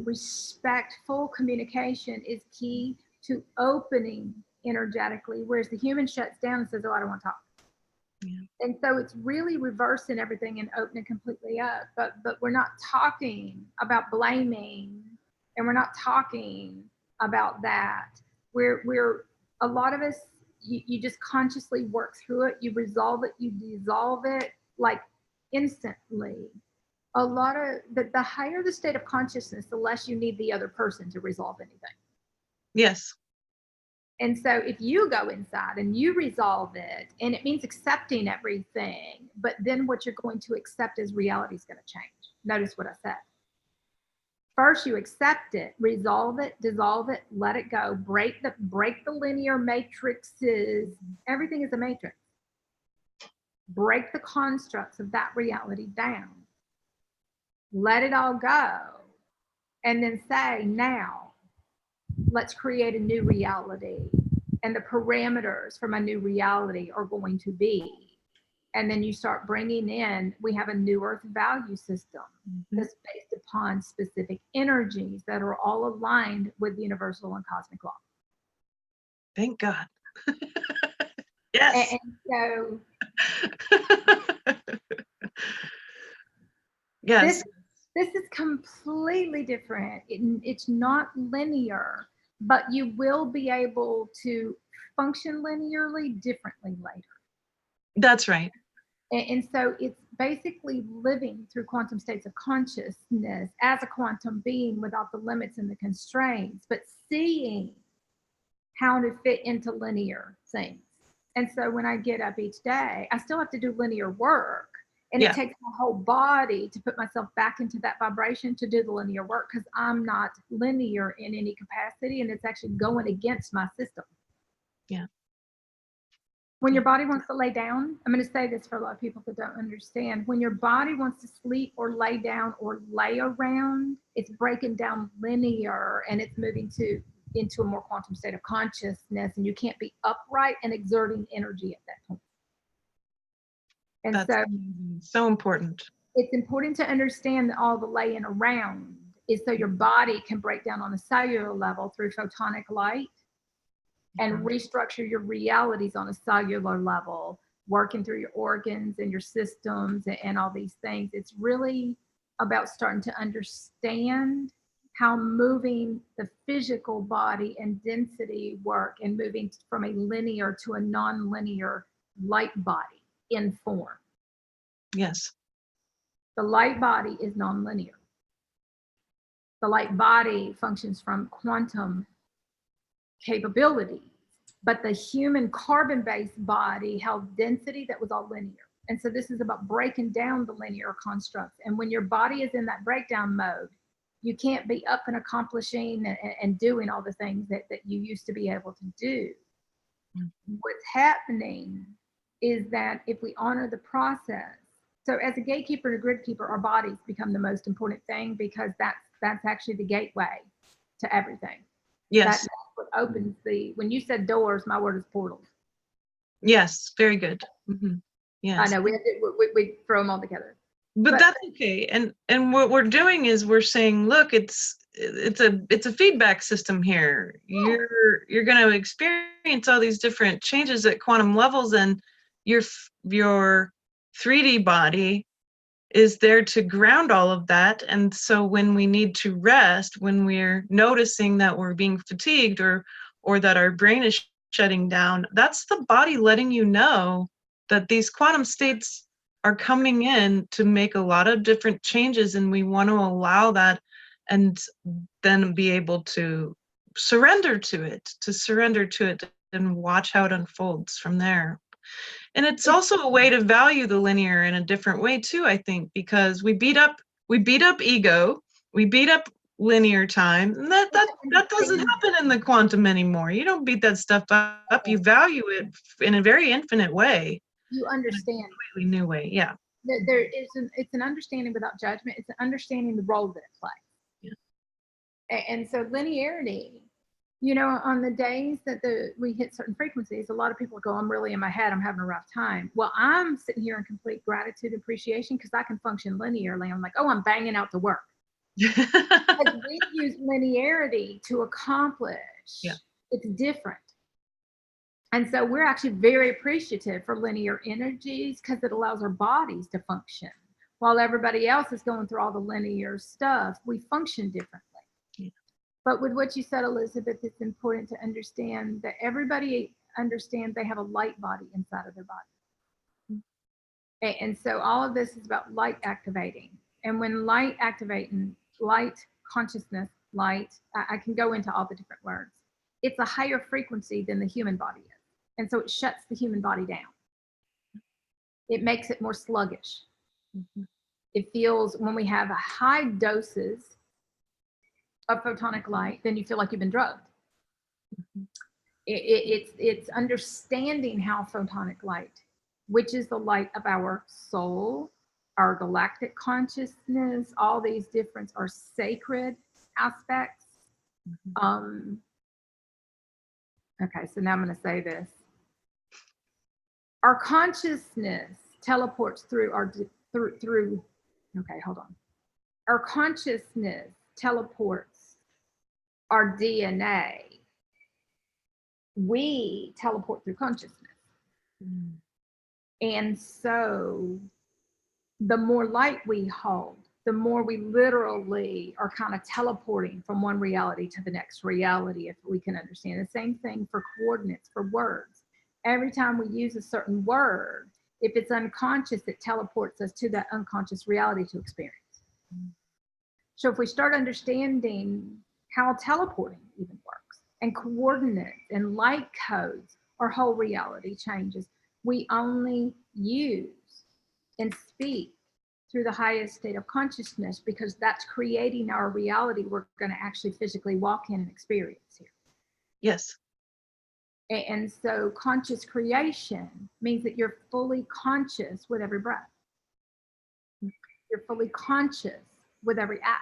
respectful communication is key to opening energetically, whereas the human shuts down and says, oh, I don't want to talk. Yeah. And so it's really reversing everything and opening completely up. But we're not talking about blaming, and we're not talking about that. We're a lot of us, you just consciously work through it, you resolve it, you dissolve it like instantly. A lot of the higher the state of consciousness, the less you need the other person to resolve anything. Yes. And so if you go inside and you resolve it, and it means accepting everything, but then what you're going to accept is reality is going to change. Notice what I said. First, you accept it, resolve it, dissolve it, let it go, break the linear matrices. Everything is a matrix. Break the constructs of that reality down. Let it all go. And then say, now, let's create a new reality. And the parameters for my new reality are going to be. And then you start bringing in, we have a new earth value system that's based upon specific energies that are all aligned with universal and cosmic law. Thank God. Yes. And so yes. This is completely different. It's not linear, but you will be able to function linearly differently later. That's right. And so it's basically living through quantum states of consciousness as a quantum being without the limits and the constraints, but seeing how to fit into linear things. And so when I get up each day, I still have to do linear work. And Yeah. it takes my whole body to put myself back into that vibration to do the linear work, because I'm not linear in any capacity. And it's actually going against my system. Yeah. When your body wants to lay down, I'm going to say this for a lot of people that don't understand. When your body wants to sleep or lay down or lay around, it's breaking down linear and it's moving into a more quantum state of consciousness, and you can't be upright and exerting energy at that point. And That's so so important. it's important to understand that all the laying around is so your body can break down on a cellular level through photonic light and restructure your realities on a cellular level, working through your organs and your systems and all these things. It's really about starting to understand how moving the physical body and density work, and moving from a linear to a non-linear light body in form. Yes. The light body is non-linear. The light body functions from quantum capabilities, but the human carbon-based body held density that was all linear. And so this is about breaking down the linear constructs. And when your body is in that breakdown mode, you can't be up and accomplishing and doing all the things that you used to be able to do. What's happening is that if we honor the process, so as a gatekeeper and a grid keeper, our bodies become the most important thing, because that's actually the gateway to everything. Yes. That's what opens when you said doors, my word is portals. Yes. Very good. Mm-hmm. Yes. I know we throw them all together. But that's okay. And what we're doing is we're saying, look, it's a feedback system here. You're going to experience all these different changes at quantum levels, and your 3D body is there to ground all of that. And so when we need to rest, when we're noticing that we're being fatigued or that our brain is shutting down, that's the body letting you know that these quantum states are coming in to make a lot of different changes, and we want to allow that and then be able to surrender to it and watch how it unfolds from there. And it's also a way to value the linear in a different way too, I think, because we beat up ego, we beat up linear time, and that doesn't happen in the quantum anymore. You don't beat that stuff up, you value it in a very infinite way. You understand. In a completely new way, yeah. It's an understanding without judgment. It's an understanding the role that it plays. Yeah. And so linearity, on the days that we hit certain frequencies, a lot of people go, I'm really in my head, I'm having a rough time. Well, I'm sitting here in complete gratitude and appreciation, because I can function linearly. I'm like, oh, I'm banging out the work. Because we use linearity to accomplish. Yeah. It's different. And so we're actually very appreciative for linear energies, because it allows our bodies to function. While everybody else is going through all the linear stuff, we function differently. Yeah. But with what you said, Elizabeth, it's important to understand that everybody understands they have a light body inside of their body. And so all of this is about light activating. And when light activating, light consciousness, light, I can go into all the different words. It's a higher frequency than the human body is. And so it shuts the human body down. It makes it more sluggish. Mm-hmm. It feels, when we have high doses of photonic light, then you feel like you've been drugged. Mm-hmm. It's understanding how photonic light, which is the light of our soul, our galactic consciousness, all these different are sacred aspects. Mm-hmm. Okay, so now I'm going to say this. Our consciousness teleports through okay, hold on. Our consciousness teleports our DNA. We teleport through consciousness. And so the more light we hold, the more we literally are kind of teleporting from one reality to the next reality, if we can understand. The same thing for coordinates, for words. Every time we use a certain word, if it's unconscious, it teleports us to that unconscious reality to experience. So if we start understanding how teleporting even works, and coordinates and light codes, our whole reality changes. We only use and speak through the highest state of consciousness, because that's creating our reality we're going to actually physically walk in and experience here. Yes. And so conscious creation means that you're fully conscious with every breath. You're fully conscious with every act.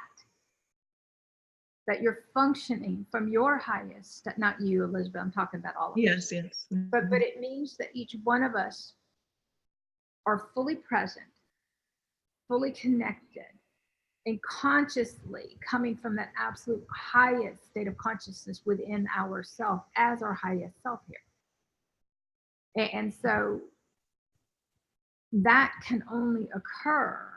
That you're functioning from your highest, not you, Elizabeth, I'm talking about all of us. Yes, yes. But it means that each one of us are fully present, fully connected, and consciously coming from that absolute highest state of consciousness within ourself as our highest self here. And so that can only occur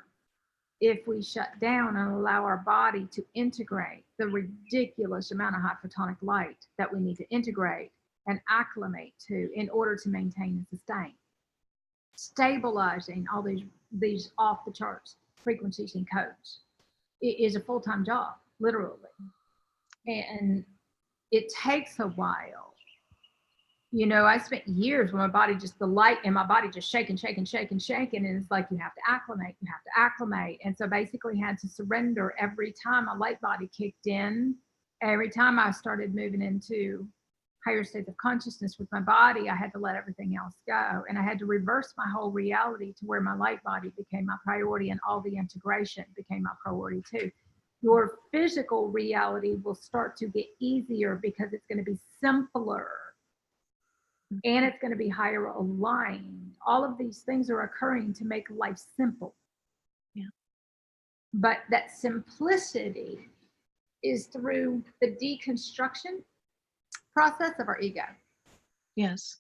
if we shut down and allow our body to integrate the ridiculous amount of high photonic light that we need to integrate and acclimate to in order to maintain and sustain. Stabilizing all these off the charts frequencies and codes is a full-time job, literally. And it takes a while. You know, I spent years when my body just, the light in my body just shaking. And it's like, you have to acclimate. And so basically had to surrender every time my light body kicked in. Every time I started moving into higher states of consciousness with my body, I had to let everything else go. And I had to reverse my whole reality to where my light body became my priority, and all the integration became my priority too. Your physical reality will start to get easier because it's going to be simpler. And it's going to be higher aligned. All of these things are occurring to make life simple. Yeah. But that simplicity is through the deconstruction process of our ego. Yes.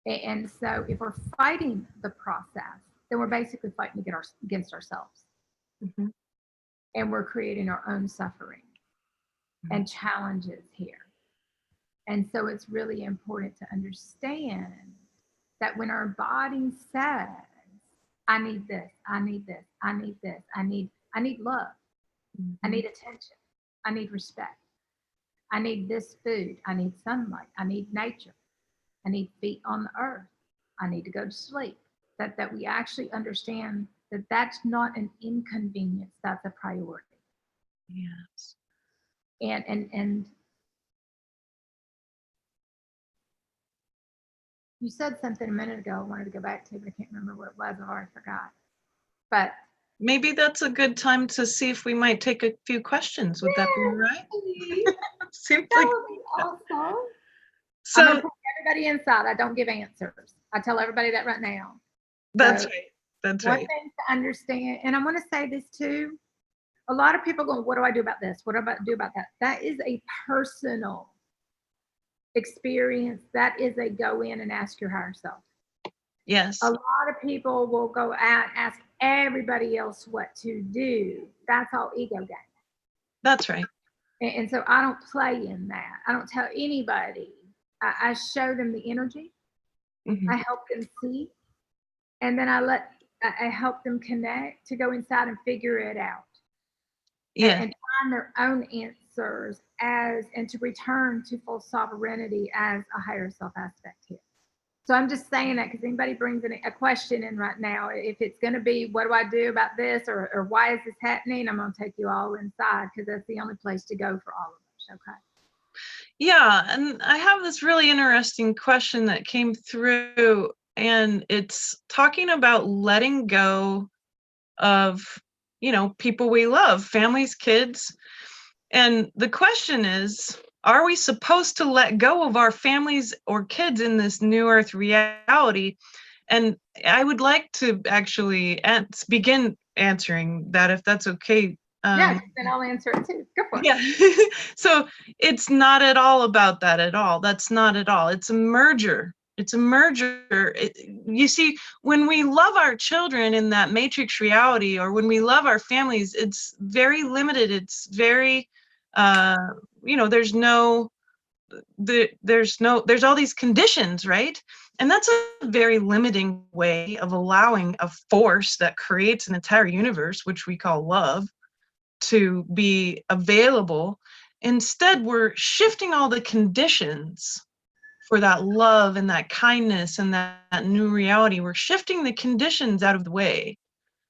And so if we're fighting the process, then we're basically fighting against ourselves. Mm-hmm. And we're creating our own suffering and challenges here. And so it's really important to understand that when our body says, I need this, I need this, I need this, I need love, I need attention, I need respect, I need this food, I need sunlight, I need nature, I need feet on the earth, I need to go to sleep, that we actually understand that that's not an inconvenience, that's a priority. Yes. And you said something a minute ago I wanted to go back to, but I can't remember what it was. I already forgot. But maybe that's a good time to see if we might take a few questions. Would that be all right? Seems that like would be awesome. so. I'm gonna put everybody inside. I don't give answers. I tell everybody that right now. That's So, right. That's one right. thing to understand, and I want to say this too. A lot of people go, "What do I do about this? What do I do about that?" That is a personal experience. That is a go in and ask your higher self. Yes. A lot of people will go out and ask everybody else what to do. That's all ego game. That's right. And so I don't play in that. I don't tell anybody. I show them the energy. Mm-hmm. I help them see. And then I help them connect to go inside and figure it out. Yeah. And find their own answers and to return to full sovereignty as a higher self aspect here. So I'm just saying that because anybody brings in a question in right now, if it's going to be, what do I do about this, or why is this happening? I'm going to take you all inside, because that's the only place to go for all of us. Okay. Yeah. And I have this really interesting question that came through, and it's talking about letting go of, people we love, families, kids. And the question is, are we supposed to let go of our families or kids in this new earth reality? And I would like to actually begin answering that, if that's okay. Yeah, then I'll answer it too. Go for it. Yeah. So it's not at all about that at all. That's not at all. It's a merger It's a merger. You see, when we love our children in that matrix reality, or when we love our families, it's very limited. It's very, there's all these conditions, right? And that's a very limiting way of allowing a force that creates an entire universe, which we call love, to be available. Instead, we're shifting all the conditions for that love and that kindness and that new reality. We're shifting the conditions out of the way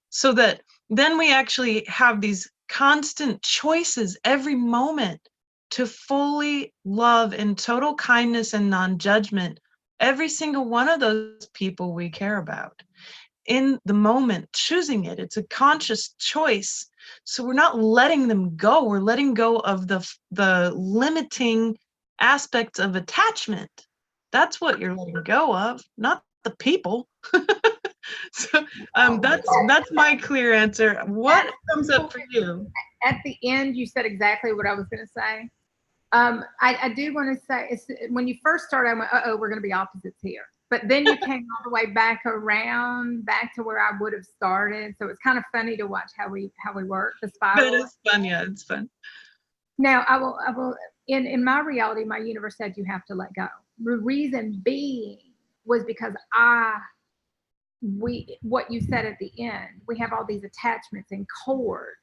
so that then we actually have these constant choices every moment to fully love in total kindness and non-judgment every single one of those people we care about. In the moment, choosing it. It's a conscious choice. So we're not letting them go. We're letting go of the limiting aspects of attachment. That's what you're letting go of, not the people. So that's my clear answer. What comes up for you? At the end, you said exactly what I was going to say. I do want to say, when you first started, I went, uh-oh, we're going to be opposites here. But then you came all the way back around, back to where I would have started. So it's kind of funny to watch how we work, the spiral. But it's fun, yeah, it's fun. Now, I will. In my reality, my universe said you have to let go. The reason being was because what you said at the end, we have all these attachments and cords.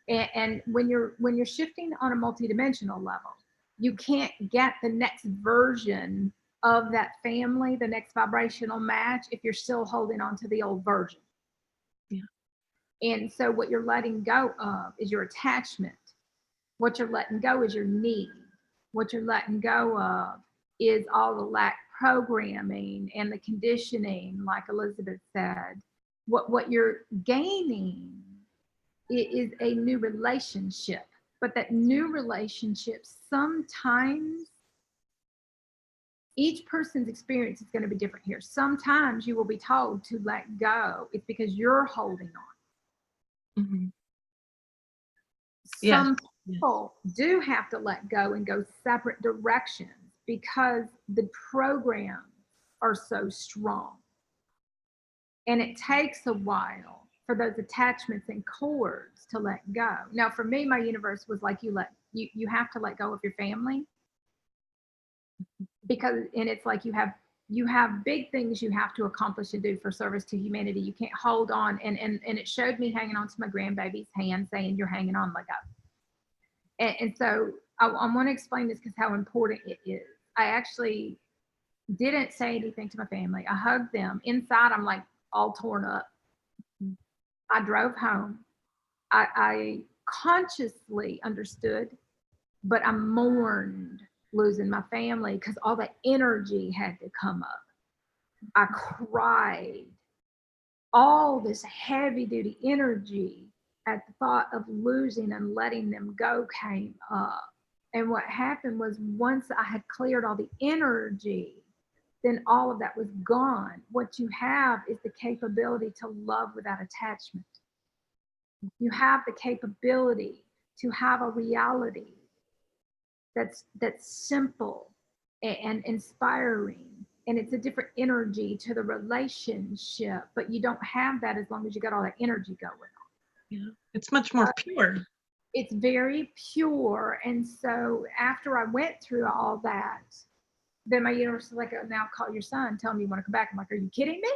And when you're shifting on a multidimensional level, you can't get the next version of that family, the next vibrational match, if you're still holding on to the old version. Yeah. And so what you're letting go of is your attachment. What you're letting go is your need. What you're letting go of is all the lack programming and the conditioning, like Elizabeth said. What you're gaining is a new relationship, but that new relationship, sometimes each person's experience is going to be different here. Sometimes you will be told to let go. It's because you're holding on. Mm-hmm. Some people do have to let go and go separate directions because the programs are so strong. And it takes a while for those attachments and cords to let go. Now, for me, my universe was like, you have to let go of your family, and it's like you have big things you have to accomplish and do for service to humanity. You can't hold on. And it showed me hanging on to my grandbaby's hand, saying, you're hanging on, let go. And so I want to explain this because how important it is. I actually didn't say anything to my family. I hugged them. Inside, I'm like all torn up. I drove home. I consciously understood, but I mourned losing my family because all that energy had to come up. I cried. All this heavy duty energy at the thought of losing and letting them go came up. And what happened was, once I had cleared all the energy, then all of that was gone. What you have is the capability to love without attachment. You have the capability to have a reality that's simple and inspiring. And it's a different energy to the relationship, but you don't have that as long as you got all that energy going on. Yeah, it's much more pure. It's very pure. And so after I went through all that, then my universe was like, oh, now call your son, tell him you want to come back. I'm like, are you kidding me?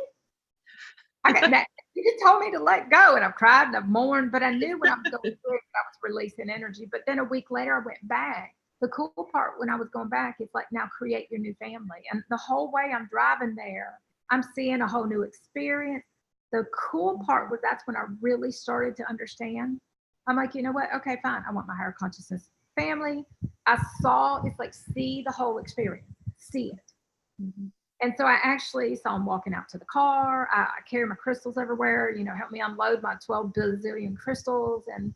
I got that. You just told me to let go, and I've cried and I've mourned, but I knew when I was going through it, I was releasing energy. But then a week later, I went back. The cool part when I was going back is like, now create your new family. And the whole way I'm driving there, I'm seeing a whole new experience. The cool part was that's when I really started to understand. I'm like, you know what? Okay, fine. I want my higher consciousness family. I saw, it's like, see the whole experience, see it. Mm-hmm. And so I actually saw him walking out to the car. I carry my crystals everywhere, help me unload my 12 bazillion crystals. And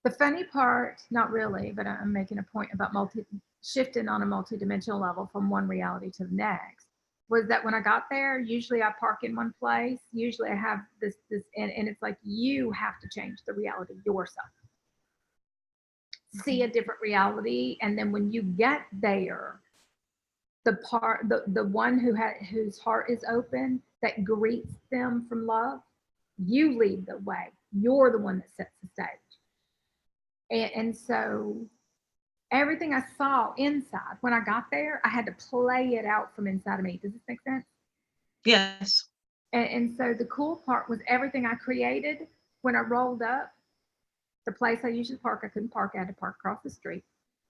the funny part, not really, but I'm making a point about shifting on a multidimensional level from one reality to the next, was that when I got there, usually I park in one place. Usually I have this, and it's like, you have to change the reality yourself. See a different reality. And then when you get there, the one whose heart is open, that greets them from love, you lead the way. You're the one that sets the stage. And so everything I saw inside, when I got there, I had to play it out from inside of me. Does this make sense? Yes. And so the cool part was everything I created when I rolled up, the place I usually park, I couldn't park, I had to park across the street.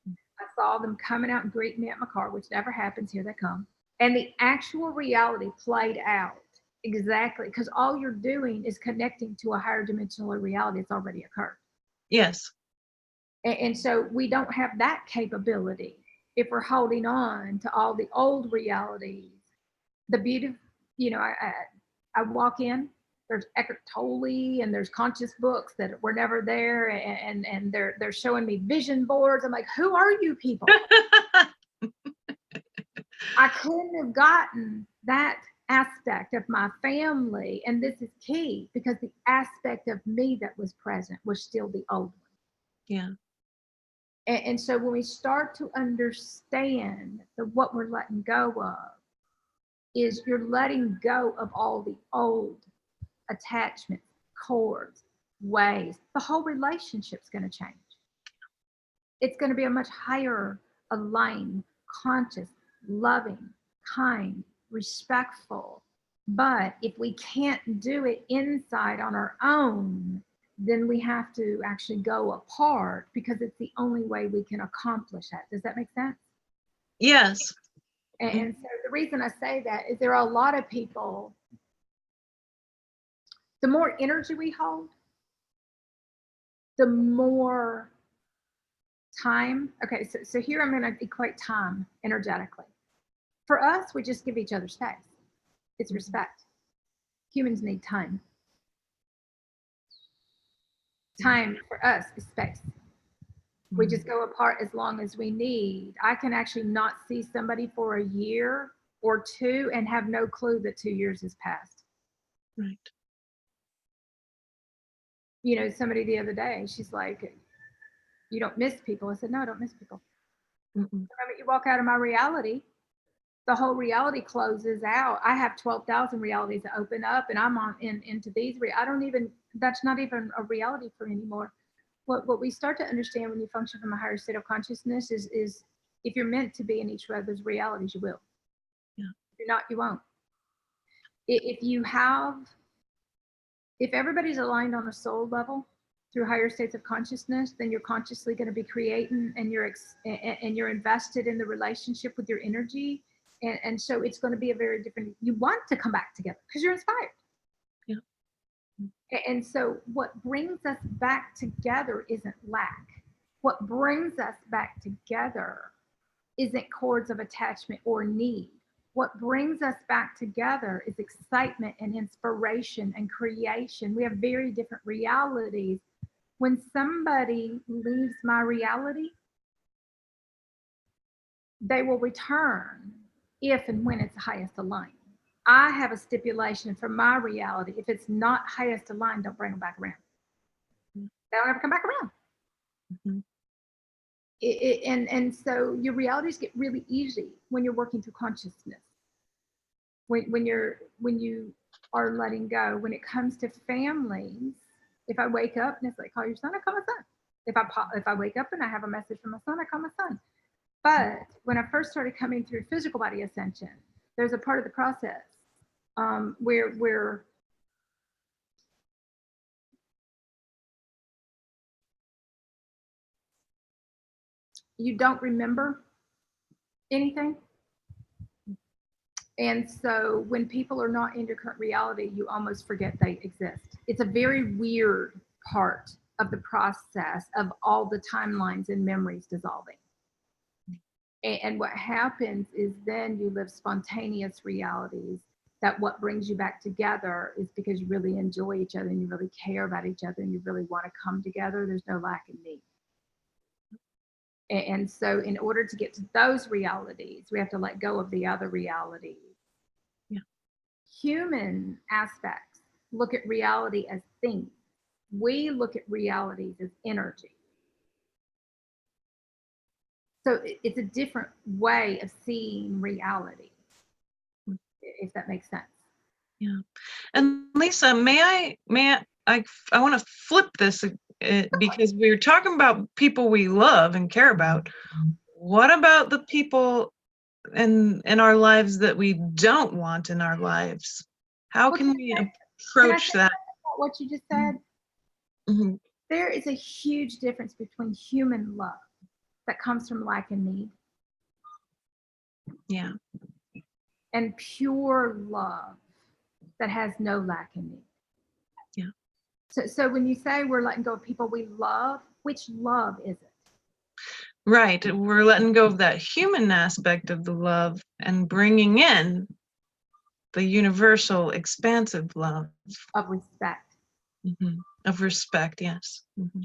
I saw them coming out and greeting me at my car, which never happens. Here they come. And the actual reality played out exactly, because all you're doing is connecting to a higher dimensional reality that's already occurred. Yes. And so we don't have that capability if we're holding on to all the old realities. The beauty, I walk in, there's Eckhart Tolle and there's conscious books that were never there, and they're showing me vision boards. I'm like, who are you people? I couldn't have gotten that aspect of my family, and this is key, because the aspect of me that was present was still the old one. Yeah. And so when we start to understand that what we're letting go of is, you're letting go of all the old attachments, cords, ways, the whole relationship's going to change. It's going to be a much higher aligned, conscious, loving, kind, respectful. But if we can't do it inside on our own, then we have to actually go apart, because it's the only way we can accomplish that. Does that make sense? Yes. And so the reason I say that is, there are a lot of people, the more energy we hold, the more time. Okay, so here I'm going to equate time energetically. For us, we just give each other space. It's respect. Humans need time. Time for us is space. We just go apart as long as we need. I can actually not see somebody for a year or two and have no clue that 2 years has passed. Right. Somebody the other day, she's like, you don't miss people. I said, no, I don't miss people. The moment you walk out of my reality, the whole reality closes out. I have 12,000 realities that open up, and I'm on into these. That's not even a reality for me anymore. What we start to understand when you function from a higher state of consciousness is if you're meant to be in each of those realities, you will. Yeah. If you're not, you won't. If everybody's aligned on a soul level through higher states of consciousness, then you're consciously going to be creating, and you're invested in the relationship with your energy. And so it's going to be a very different, you want to come back together because you're inspired. Yeah. And so what brings us back together isn't lack. What brings us back together isn't cords of attachment or need. What brings us back together is excitement and inspiration and creation. We have very different realities. When somebody leaves my reality, they will return if and when it's highest aligned. I have a stipulation for my reality. If it's not highest aligned, don't bring them back around. They don't ever come back around. And so your realities get really easy when you're working through consciousness. When you are letting go. When it comes to families, if I wake up and it's like, call your son, I call my son. If I wake up and I have a message from my son, I call my son. But when I first started coming through physical body ascension, there's a part of the process where you don't remember anything. And so when people are not in your current reality, you almost forget they exist. It's a very weird part of the process of all the timelines and memories dissolving. And what happens is then you live spontaneous realities, that what brings you back together is because you really enjoy each other and you really care about each other and you really want to come together. There's no lack in need. And so in order to get to those realities, we have to let go of the other realities. Yeah. Human aspects look at reality as things. We look at realities as energy. So it's a different way of seeing reality, if that makes sense. Yeah. And Lisa, I want to flip this because we were talking about people we love and care about. What about the people in our lives that we don't want in our lives? How can we approach that? What you just said? Mm-hmm. There is a huge difference between human love that comes from lack and need. Yeah. And pure love that has no lack and need. Yeah. So when you say we're letting go of people we love, which love is it? Right. We're letting go of that human aspect of the love and bringing in the universal, expansive love. Of respect. Mm-hmm. Of respect, yes. Mm-hmm.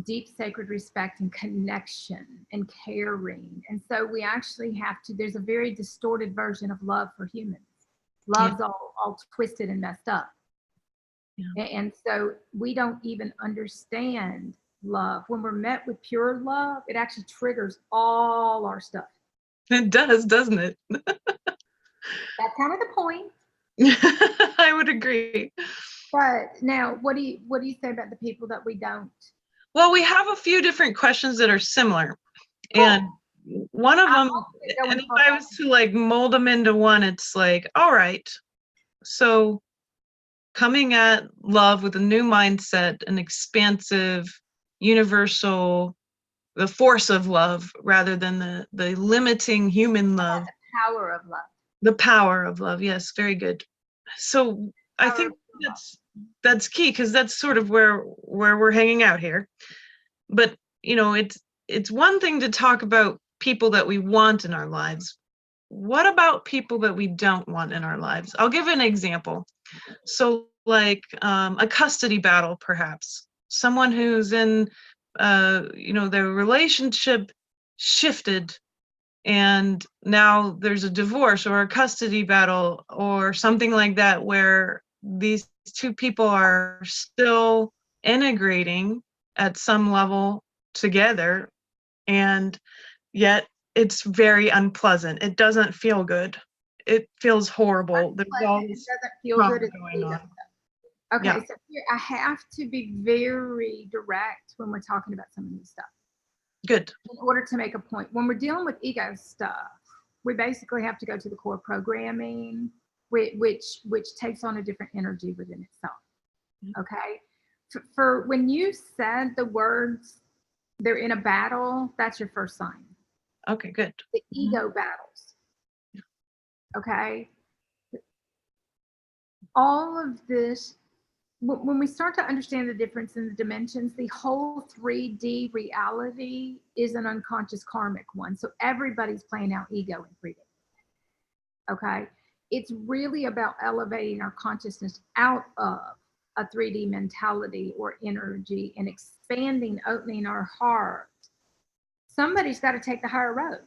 Deep sacred respect and connection and caring. And so we actually have to, there's a very distorted version of love for humans. Love's all twisted and messed up. Yeah. And so we don't even understand love. When we're met with pure love, it actually triggers all our stuff. It does, doesn't it? That's kind of the point. I would agree. But now, what do you say about the people that we don't? Well, we have a few different questions that are similar. Cool. And one of them, and if I was to like mold them into one, it's like, all right, so coming at love with a new mindset, an expansive, universal, the force of love rather than the limiting human love. The power of love. The power of love, yes, very good. So I think that's key, because that's sort of where we're hanging out here. But you know, it's one thing to talk about people that we want in our lives. What about people that we don't want in our lives? I'll give an example. So like a custody battle, perhaps. Someone who's in, their relationship shifted and now there's a divorce or a custody battle or something like that, where these two people are still integrating at some level together, and yet it's very unpleasant. It doesn't feel good. It feels horrible. There's all this doesn't feel good going on. Okay, yeah. So here I have to be very direct when we're talking about some of this stuff. Good. In order to make a point, when we're dealing with ego stuff, we basically have to go to the core programming, which takes on a different energy within itself. Okay, for when you said the words, they're in a battle, that's your first sign. Okay, good. The ego battles. Okay, all of this. When we start to understand the difference in the dimensions, the whole 3D reality is an unconscious karmic one. So everybody's playing out ego in 3D. Okay. It's really about elevating our consciousness out of a 3D mentality or energy and expanding, opening our heart. Somebody's got to take the higher road.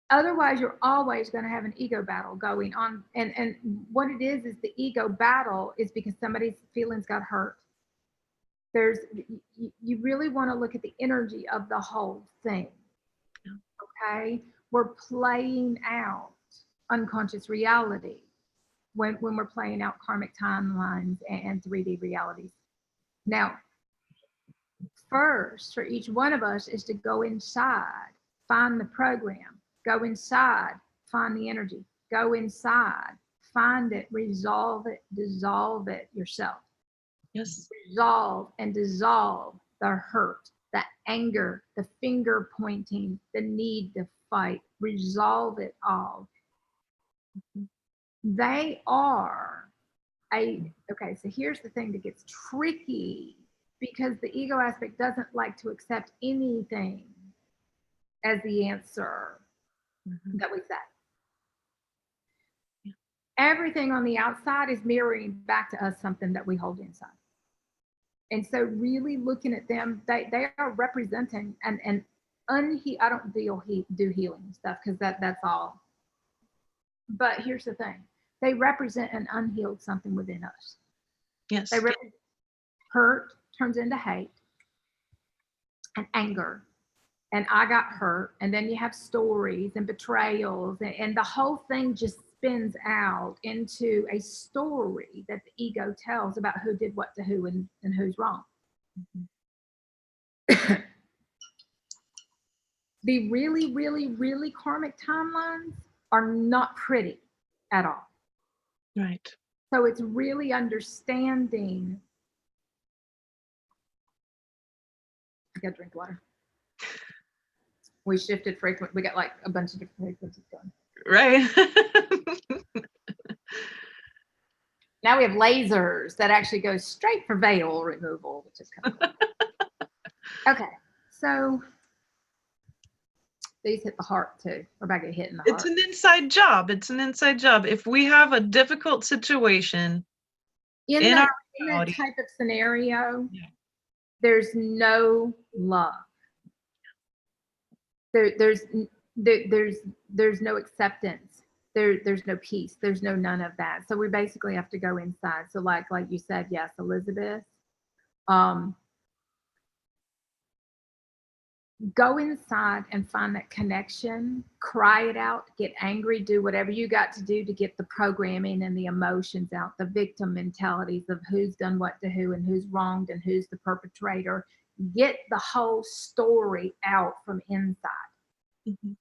Otherwise, you're always going to have an ego battle going on. And what it is the ego battle is because somebody's feelings got hurt. You really want to look at the energy of the whole thing. Okay? We're playing out unconscious reality when we're playing out karmic timelines and 3D realities. Now, first, for each one of us is to go inside, find the program. Go inside, find the energy. Go inside, find it, resolve it, dissolve it yourself. Yes. Resolve and dissolve the hurt, the anger, the finger pointing, the need to fight. Resolve it all. They are okay, so here's the thing that gets tricky, because the ego aspect doesn't like to accept anything as the answer. That we said. Yeah. Everything on the outside is mirroring back to us something that we hold inside. And so really looking at them, they are representing I don't do healing stuff because that's all. But here's the thing. They represent an unhealed something within us. Yes. They represent hurt turns into hate and anger and I got hurt, and then you have stories and betrayals, and the whole thing just spins out into a story that the ego tells about who did what to who and who's wrong. The really, really, really karmic timelines are not pretty at all. Right. So it's really understanding. I got to drink water. We shifted frequency. We got like a bunch of different frequencies going. Right. Now we have lasers that actually go straight for veil removal, which is kind of cool. Okay, so these hit the heart too. We're back at hitting the heart. It's an inside job. It's an inside job. If we have a difficult situation in that reality, type of scenario, yeah. There's no love. There's no acceptance. There's no peace. There's no none of that. So we basically have to go inside. So like you said, yes, Elizabeth, go inside and find that connection, cry it out, get angry, do whatever you got to do to get the programming and the emotions out, the victim mentalities of who's done what to who and who's wronged and who's the perpetrator. Get the whole story out from inside. Mm-hmm.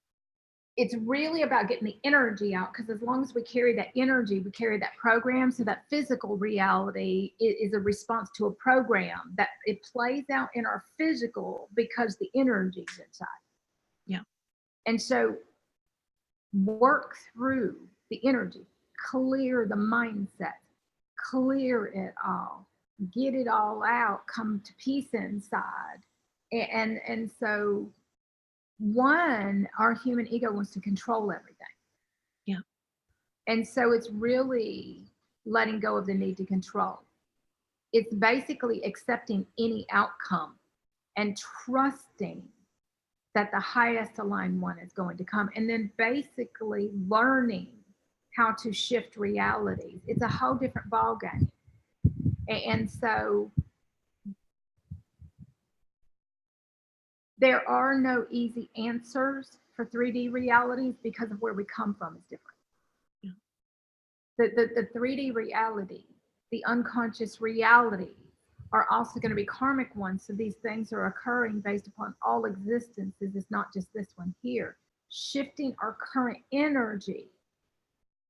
It's really about getting the energy out, because as long as we carry that energy, we carry that program. So that physical reality is a response to a program that it plays out in our physical because the energy is inside. Yeah. And so work through the energy, clear the mindset, clear it all, get it all out, come to peace inside. And so one, our human ego wants to control everything. Yeah. And so it's really letting go of the need to control. It's basically accepting any outcome and trusting that the highest aligned one is going to come. And then basically learning how to shift realities. It's a whole different ballgame. And so there are no easy answers for 3D realities because of where we come from is different. Yeah. The 3D reality, the unconscious reality are also going to be karmic ones. So these things are occurring based upon all existences. It's not just this one here. Shifting our current energy,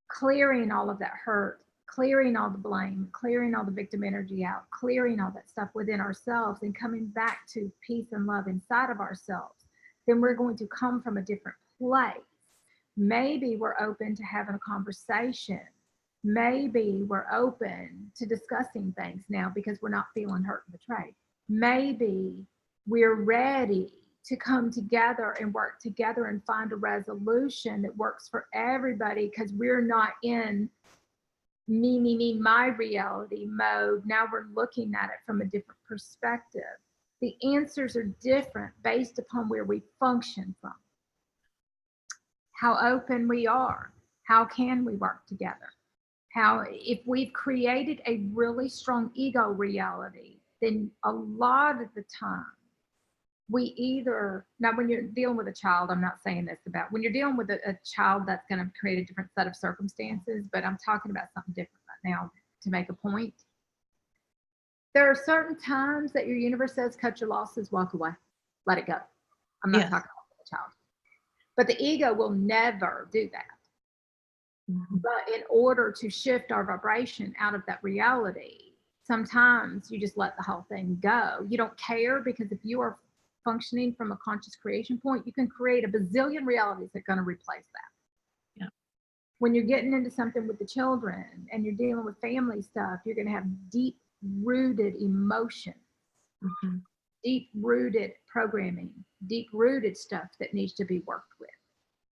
clearing all of that hurt, clearing all the blame, clearing all the victim energy out, clearing all that stuff within ourselves and coming back to peace and love inside of ourselves, then we're going to come from a different place. Maybe we're open to having a conversation. Maybe we're open to discussing things now because we're not feeling hurt and betrayed. Maybe we're ready to come together and work together and find a resolution that works for everybody, because we're not in me, my reality mode. Now we're looking at it from a different perspective. The answers are different based upon where we function from, how open we are, how can we work together. How, if we've created a really strong ego reality, then a lot of the time we either, now when you're dealing with a child, I'm not saying this about, when you're dealing with a child that's going to create a different set of circumstances, but I'm talking about something different right now to make a point. There are certain times that your universe says, cut your losses, walk away, let it go. I'm not talking about the child. But the ego will never do that. Mm-hmm. But in order to shift our vibration out of that reality, sometimes you just let the whole thing go. You don't care, because if you are functioning from a conscious creation point, you can create a bazillion realities that are going to replace that. Yeah. When you're getting into something with the children and you're dealing with family stuff, you're going to have deep-rooted emotions, mm-hmm. deep-rooted programming, deep-rooted stuff that needs to be worked with.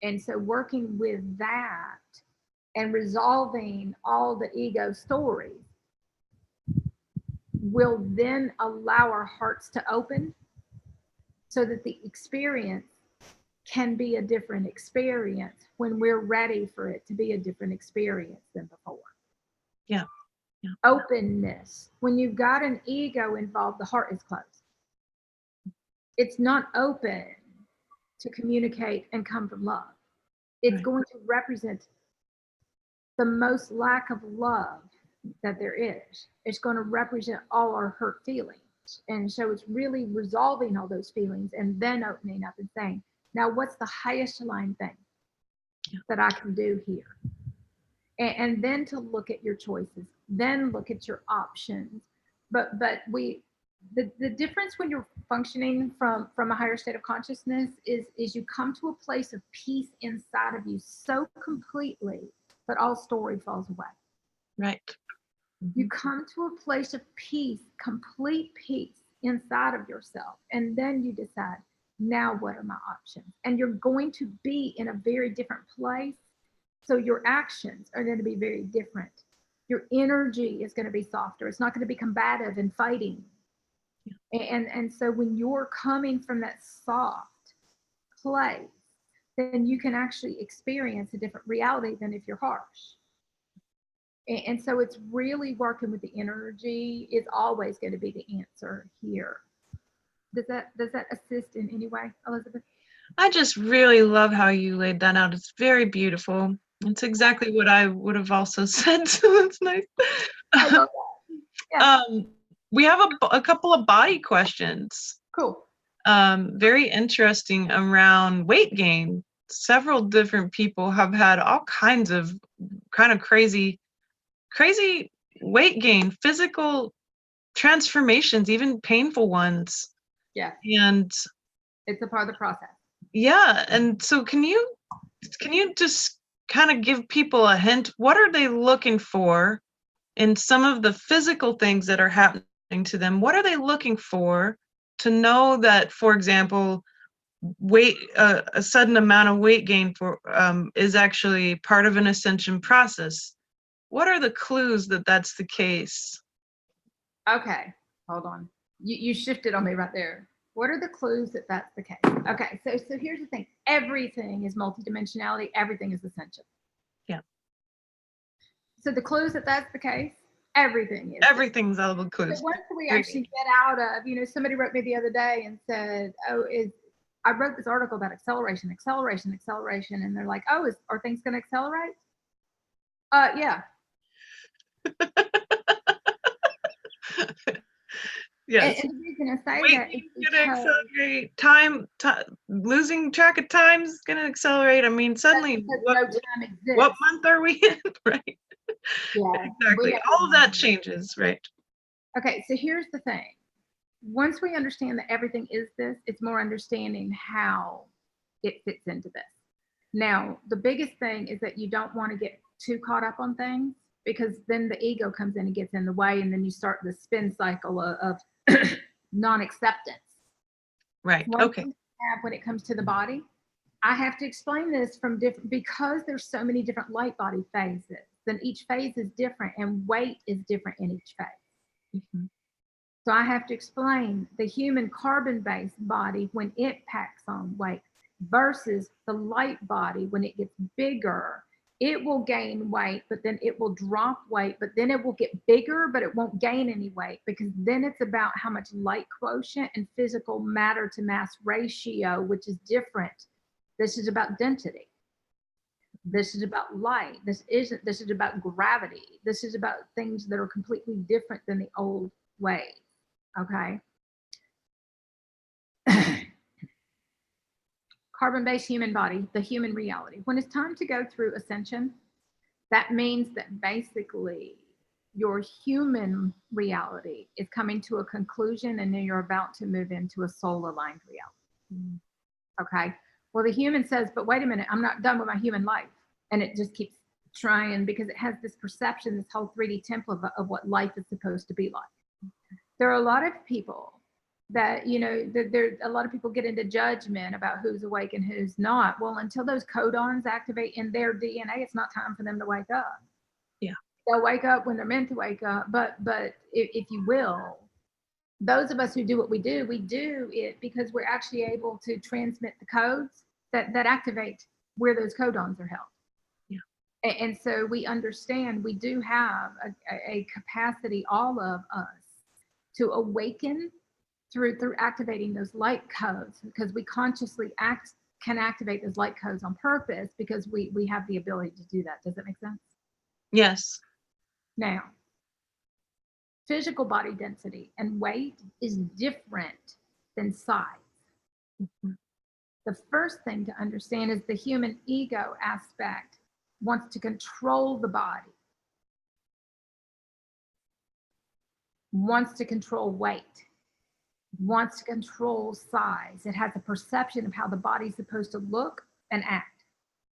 And so working with that and resolving all the ego stories will then allow our hearts to open so that the experience can be a different experience when we're ready for it to be a different experience than before. Yeah. Yeah. Openness. When you've got an ego involved, the heart is closed. It's not open to communicate and come from love. It's Right. going to represent the most lack of love that there is. It's going to represent all our hurt feelings. And so it's really resolving all those feelings and then opening up and saying, now what's the highest aligned thing that I can do here? And then to look at your choices, then look at your options. But the difference when you're functioning from a higher state of consciousness is you come to a place of peace inside of you so completely that all story falls away. Right. You come to a place of peace, complete peace inside of yourself. And then you decide, now what are my options? And you're going to be in a very different place. So your actions are going to be very different. Your energy is going to be softer. It's not going to be combative and fighting. And so when you're coming from that soft place, then you can actually experience a different reality than if you're harsh. And so it's really working with the energy is always going to be the answer here. Does that assist in any way, Elizabeth? I just really love how you laid that out. It's very beautiful. It's exactly what I would have also said, so it's nice. I love that. Yeah. We have a couple of body questions. Cool. Very interesting around weight gain. Several different people have had all kinds of kind of crazy weight gain, physical transformations, even painful ones. Yeah. And it's a part of the process. Yeah. And so can you just kind of give people a hint? What are they looking for in some of the physical things that are happening to them? What are they looking for to know that, for example, a sudden amount of weight gain is actually part of an ascension process? What are the clues that that's the case? Okay, hold on. You shifted on me right there. What are the clues that that's the case? Okay, so here's the thing. Everything is multidimensionality. Everything is essential. Yeah. So the clues that that's the case, everything is. Everything's all the clues. So once we actually get out of, somebody wrote me the other day and said, I wrote this article about acceleration, and they're like, are things going to accelerate? Yeah. Yes. And the reason I say that is going to accelerate. Time, losing track of time is going to accelerate. I mean, suddenly, what month are we in? Right. Yeah. Exactly. All of that changes, right? Okay, so here's the thing. Once we understand that everything is this, it's more understanding how it fits into this. Now, the biggest thing is that you don't want to get too caught up on things, because then the ego comes in and gets in the way, and then you start the spin cycle of non-acceptance. Right. Okay. When it comes to the body, I have to explain this from different, because there's so many different light body phases. Then each phase is different, and weight is different in each phase. Mm-hmm. So I have to explain the human carbon-based body when it packs on weight versus the light body when it gets bigger. It will gain weight, but then it will drop weight, but then it will get bigger, but it won't gain any weight, because then it's about how much light quotient and physical matter to mass ratio, which is different. This is about density. This is about light. This is about gravity. This is about things that are completely different than the old ways. Okay. Carbon-based human body, the human reality. When it's time to go through ascension, that means that basically your human reality is coming to a conclusion, and then you're about to move into a soul-aligned reality. Okay. Well, the human says, but wait a minute, I'm not done with my human life. And it just keeps trying, because it has this perception, this whole 3D template of what life is supposed to be like. There are a lot of people that, there a lot of people get into judgment about who's awake and who's not. Well, until those codons activate in their DNA, it's not time for them to wake up. Yeah. They'll wake up when they're meant to wake up. But if you will, those of us who do what we do it because we're actually able to transmit the codes that activate where those codons are held. Yeah. And so we understand we do have a capacity, all of us, to awaken through activating those light codes, because we consciously can activate those light codes on purpose because we have the ability to do that. Does that make sense? Yes. Now, physical body density and weight is different than size. Mhm. The first thing to understand is the human ego aspect wants to control the body, wants to control weight, wants to control size. It has a perception of how the body's supposed to look and act.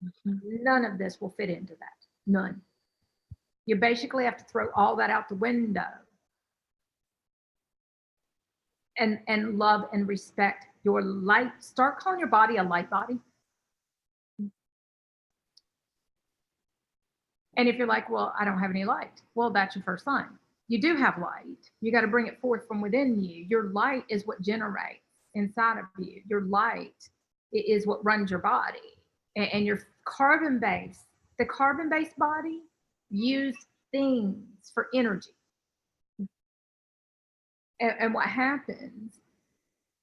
Mhm. None of this will fit into that. None. You basically have to throw all that out the window and love and respect your light. Start calling your body a light body. And if you're like, well, I don't have any light, well, that's your first sign. You do have light. You got to bring it forth from within you. Your light is what generates inside of you. Your light is what runs your body. And your carbon-based, the carbon-based body use things for energy. And what happens,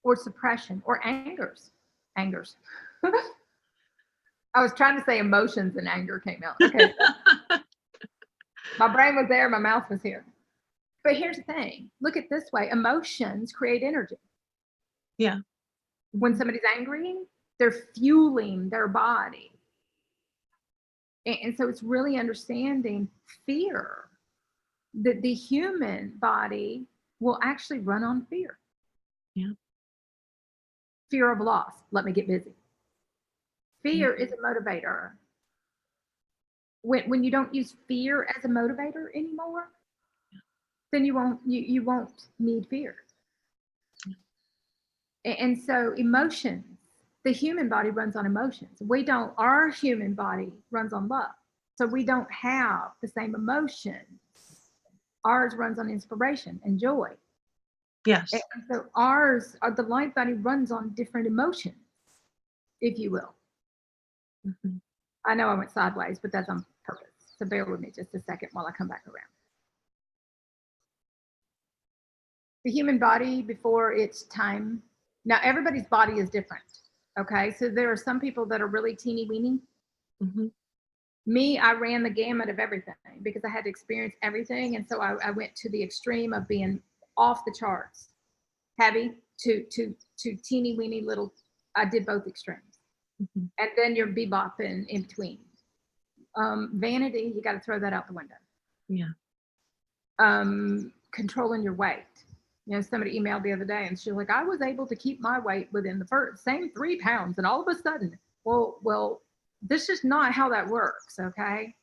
or suppression, or angers. I was trying to say emotions and anger came out. Okay. My brain was there, my mouth was here. But here's the thing. Look at it this way. Emotions create energy. Yeah. When somebody's angry, they're fueling their body. And so it's really understanding fear. That the human body will actually run on fear. Yeah. Fear of loss. Let me get busy. Fear Mhm. is a motivator. When you don't use fear as a motivator anymore, then you won't need fear. And so emotions, the human body runs on emotions. We don't, our human body runs on love. So we don't have the same emotions. Ours runs on inspiration and joy. Yes. And so ours, the light body runs on different emotions, if you will. Mhm. I know I went sideways, but that's on purpose. So bear with me just a second while I come back around. The human body before its time. Now, everybody's body is different. Okay. So there are some people that are really teeny weeny. Mhm. Me, I ran the gamut of everything because I had to experience everything. And so I went to the extreme of being off the charts, heavy to teeny weeny little. I did both extremes. Mhm. And then you're bebopping in between. Vanity, you got to throw that out the window. Yeah. Controlling your weight. You know, somebody emailed the other day and she's like, I was able to keep my weight within the first same 3 pounds. And all of a sudden, well, this is not how that works. Okay.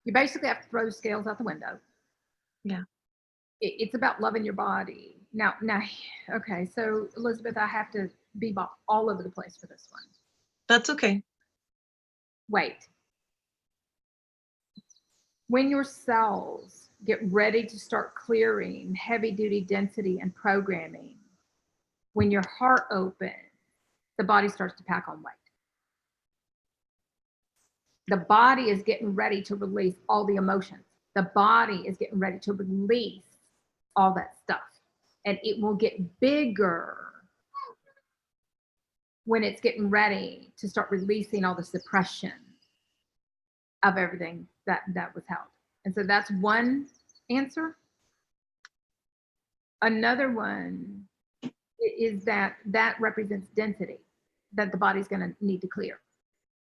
You basically have to throw the scales out the window. Yeah. It's about loving your body. Now, okay. So Elizabeth, I have to be all over the place for this one. That's okay. Wait. When your cells get ready to start clearing heavy duty density and programming, when your heart opens, the body starts to pack on weight. The body is getting ready to release all the emotions. The body is getting ready to release all that stuff. And it will get bigger when it's getting ready to start releasing all the suppression of everything that was held. And so that's one answer. Another one is that represents density that the body's going to need to clear.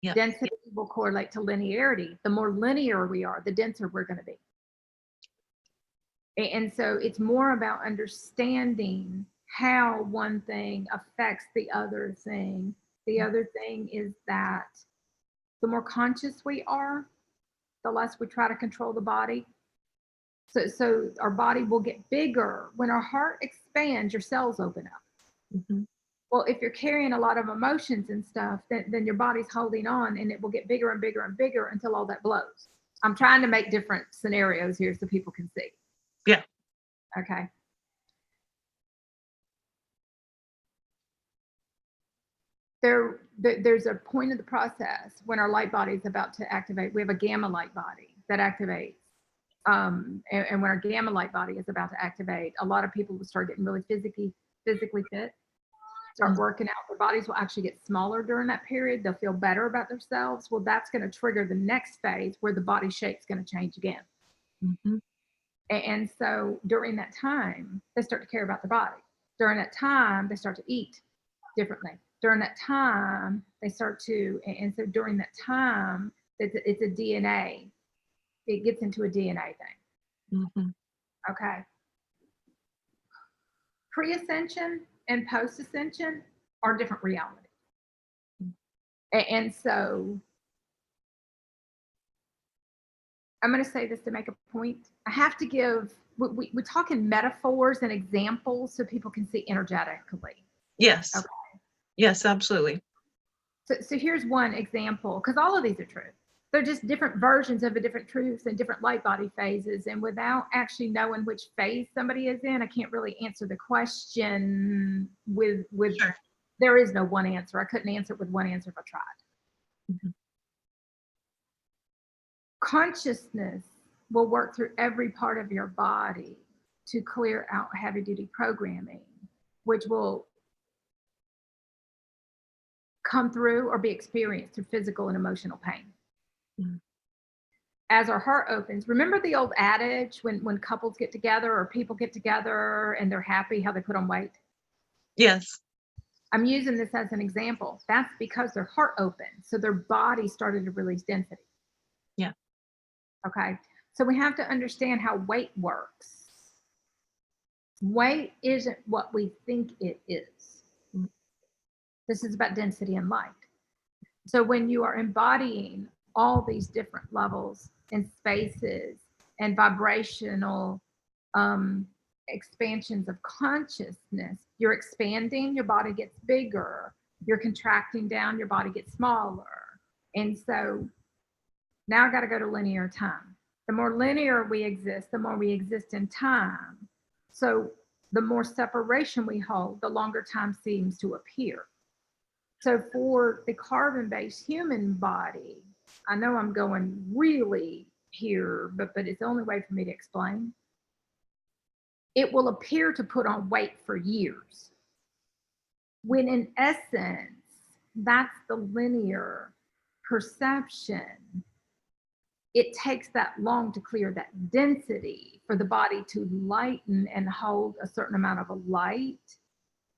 Yep. Density will correlate to linearity. The more linear we are, the denser we're going to be. And so it's more about understanding how one thing affects the other thing. The other thing is that the more conscious we are, the less we try to control the body. So our body will get bigger. When our heart expands, your cells open up. Mhm. Well, if you're carrying a lot of emotions and stuff, then your body's holding on and it will get bigger and bigger and bigger until all that blows. I'm trying to make different scenarios here so people can see. Yeah. Okay. There's a point of the process when our light body is about to activate. We have a gamma light body that activates. And when our gamma light body is about to activate, a lot of people will start getting really physically fit. start working out. Their bodies will actually get smaller during that period. They'll feel better about themselves. Well, that's going to trigger the next phase where the body shape's going to change again. Mm-hmm. And so during that time, they start to care about their body. During that time, they start to eat differently. During that time, they start to, and so during that time, it's a DNA. It gets into a DNA thing. Mm-hmm. Okay. Pre-ascension and post-ascension are different realities. And so I'm going to say this to make a point. I have to give, we talk in metaphors and examples so people can see energetically. Yes. Okay. Yes, absolutely. So here's one example, because all of these are true. They're just different versions of a different truth and different light body phases. And without actually knowing which phase somebody is in, I can't really answer the question with Sure. There is no one answer. I couldn't answer it with one answer if I tried. Mm-hmm. Consciousness will work through every part of your body to clear out heavy duty programming, which will come through or be experienced through physical and emotional pain. Mm-hmm. As our heart opens, remember the old adage when couples get together or people get together and they're happy, how they put on weight? Yes. I'm using this as an example. That's because their heart opened. So their body started to release density. Yeah. Okay. So we have to understand how weight works. Weight isn't what we think it is. Mm-hmm. This is about density and light. So when you are embodying all these different levels and spaces and vibrational expansions of consciousness, you're expanding, your body gets bigger. You're contracting down, your body gets smaller. And so now I got to go to linear time. The more linear we exist, the more we exist in time. So the more separation we hold, the longer time seems to appear. So for the carbon-based human body, I know I'm going really here, but it's the only way for me to explain. It will appear to put on weight for years, when in essence, that's the linear perception. It takes that long to clear that density for the body to lighten and hold a certain amount of a light.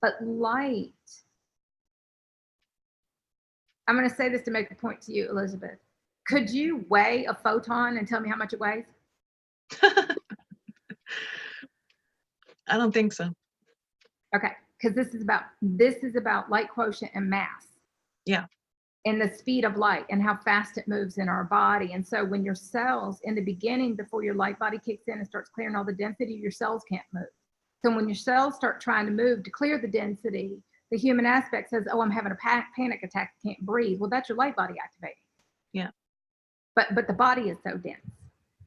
But light, I'm going to say this to make a point to you, Elizabeth. Could you weigh a photon and tell me how much it weighs? I don't think so. Okay, because this is about light quotient and mass. Yeah. And the speed of light and how fast it moves in our body. And so when your cells in the beginning, before your light body kicks in and starts clearing all the density, your cells can't move. So when your cells start trying to move to clear the density, the human aspect says, oh, I'm having a panic attack, I can't breathe. Well, that's your light body activating. Yeah. But the body is so dense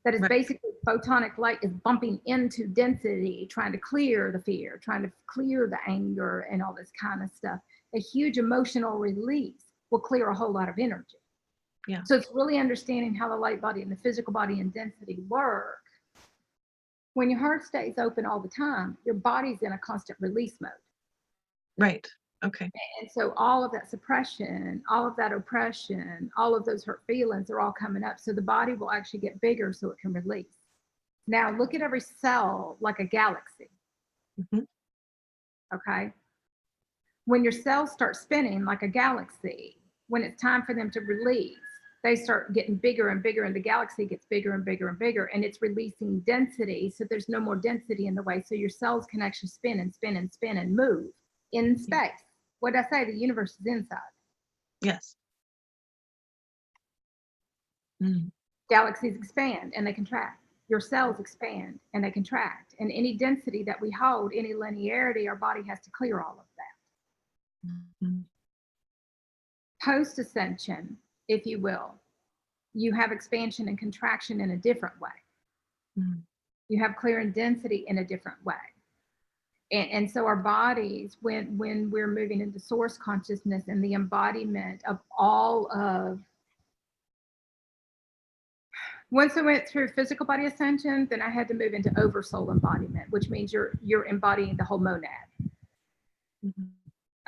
that it's Right. basically photonic light is bumping into density, trying to clear the fear, trying to clear the anger and all this kind of stuff. A huge emotional release will clear a whole lot of energy. Yeah. So it's really understanding how the light body and the physical body and density work. When your heart stays open all the time, your body's in a constant release mode. Right. Okay. And so all of that suppression, all of that oppression, all of those hurt feelings are all coming up. So the body will actually get bigger so it can release. Now look at every cell like a galaxy. Mm-hmm. Okay. When your cells start spinning like a galaxy, when it's time for them to release, they start getting bigger and bigger, and the galaxy gets bigger and bigger and bigger, and it's releasing density. So there's no more density in the way. So your cells can actually spin and spin and spin and move in space. What did I say? The universe is inside. Yes. Mm. Galaxies expand and they contract. Your cells expand and they contract. And any density that we hold, any linearity, our body has to clear all of that. Mm-hmm. Post-ascension, if you will, you have expansion and contraction in a different way. Mm-hmm. You have clear and density in a different way. And so our bodies, when we're moving into source consciousness and the embodiment of all of, once I went through physical body ascension, then I had to move into oversoul embodiment, which means you're embodying the whole monad. Mm-hmm.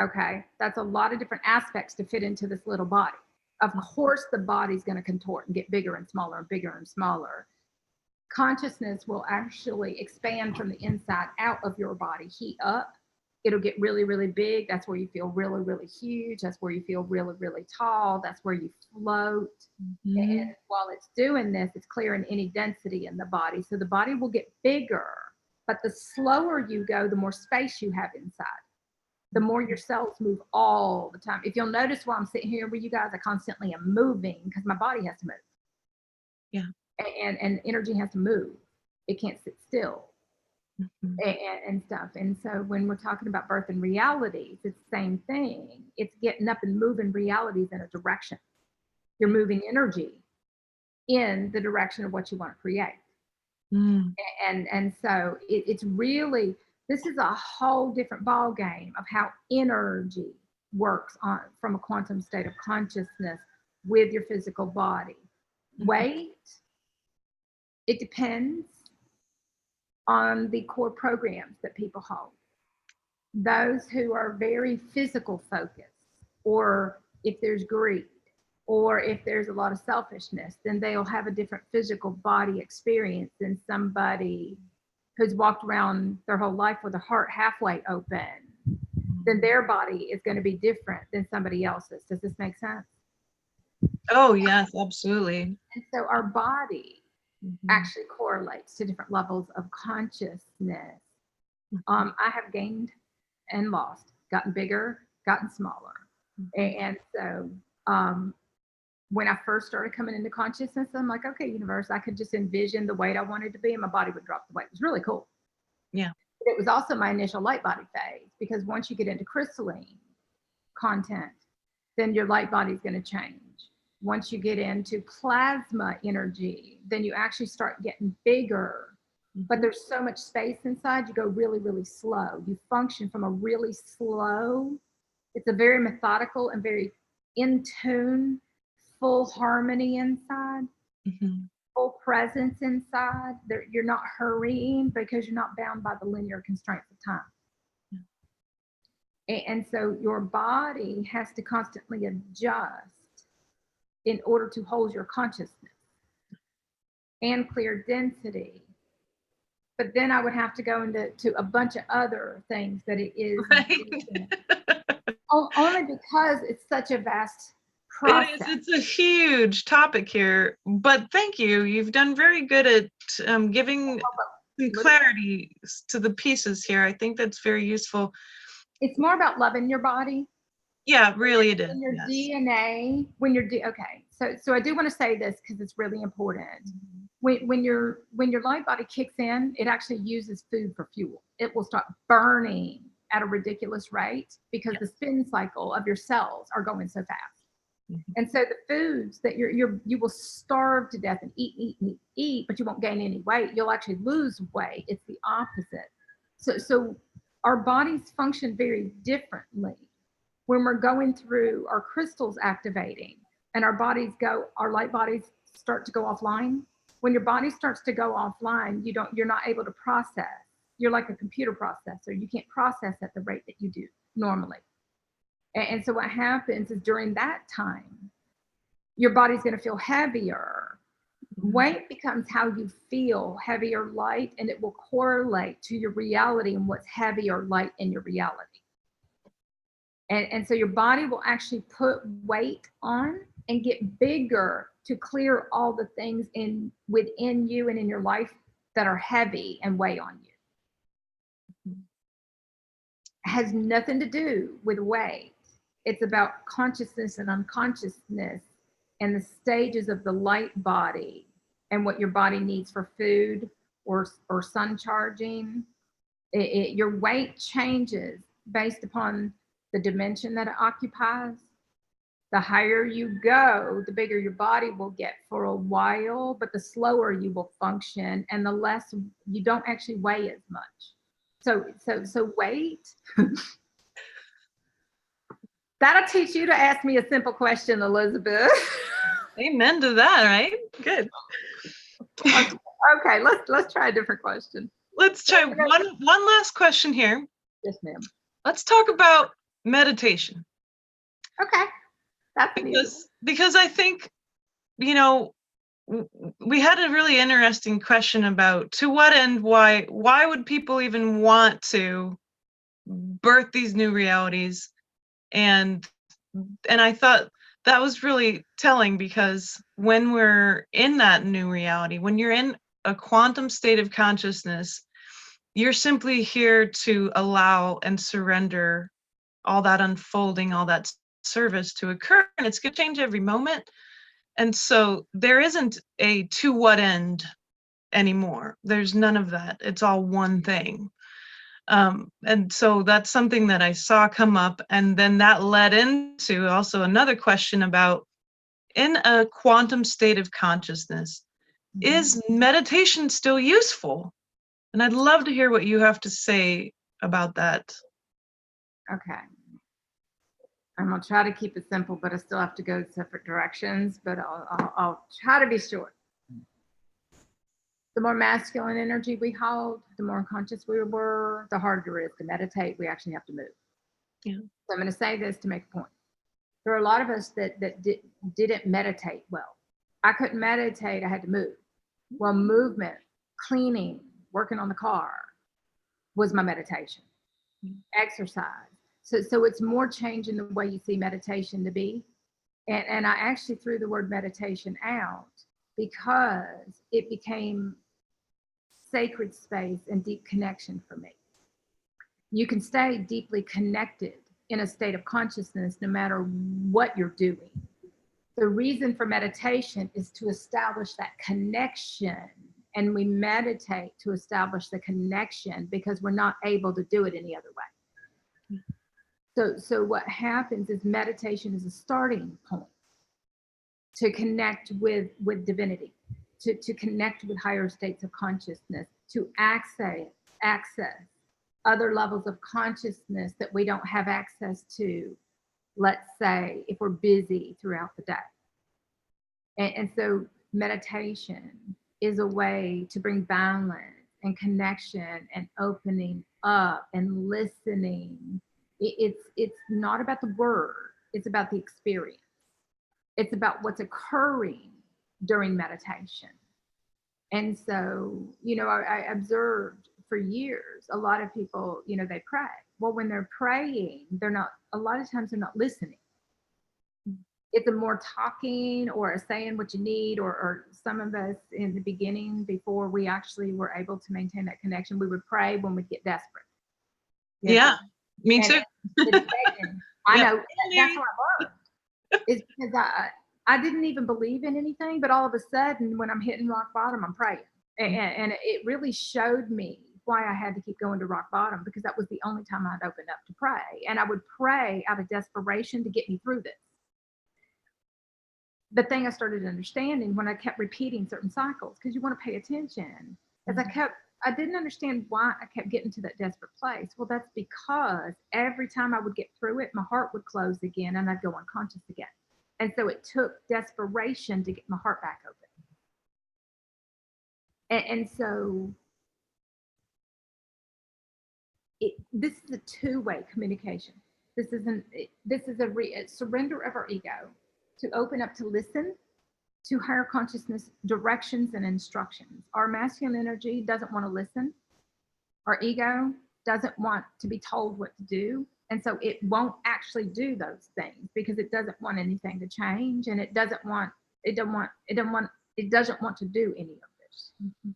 Okay, that's a lot of different aspects to fit into this little body. Of course, the body's going to contort and get bigger and smaller and bigger and smaller. Consciousness will actually expand from the inside out of your body, heat up. It'll get really, really big. That's where you feel really, really huge. That's where you feel really, really tall. That's where you float. And while it's doing this, it's clearing any density in the body. So the body will get bigger, but the slower you go, the more space you have inside. The more your cells move all the time. If you'll notice while I'm sitting here with you guys, I constantly am moving because my body has to move. Yeah. And energy has to move. It can't sit still. And stuff. And so when we're talking about birth and realities, it's the same thing. It's getting up and moving realities in a direction. You're moving energy in the direction of what you want to create. And so it's really, this is a whole different ball game of how energy works on from a quantum state of consciousness with your physical body. Weight, it depends on the core programs that people hold. Those who are very physical focused, or if there's greed, or if there's a lot of selfishness, then they'll have a different physical body experience than somebody who's walked around their whole life with a heart halfway open. Then their body is going to be different than somebody else's. Does this make sense? Oh, yes, absolutely. And so our body actually correlates to different levels of consciousness. I have gained and lost, gotten bigger, gotten smaller. And so when I first started coming into consciousness, I'm like, okay, universe, I could just envision the weight I wanted to be and my body would drop the weight. It was really cool. Yeah. But it was also my initial light body phase, because once you get into crystalline content, then your light body is going to change. Once you get into plasma energy, then you actually start getting bigger. But there's so much space inside, you go really, really slow. You function from a really slow, it's a very methodical and very in tune, full harmony inside, full presence inside. You're not hurrying because you're not bound by the linear constraints of time. And so your body has to constantly adjust in order to hold your consciousness and clear density. But then I would have to go into a bunch of other things that it is. Right. Only because it's such a vast process. It's a huge topic here, but thank you. You've done very good at giving some clarity to the pieces here. I think that's very useful. It's more about loving your body. Yeah, really it is. When your DNA, okay. So I do want to say this because it's really important. When your light body kicks in, it actually uses food for fuel. It will start burning at a ridiculous rate because the spin cycle of your cells are going so fast. And so the foods that you will starve to death and eat, but you won't gain any weight. You'll actually lose weight. It's the opposite. So our bodies function very differently when we're going through our crystals activating and our light bodies start to go offline. When your body starts to go offline, you're not able to process. You're like a computer processor. You can't process at the rate that you do normally. And so what happens is during that time, your body's going to feel heavier. Weight becomes how you feel, heavy or light, and it will correlate to your reality and what's heavy or light in your reality. And so your body will actually put weight on and get bigger to clear all the things within you and in your life that are heavy and weigh on you. It has nothing to do with weight. It's about consciousness and unconsciousness and the stages of the light body and what your body needs for food or sun charging. Your weight changes based upon the dimension that it occupies. The higher you go, the bigger your body will get for a while, but the slower you will function and the less you don't actually weigh as much. So weight, that'll teach you to ask me a simple question, Elizabeth. Amen to that, right? Good. Okay, let's try a different question. Let's try one last question here. Yes, ma'am. Let's talk about meditation. Okay. That's musical. Because I think, you know, we had a really interesting question about to what end, why would people even want to birth these new realities? And I thought that was really telling, because when we're in that new reality, when you're in a quantum state of consciousness, you're simply here to allow and surrender all that unfolding, all that service to occur, and it's going to change every moment. And so there isn't a to what end anymore. There's none of that. It's all one thing. And so that's something that I saw come up. And then that led into also another question about, in a quantum state of consciousness, is meditation still useful? And I'd love to hear what you have to say about that. Okay. I'm gonna try to keep it simple, but I still have to go separate directions, but I'll try to be short. The more masculine energy we hold, the more unconscious we were, the harder it is to meditate. We actually have to move. Yeah. So I'm going to say this to make a point. There are a lot of us that didn't meditate well. I couldn't meditate. I had to move. Well, movement, cleaning, working on the car was my meditation. Exercise. So it's more changing the way you see meditation to be. And I actually threw the word meditation out because it became sacred space and deep connection for me. You can stay deeply connected in a state of consciousness no matter what you're doing. The reason for meditation is to establish that connection, and we meditate to establish the connection because we're not able to do it any other way. So what happens is meditation is a starting point to connect with divinity, to connect with higher states of consciousness, to access other levels of consciousness that we don't have access to, let's say, if we're busy throughout the day. And so meditation is a way to bring balance and connection and opening up and listening. It's not about the word, it's about the experience. It's about what's occurring during meditation. And so, I observed for years, a lot of people, they pray. Well, when they're praying, a lot of times they're not listening. It's a more talking or saying what you need, or some of us in the beginning, before we actually were able to maintain that connection, we would pray when we'd get desperate. Yeah, me too. I know, that's how I learned. Is because I didn't even believe in anything, but all of a sudden when I'm hitting rock bottom, I'm praying. And it really showed me why I had to keep going to rock bottom, because that was the only time I'd opened up to pray. And I would pray out of desperation to get me through this. The thing I started understanding when I kept repeating certain cycles, because you want to pay attention, as I didn't understand why I kept getting to that desperate place. Well, that's because every time I would get through it, my heart would close again and I'd go unconscious again. And so it took desperation to get my heart back open. And so this is a two-way communication. This is a surrender of our ego to open up to listen to higher consciousness directions and instructions. Our masculine energy doesn't want to listen. Our ego doesn't want to be told what to do. And so it won't actually do those things because it doesn't want anything to change, and it doesn't want to do any of this. Mm-hmm.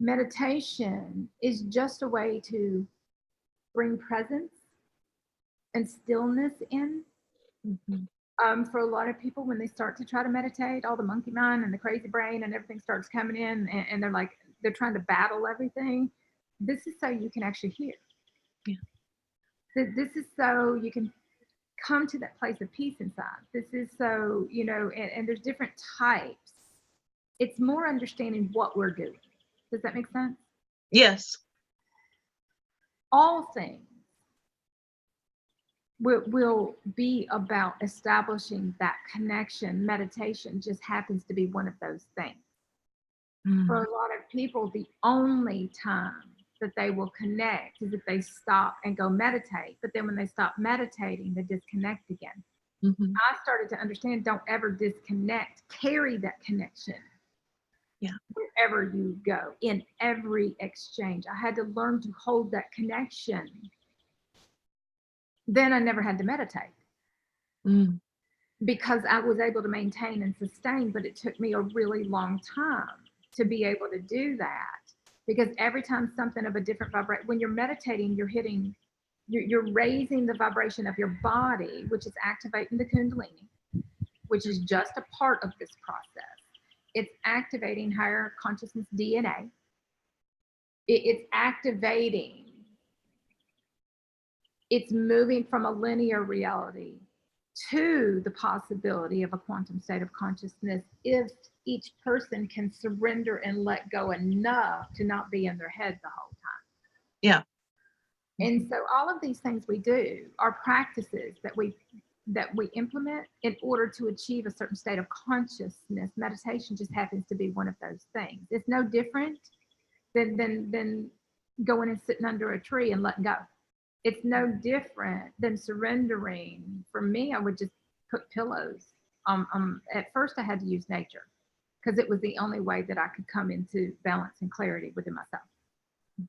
Meditation is just a way to bring presence and stillness in. Mm-hmm. For a lot of people, when they start to try to meditate, all the monkey mind and the crazy brain and everything starts coming in, and they're trying to battle everything. This is so you can actually hear. Yeah. This is so you can come to that place of peace inside. This is so, and there's different types. It's more understanding what we're doing. Does that make sense? Yes. All things will be about establishing that connection. Meditation just happens to be one of those things. For a lot of people, the only time that they will connect is if they stop and go meditate. But then when they stop meditating, they disconnect again. Mhm. I started to understand, don't ever disconnect, carry that connection. Yeah. Wherever you go, in every exchange. I had to learn to hold that connection. Then I never had to meditate Mm. because I was able to maintain and sustain, but it took me a really long time to be able to do that. Because every time something of a different vibration, when you're meditating, you're raising the vibration of your body, which is activating the Kundalini, which is just a part of this process. It's activating higher consciousness DNA. It's activating. It's moving from a linear reality to the possibility of a quantum state of consciousness if each person can surrender and let go enough to not be in their head the whole time. Yeah. And so all of these things we do are practices that we implement in order to achieve a certain state of consciousness. Meditation just happens to be one of those things. It's no different than going and sitting under a tree and letting go. It's no different than surrendering. For me, I would just put pillows. At first, I had to use nature because it was the only way that I could come into balance and clarity within myself.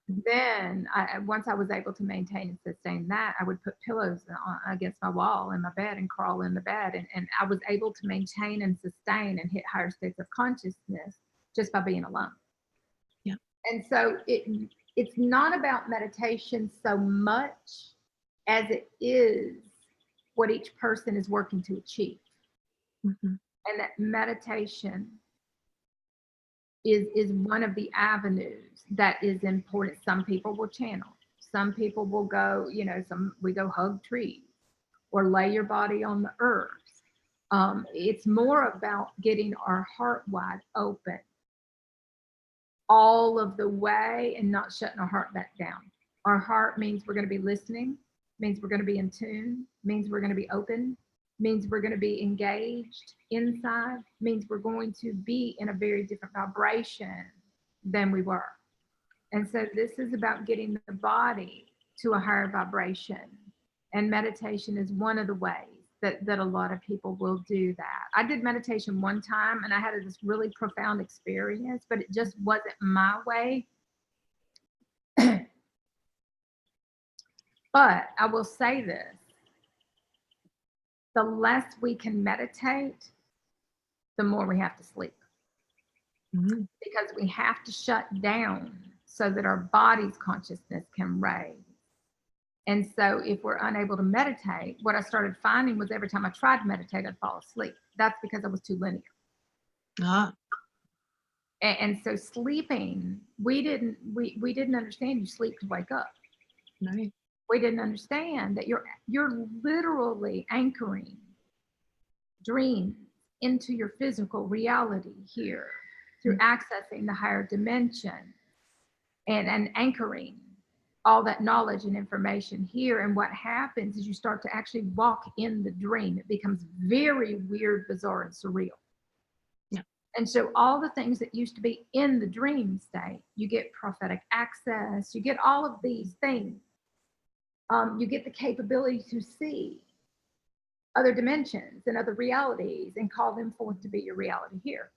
Then, once I was able to maintain and sustain that, I would put pillows against my wall in my bed and crawl in the bed. And I was able to maintain and sustain and hit higher states of consciousness just by being alone. Yeah. And so it's not about meditation so much as it is what each person is working to achieve. Mm-hmm. And that meditation is one of the avenues that is important. Some people will channel. Some people will go, we go hug trees or lay your body on the earth. It's more about getting our heart wide open all of the way and not shutting our heart back down. Our heart means we're going to be listening, means we're going to be in tune, means we're going to be open, means we're going to be engaged inside, means we're going to be in a very different vibration than we were. And so this is about getting the body to a higher vibration. And meditation is one of the ways that a lot of people will do that. I did meditation one time and I had this really profound experience, but it just wasn't my way. But I will say this, the less we can meditate, the more we have to sleep. Mm-hmm. Because we have to shut down so that our body's consciousness can raise. And so if we're unable to meditate, what I started finding was every time I tried to meditate, I'd fall asleep. That's because I was too linear. Ah. And so sleeping, we didn't understand you sleep to wake up. Right. We didn't understand that you're literally anchoring dreams into your physical reality here through accessing the higher dimension and anchoring all that knowledge and information here. And what happens is you start to actually walk in the dream. It becomes very weird, bizarre, and surreal. Yeah. And so all the things that used to be in the dream state, you get prophetic access, you get all of these things. You get the capability to see other dimensions and other realities and call them forth to be your reality here.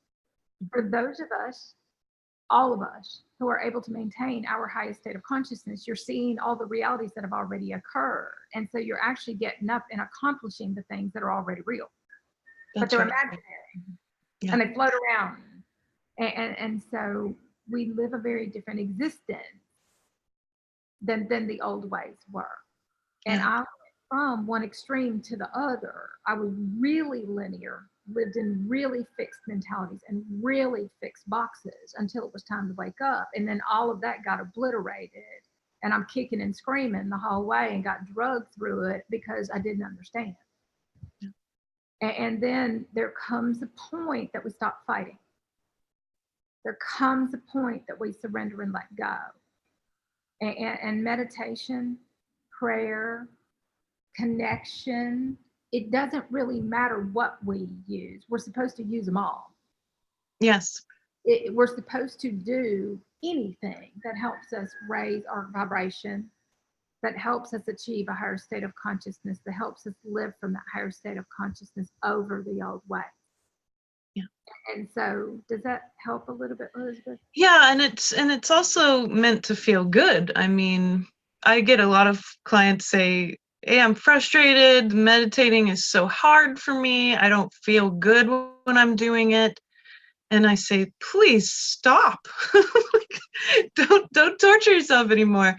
For those of us, all of us who are able to maintain our highest state of consciousness, you're seeing all the realities that have already occurred. And so you're actually getting up and accomplishing the things that are already real. But they're imaginary. Yeah. And they float around. And so we live a very different existence than the old ways were. And I went from one extreme to the other. I was really linear, lived in really fixed mentalities and really fixed boxes until it was time to wake up. And then all of that got obliterated. And I'm kicking and screaming the whole way and got drugged through it because I didn't understand. Yeah. And then there comes a point that we stop fighting. There comes a point that we surrender and let go. And meditation, prayer, connection, it doesn't really matter what we use. We're supposed to use them all. Yes. We're supposed to do anything that helps us raise our vibration, that helps us achieve a higher state of consciousness, that helps us live from that higher state of consciousness over the old way. Yeah. And so does that help a little bit, Elizabeth? Yeah, and it's also meant to feel good. I mean, I get a lot of clients say, hey, I'm frustrated, meditating is so hard for me, I don't feel good when I'm doing it. And I say, please stop. Don't torture yourself anymore.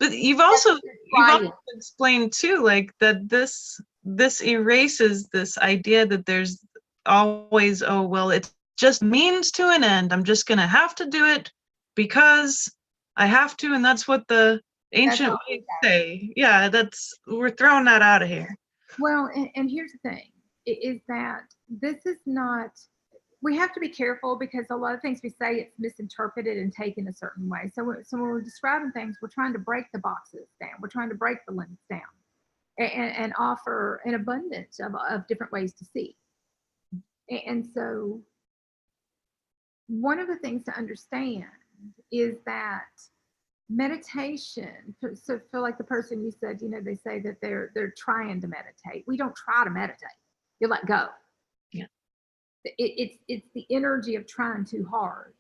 But you've also explained too, like that this erases this idea that there's always, oh well, it's just means to an end. I'm just gonna have to do it because I have to, and that's what the ancient ways say. Yeah, we're throwing that out of here. Well, and here's the thing, is that this is not, we have to be careful because a lot of things we say, it's misinterpreted and taken a certain way. So when we're describing things, we're trying to break the boxes down. We're trying to break the limits down and offer an abundance of different ways to see. And so one of the things to understand is that meditation, so feel like the person you said, they say that they're trying to meditate. We don't try to meditate. You let go. Yeah. It's the energy of trying too hard.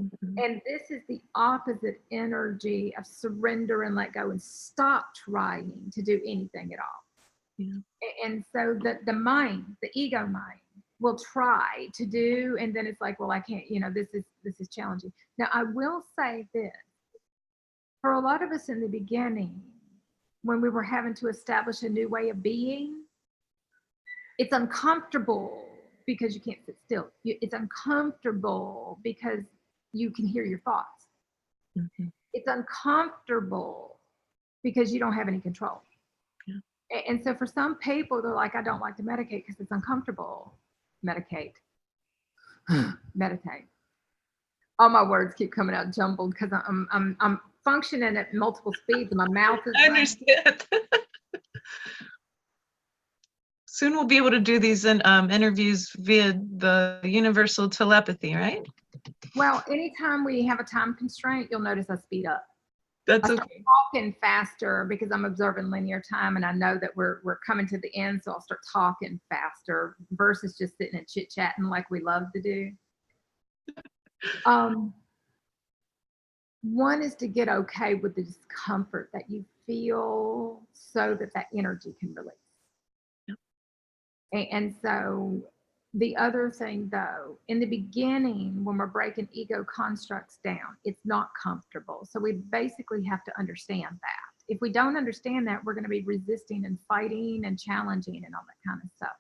Mm-hmm. And this is the opposite energy of surrender and let go and stop trying to do anything at all. Yeah. And so the mind, the ego mind, will try to do, and then it's like, well, I can't, this is challenging. Now I will say this, for a lot of us in the beginning, when we were having to establish a new way of being, it's uncomfortable because you can't sit still. It's uncomfortable because you can hear your thoughts. Mm-hmm. It's uncomfortable because you don't have any control. Yeah. And so for some people, they're like, I don't like to medicate because it's uncomfortable. Medicate. Meditate. All my words keep coming out jumbled because I'm functioning at multiple speeds and my mouth is. I understand. Soon we'll be able to do these interviews via the universal telepathy, right? Well, anytime we have a time constraint, you'll notice I speed up. That's I okay. start talking faster because I'm observing linear time and I know that we're coming to the end, so I'll start talking faster versus just sitting and chit-chatting like we love to do. One is to get okay with the discomfort that you feel so that energy can release. Yep. And so the other thing, though, in the beginning, when we're breaking ego constructs down, it's not comfortable. So we basically have to understand that. If we don't understand that, we're going to be resisting and fighting and challenging and all that kind of stuff.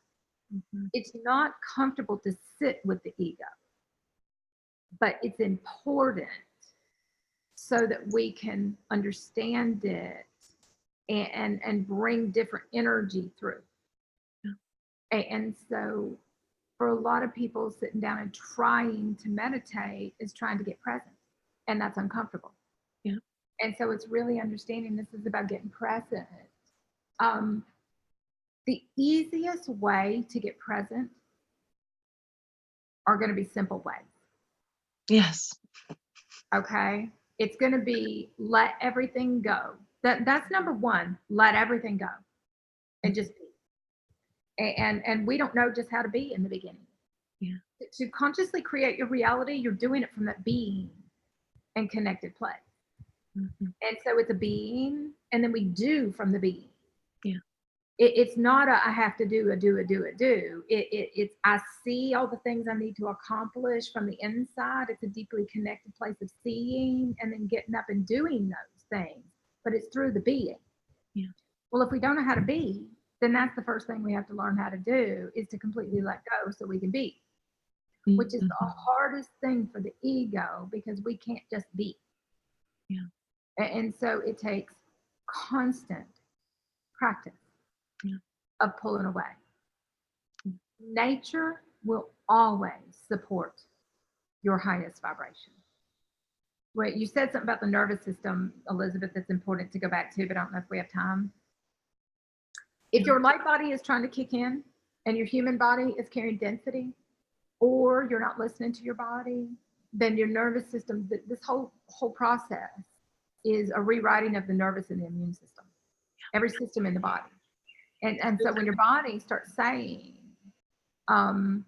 Mm-hmm. It's not comfortable to sit with the ego, but it's important so that we can understand it and bring different energy through. Yeah. And so for a lot of people, sitting down and trying to meditate is trying to get present, and that's uncomfortable. Yeah. And so it's really understanding this is about getting present. The easiest way to get present are going to be simple ways. Yes. Okay. It's going to be let everything go. That's number one. Let everything go, and just be. And we don't know just how to be in the beginning. Yeah. To consciously create your reality, you're doing it from that being and connected place. Mm-hmm. And so it's a being, and then we do from the being. Yeah. It's not I have to do. It's I see all the things I need to accomplish from the inside. It's a deeply connected place of seeing and then getting up and doing those things. But it's through the being. Yeah. Well, if we don't know how to be, then that's the first thing we have to learn how to do is to completely let go so we can be. Mm-hmm. Which is the hardest thing for the ego because we can't just be. Yeah. And so it takes constant practice. Yeah. Of pulling away. Nature will always support your highest vibration. Wait, you said something about the nervous system, Elizabeth, that's important to go back to, but I don't know if we have time. If your light body is trying to kick in and your human body is carrying density, or you're not listening to your body, then your nervous system, this whole process is a rewriting of the nervous and the immune system, every system in the body. And so when your body starts saying, I'm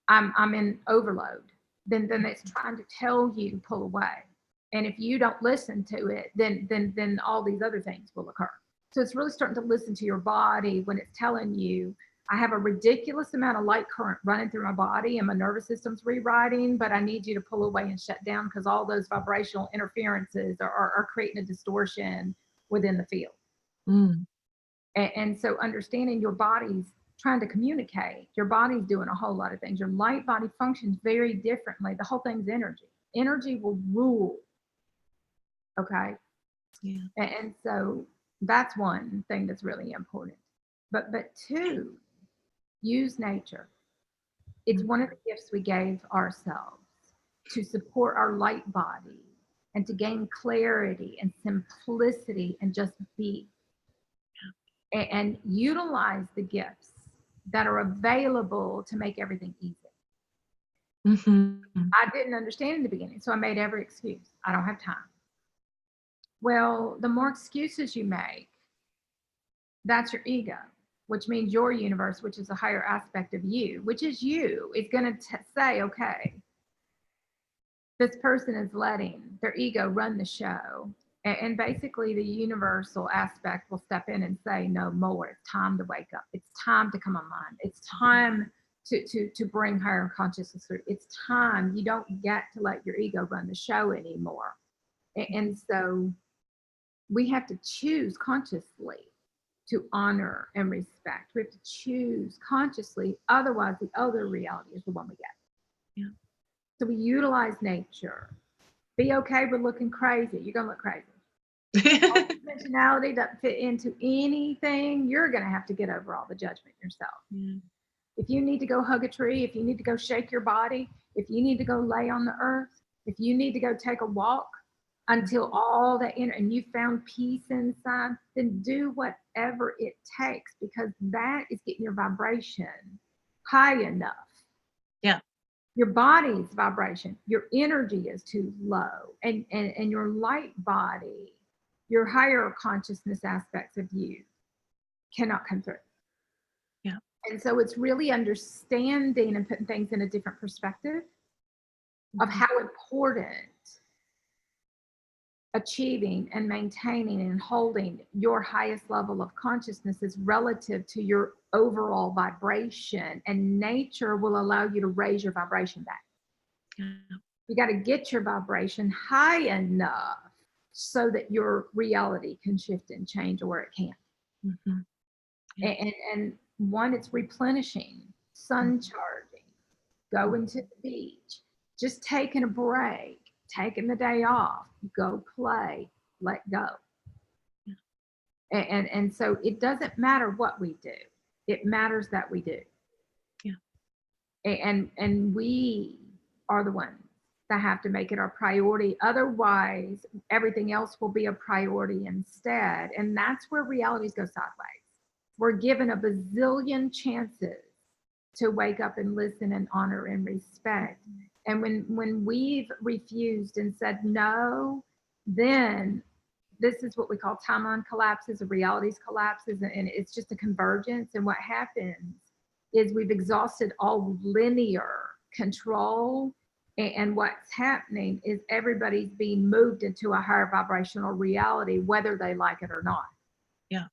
in overload, then it's trying to tell you to pull away. And if you don't listen to it, then all these other things will occur. So it's really starting to listen to your body when it's telling you, I have a ridiculous amount of light current running through my body and my nervous system's rewriting, but I need you to pull away and shut down because all those vibrational interferences are creating a distortion within the field. Mm. And so understanding your body's trying to communicate, your body's doing a whole lot of things. Your light body functions very differently. The whole thing's energy. Energy will rule. Okay. Yeah. And so that's one thing that's really important. But two, use nature. It's one of the gifts we gave ourselves to support our light body and to gain clarity and simplicity and just be. And utilize the gifts that are available to make everything easy. Mm-hmm. I didn't understand in the beginning, so I made every excuse. I don't have time. Well, the more excuses you make, that's your ego, which means your universe, which is a higher aspect of you, which is you, is going to say, okay, this person is letting their ego run the show. And basically the universal aspect will step in and say, no more. It's time to wake up. It's time to come online. It's time to bring higher consciousness through. It's time. You don't get to let your ego run the show anymore. And so we have to choose consciously to honor and respect. We have to choose consciously. Otherwise, the other reality is the one we get. Yeah. So we utilize nature. Be okay with looking crazy. You're going to look crazy. Dimensionality doesn't fit into anything. You're going to have to get over all the judgment yourself. Yeah. If you need to go hug a tree, if you need to go shake your body, if you need to go lay on the earth, if you need to go take a walk until all that and you found peace inside, then do whatever it takes, because that is getting your vibration high enough. Yeah. Your body's vibration, your energy is too low, and your light body, your higher consciousness aspects of you cannot come through. Yeah. And so it's really understanding and putting things in a different perspective of how important achieving and maintaining and holding your highest level of consciousness is relative to your overall vibration, and nature will allow you to raise your vibration back. Yeah. You got to get your vibration high enough so that your reality can shift and change, or it can't. Mm-hmm. Yeah. And one, it's replenishing, sun charging, going to the beach, just taking a break, taking the day off, go play, let go. Yeah. And so it doesn't matter what we do. It matters that we do. Yeah. And we are the ones that have to make it our priority. Otherwise, everything else will be a priority instead. And that's where realities go sideways. We're given a bazillion chances to wake up and listen and honor and respect. And when we've refused and said no, then this is what we call timeline collapses, or realities collapses, and it's just a convergence. And what happens is we've exhausted all linear control, and what's happening is everybody's being moved into a higher vibrational reality, whether they like it or not. Yeah.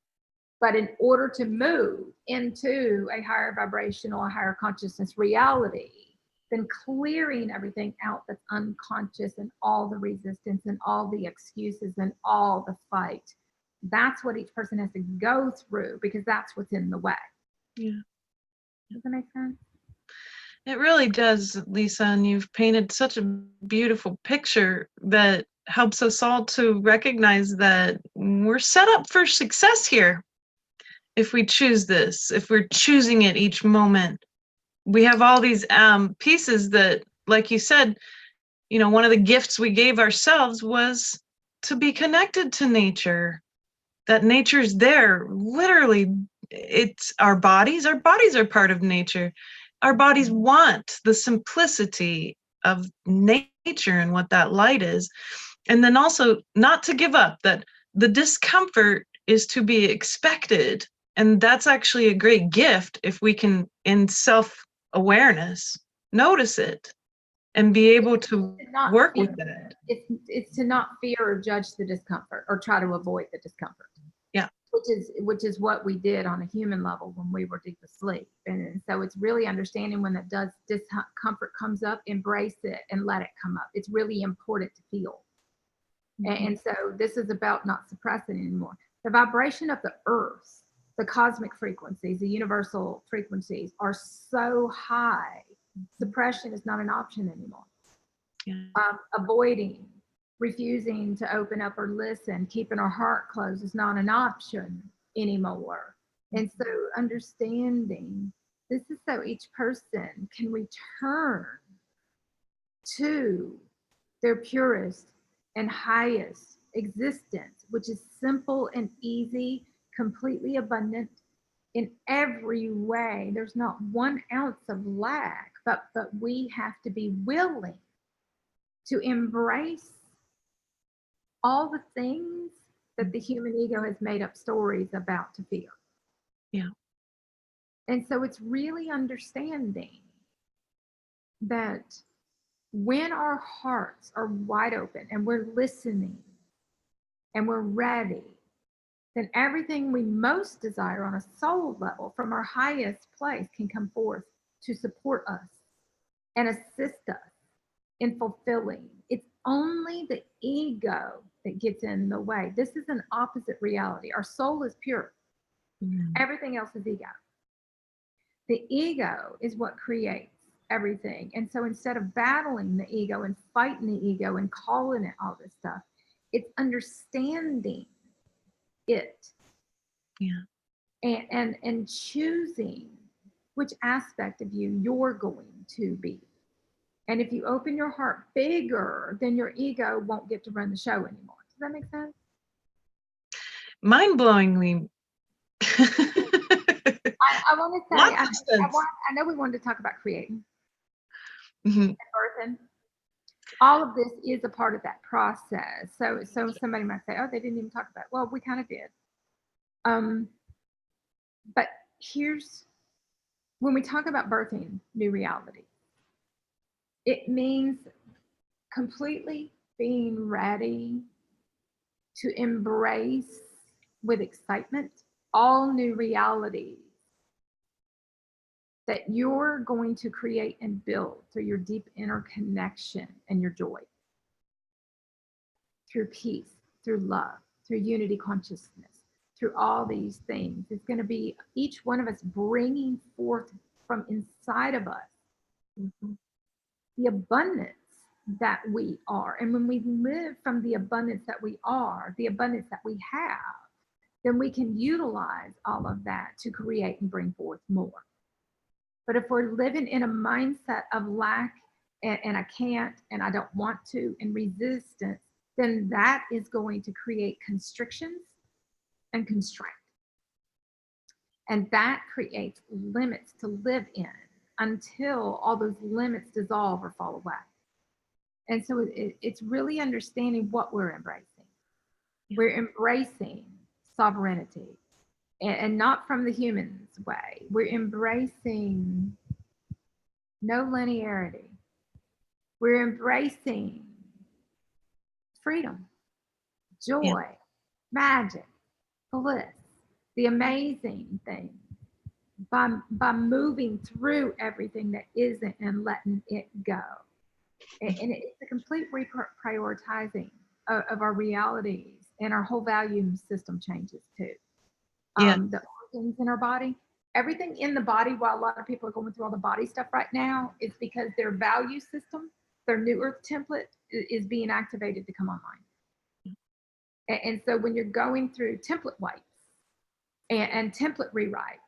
But in order to move into a higher vibrational, a higher consciousness reality, then clearing everything out that's unconscious and all the resistance and all the excuses and all the fight, that's what each person has to go through, because that's what's in the way. Yeah. Does that make sense? It really does, Lisa, and you've painted such a beautiful picture that helps us all to recognize that we're set up for success here. If we choose this, if we're choosing it each moment, we have all these pieces that, like you said, one of the gifts we gave ourselves was to be connected to nature. That nature's there, literally. It's our bodies are part of nature. Our bodies want the simplicity of nature and what that light is. And then also not to give up, that the discomfort is to be expected. And that's actually a great gift if we can, in self-awareness, notice it and be able to work with it. It's to not fear or judge the discomfort or try to avoid the discomfort. Yeah. Which is what we did on a human level when we were deep asleep. And so it's really understanding when that discomfort comes up, embrace it and let it come up. It's really important to feel. Mm-hmm. And so this is about not suppressing anymore. The vibration of the earth, the cosmic frequencies, the universal frequencies are so high. Suppression is not an option anymore. Yeah. Avoiding, refusing to open up or listen, keeping our heart closed is not an option anymore. And so understanding this is so each person can return to their purest and highest existence, which is simple and easy, completely abundant in every way. There's not 1 ounce of lack, but we have to be willing to embrace all the things that the human ego has made up stories about to fear. Yeah. And so it's really understanding that when our hearts are wide open and we're listening and we're ready, then everything we most desire on a soul level from our highest place can come forth to support us and assist us in fulfilling. It's only the ego that gets in the way. This is an opposite reality. Our soul is pure. Mm-hmm. Everything else is ego. The ego is what creates everything. And so instead of battling the ego and fighting the ego and calling it all this stuff, it's understanding it. Yeah. And choosing which aspect of you you're going to be. And if you open your heart bigger, then your ego won't get to run the show anymore. Does that make sense? Mind-blowingly. I want to say, I know we wanted to talk about creating mm-hmm. and birthing. All of this is a part of that process. So somebody might say, oh, they didn't even talk about it. Well, we kind of did. But here's, when we talk about birthing new reality, it means completely being ready to embrace with excitement all new realities that you're going to create and build through your deep inner connection and your joy, through peace, through love, through unity consciousness, through all these things. It's going to be each one of us bringing forth from inside of us mm-hmm. the abundance that we are. And when we live from the abundance that we are, the abundance that we have, then we can utilize all of that to create and bring forth more. But if we're living in a mindset of lack and I can't and I don't want to and resistance, then that is going to create constrictions and constraint. And that creates limits to live in until all those limits dissolve or fall away. And so it's really understanding what we're embracing. Yeah. We're embracing sovereignty and not from the human's way. We're embracing no linearity. We're embracing freedom, joy, yeah. magic, bliss, the amazing thing by moving through everything that isn't and letting it go. And it's a complete reprioritizing of our realities, and our whole value system changes too. Yeah. The organs in our body, everything in the body, while a lot of people are going through all the body stuff right now, is because their value system, their new earth template is being activated to come online. And so when you're going through template wipes and template rewrites,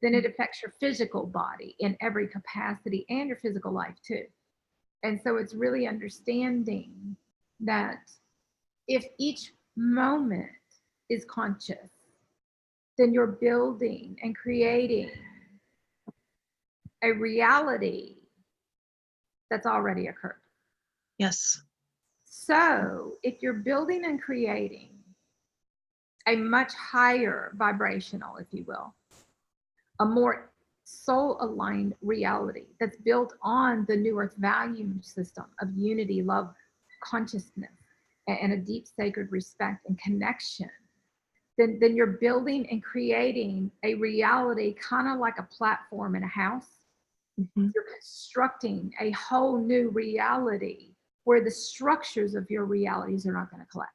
then it affects your physical body in every capacity and your physical life too. And so it's really understanding that if each moment is conscious, then you're building and creating a reality that's already occurred. Yes. So if you're building and creating a much higher vibrational, if you will, a more soul aligned reality that's built on the new earth value system of unity, love, consciousness, and a deep sacred respect and connection, then you're building and creating a reality kind of like a platform in a house. Mm-hmm. You're constructing a whole new reality where the structures of your realities are not going to collapse.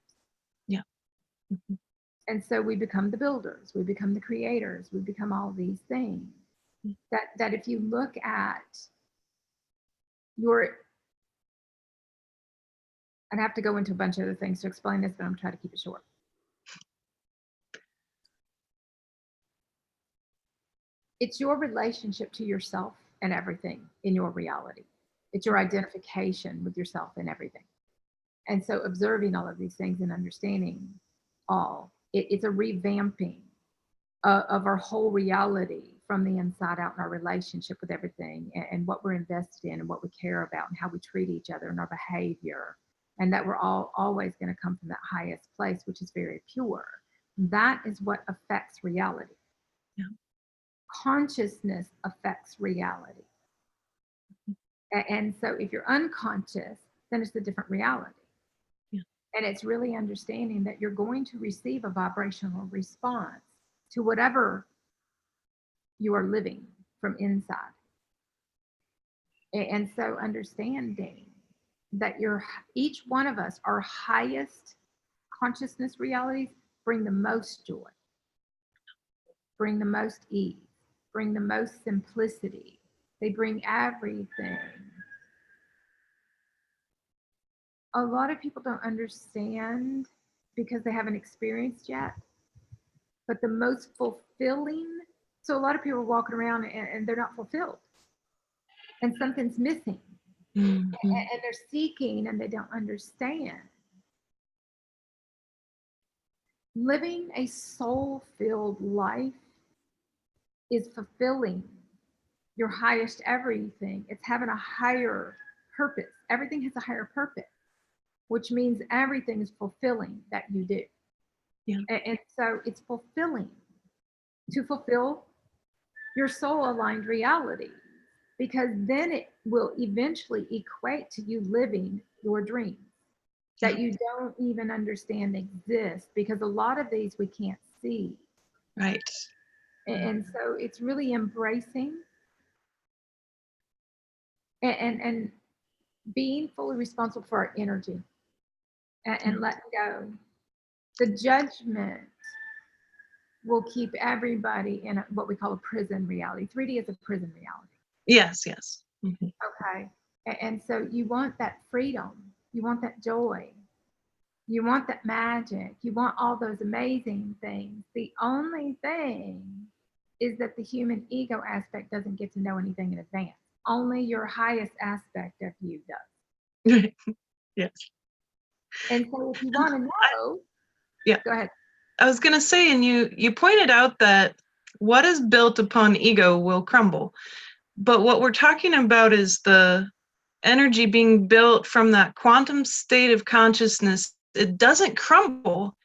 Yeah. Mm-hmm. And so we become the builders, we become the creators, we become all these things. That if you look at your, I'd have to go into a bunch of other things to explain this, but I'm trying to keep it short. It's your relationship to yourself and everything in your reality. It's your identification with yourself and everything. And so observing all of these things and understanding all, it's a revamping of our whole reality from the inside out in our relationship with everything, and what we're invested in and what we care about and how we treat each other and our behavior. And that we're all always going to come from that highest place, which is very pure. That is what affects reality. Yeah. Consciousness affects reality. And so if you're unconscious, then it's a different reality. Yeah. And it's really understanding that you're going to receive a vibrational response to whatever you are living from inside. And so understanding that each one of us, our highest consciousness realities bring the most joy, bring the most ease, bring the most simplicity. They bring everything. A lot of people don't understand because they haven't experienced yet, but the most fulfilling, so a lot of people are walking around and they're not fulfilled and something's missing. Mm-hmm. And they're seeking and they don't understand. Living a soul-filled life is fulfilling your highest everything. It's having a higher purpose. Everything has a higher purpose, which means everything is fulfilling that you do. Yeah. And so it's fulfilling to fulfill your soul-aligned reality, because then it will eventually equate to you living your dreams that you don't even understand exist, because a lot of these we can't see. Right. And so it's really embracing and being fully responsible for our energy and letting go. The judgment will keep everybody in what we call a prison reality. 3D is a prison reality. Yes, yes. Mm-hmm. Okay. And so you want that freedom, you want that joy, you want that magic, you want all those amazing things. The only thing is that the human ego aspect doesn't get to know anything in advance. Only your highest aspect of you does. Yes. And so if you want to know, go ahead. I was going to say, and you pointed out that what is built upon ego will crumble. But what we're talking about is the energy being built from that quantum state of consciousness. It doesn't crumble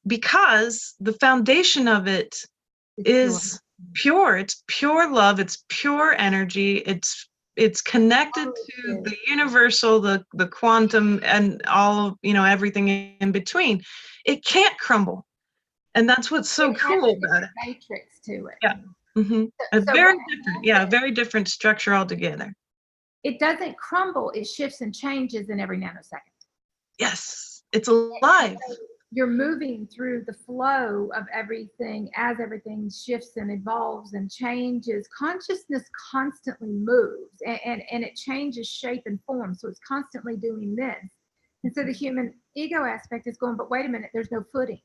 because the foundation of it is pure. It's pure love. It's pure energy. It's connected to the universal, the quantum, and all, everything in between. It can't crumble. And that's what's so cool about it. Matrix to it. Yeah. Mm-hmm. Very different structure altogether. It doesn't crumble, it shifts and changes in every nanosecond. Yes, it's alive. You're moving through the flow of everything as everything shifts and evolves and changes. Consciousness constantly moves and it changes shape and form. So it's constantly doing this. And so the human ego aspect is going, but wait a minute, there's no footing.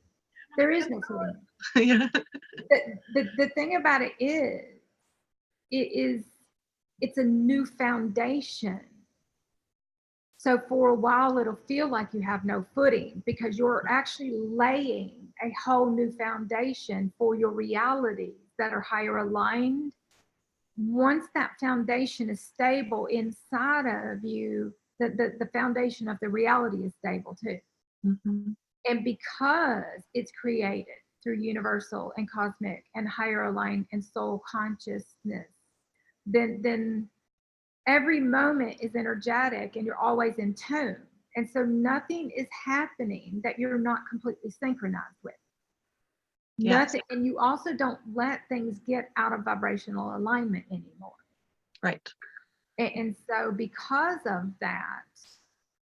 There is no footing. Yeah. The thing about it is it's a new foundation. So for a while, it'll feel like you have no footing because you're actually laying a whole new foundation for your realities that are higher aligned once that foundation is stable inside of you, the foundation of the reality is stable too. Mhm. And because it's created through universal and cosmic and higher aligned and soul consciousness, then every moment is energetic and you're always in tune. And so nothing is happening that you're not completely synchronized with. Yes. Nothing. And you also don't let things get out of vibrational alignment anymore. Right. And so because of that,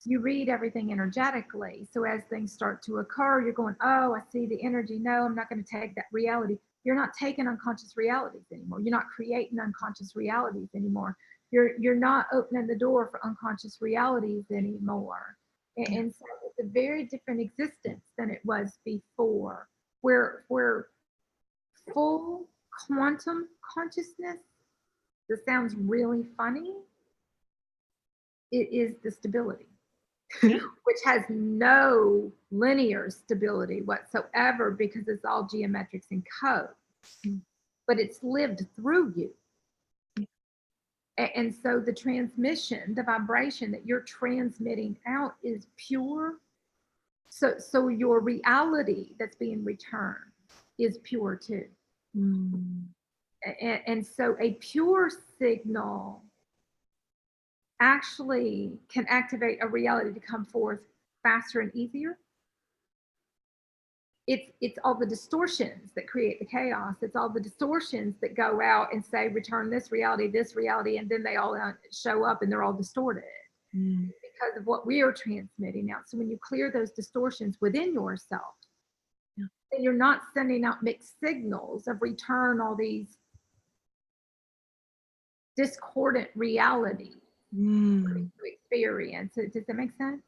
you read everything energetically. So as things start to occur, you're going, oh, I see the energy. No, I'm not going to take that reality. You're not taking unconscious realities anymore. You're not creating unconscious realities anymore. You're not opening the door for unconscious realities anymore. And so it's a very different existence than it was before, where full quantum consciousness, this sounds really funny, it is the stability. Yeah. Which has no linear stability whatsoever because it's all geometrics and codes, but it's lived through you. And so the transmission, the vibration that you're transmitting out is pure. So your reality that's being returned is pure too. Mm. And so a pure signal actually can activate a reality to come forth faster and easier. It's all the distortions that create the chaos. It's all the distortions that go out and say, return this reality, and then they all show up and they're all distorted because of what we are transmitting out. So when you clear those distortions within yourself, then you're not sending out mixed signals of return all these discordant realities to experience. Does that make sense?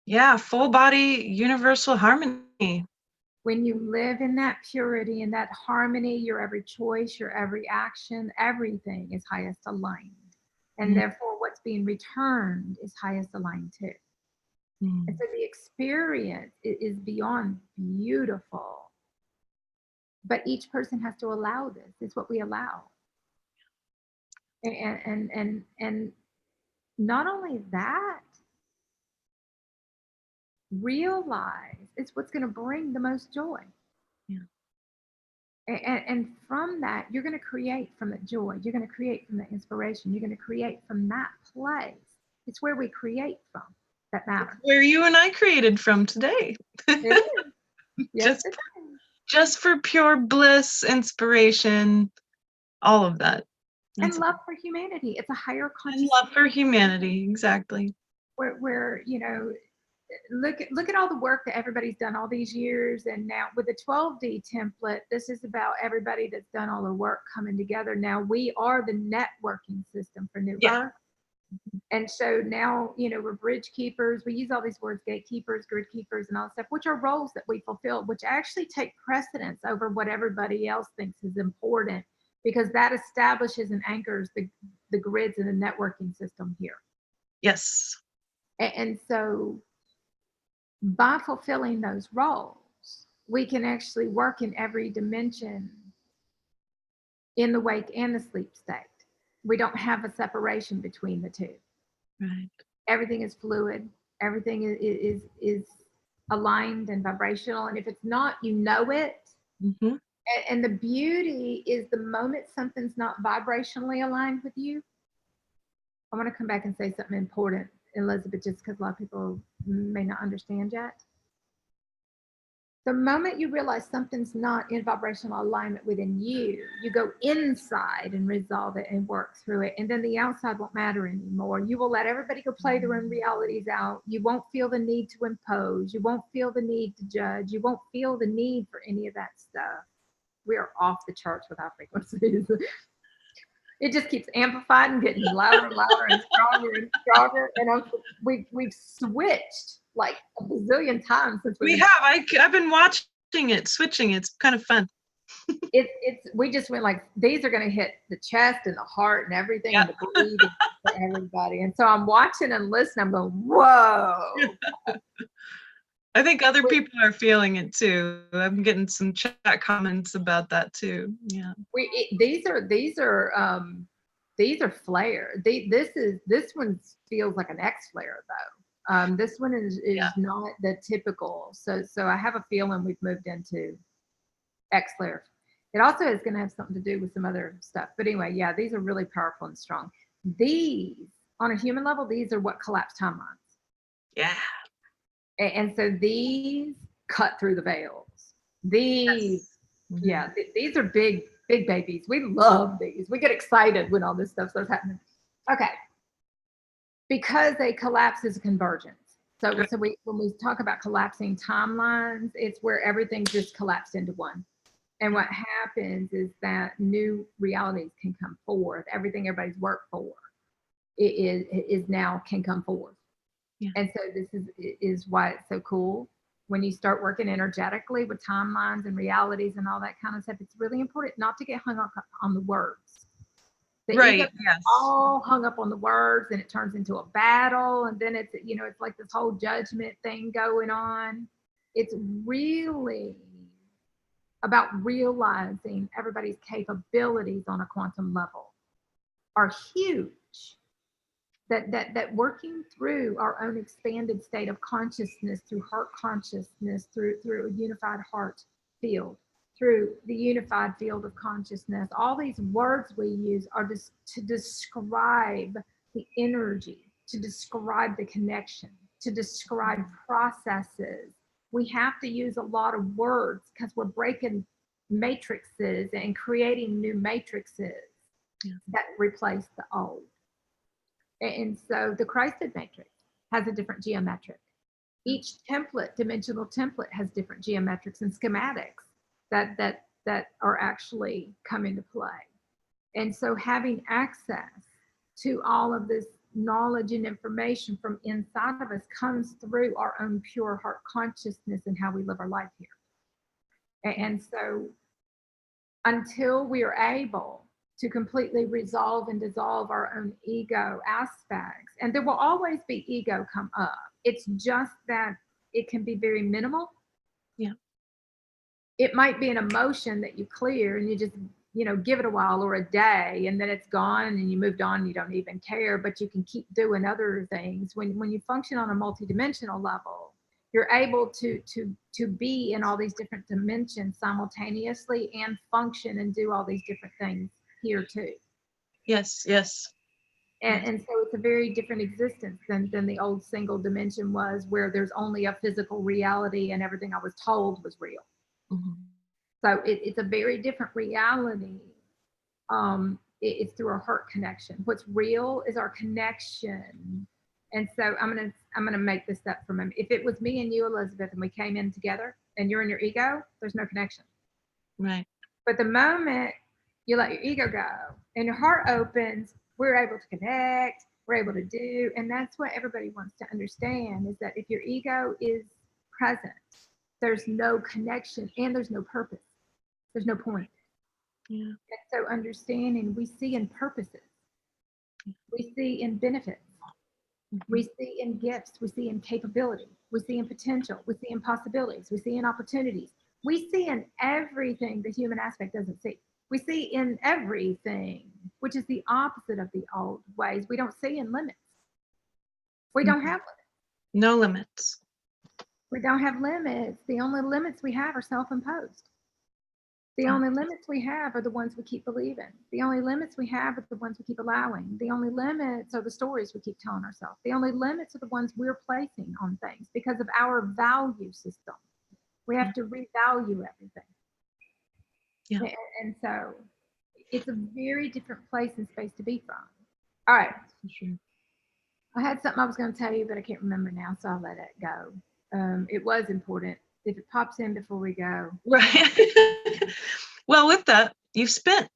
Yeah, full body universal harmony. When you live in that purity and that harmony, your every choice, your every action, everything is highest aligned. And therefore, what's being returned is highest aligned too. And so the experience is beyond beautiful. But each person has to allow this. It's what we allow. And not only that, realize it's what's going to bring the most joy. And from that, you're going to create from the joy. You're going to create from the inspiration. You're going to create from that place. It's where we create from that matters. Where you and I created from today. It is. Yes, just for pure bliss, inspiration, all of that. And love for humanity. It's a higher consciousness. And love for humanity, exactly. Where you know, look at all the work that everybody's done all these years, and now with the 12D template, this is about everybody that's done all the work coming together. Now we are the networking system for New Birth. And so now, you know, we're bridge keepers. We use all these words, gatekeepers, grid keepers, and all that stuff, which are roles that we fulfill, which actually take precedence over what everybody else thinks is important, because that establishes and anchors the grids and the networking system here. Yes. And so by fulfilling those roles, we can actually work in every dimension in the wake and the sleep state. We don't have a separation between the two. Right. Everything is fluid. Everything is aligned and vibrational. And if it's not, you know it. And the beauty is the moment something's not vibrationally aligned with you. I want to come back and say something important, Elizabeth, just because a lot of people may not understand yet. The moment you realize something's not in vibrational alignment within you, you go inside and resolve it and work through it. And then the outside won't matter anymore. You will let everybody go play their own realities out. You won't feel the need to impose. You won't feel the need to judge. You won't feel the need for any of that stuff. We are off the charts with our frequencies. It just keeps amplifying and getting louder and louder and stronger and stronger. And we've switched like a bazillion times since we have. I've been watching it, switching. It's kind of fun. We just went like, these are going to hit the chest and the heart and everything, and the breathing for everybody. And so I'm watching and listening. I'm going, whoa. I think other people are feeling it too. I'm getting some chat comments about that too. Yeah. These are these are flare. This one feels like an X flare though. This one is not the typical. So I have a feeling we've moved into X flare. It also is going to have something to do with some other stuff. But anyway, yeah, these are really powerful and strong. These, on a human level, these are what collapse timelines. Yeah. And so these cut through the veils. These, yeah, these are big babies. We love these. We get excited when all this stuff starts happening. Okay. Because a collapse is a convergence. So when we talk about collapsing timelines, it's where everything just collapsed into one. And what happens is that new realities can come forth. Everything everybody's worked for is now can come forth. Yeah. And so this is why it's so cool. When you start working energetically with timelines and realities and all that kind of stuff, it's really important not to get hung up on the words. The ego is all hung up on the words, and it turns into a battle, and then it's like this whole judgment thing going on. It's really about realizing everybody's capabilities on a quantum level are huge. That working through our own expanded state of consciousness, through heart consciousness, through a unified heart field, through the unified field of consciousness, all these words we use are just to describe the energy, to describe the connection, to describe processes. We have to use a lot of words because we're breaking matrices and creating new matrices that replace the old. And so the Christed matrix has a different geometric. Each template, dimensional template, has different geometrics and schematics that are actually come into play. And so having access to all of this knowledge and information from inside of us comes through our own pure heart consciousness and how we live our life here. And so until we are able to completely resolve and dissolve our own ego aspects, and there will always be ego come up. It's just that it can be very minimal. Yeah. It might be an emotion that you clear and you just, give it a while or a day, and then it's gone and you moved on and you don't even care, but you can keep doing other things. When you function on a multidimensional level, you're able to be in all these different dimensions simultaneously and function and do all these different things here too. Yes. And so it's a very different existence than the old single dimension was, where there's only a physical reality and everything I was told was real. Mm-hmm. So it's a very different reality. It's through our heart connection. What's real is our connection. And so I'm gonna make this up for a moment. If it was me and you, Elizabeth, and we came in together and you're in your ego, there's no connection. Right. But the moment you let your ego go and your heart opens, we're able to connect, we're able to do. And that's what everybody wants to understand, is that if your ego is present, there's no connection and there's no purpose. There's no point. Yeah. And so understanding, we see in purposes, we see in benefits, we see in gifts, we see in capability, we see in potential, we see in possibilities, we see in opportunities, we see in everything the human aspect doesn't see. We see in everything, which is the opposite of the old ways. We don't see in limits. We don't have limits. No limits. We don't have limits. The only limits we have are self-imposed. The only limits we have are the ones we keep believing. The only limits we have are the ones we keep allowing. The only limits are the stories we keep telling ourselves. The only limits are the ones we're placing on things because of our value system. We have to revalue everything. Yeah. And so it's a very different place and space to be from. All right. Sure. I had something I was going to tell you, but I can't remember now, so I'll let it go. It was important. If it pops in before we go. Right. Well, with that, you've spent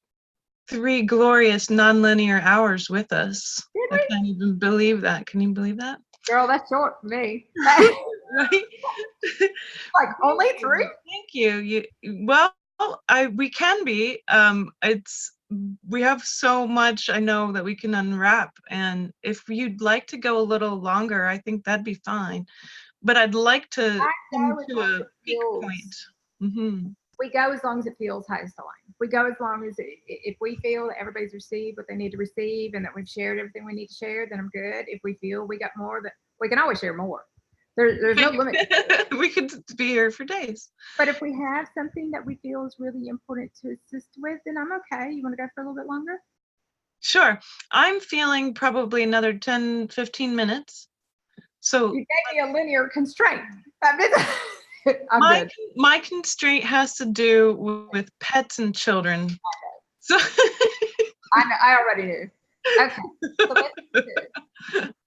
3 glorious nonlinear hours with us. Did we? I can't even believe that. Can you believe that? Girl, that's short for me. Right? Like only 3? Thank you. We can be. We have so much, I know, that we can unwrap, and if you'd like to go a little longer, I think that'd be fine. But I'd like to come to a peak point. Mm-hmm. We go as long as it feels highest aligned. We go as long as if we feel that everybody's received what they need to receive and that we've shared everything we need to share, then I'm good. If we feel we got more, that we can always share more. There's no limit. We could be here for days. But if we have something that we feel is really important to assist with, then I'm okay. You want to go for a little bit longer? Sure. I'm feeling probably another 10, 15 minutes. So you gave me a linear constraint. My constraint has to do with pets and children. So I already knew. Okay. So let's do it.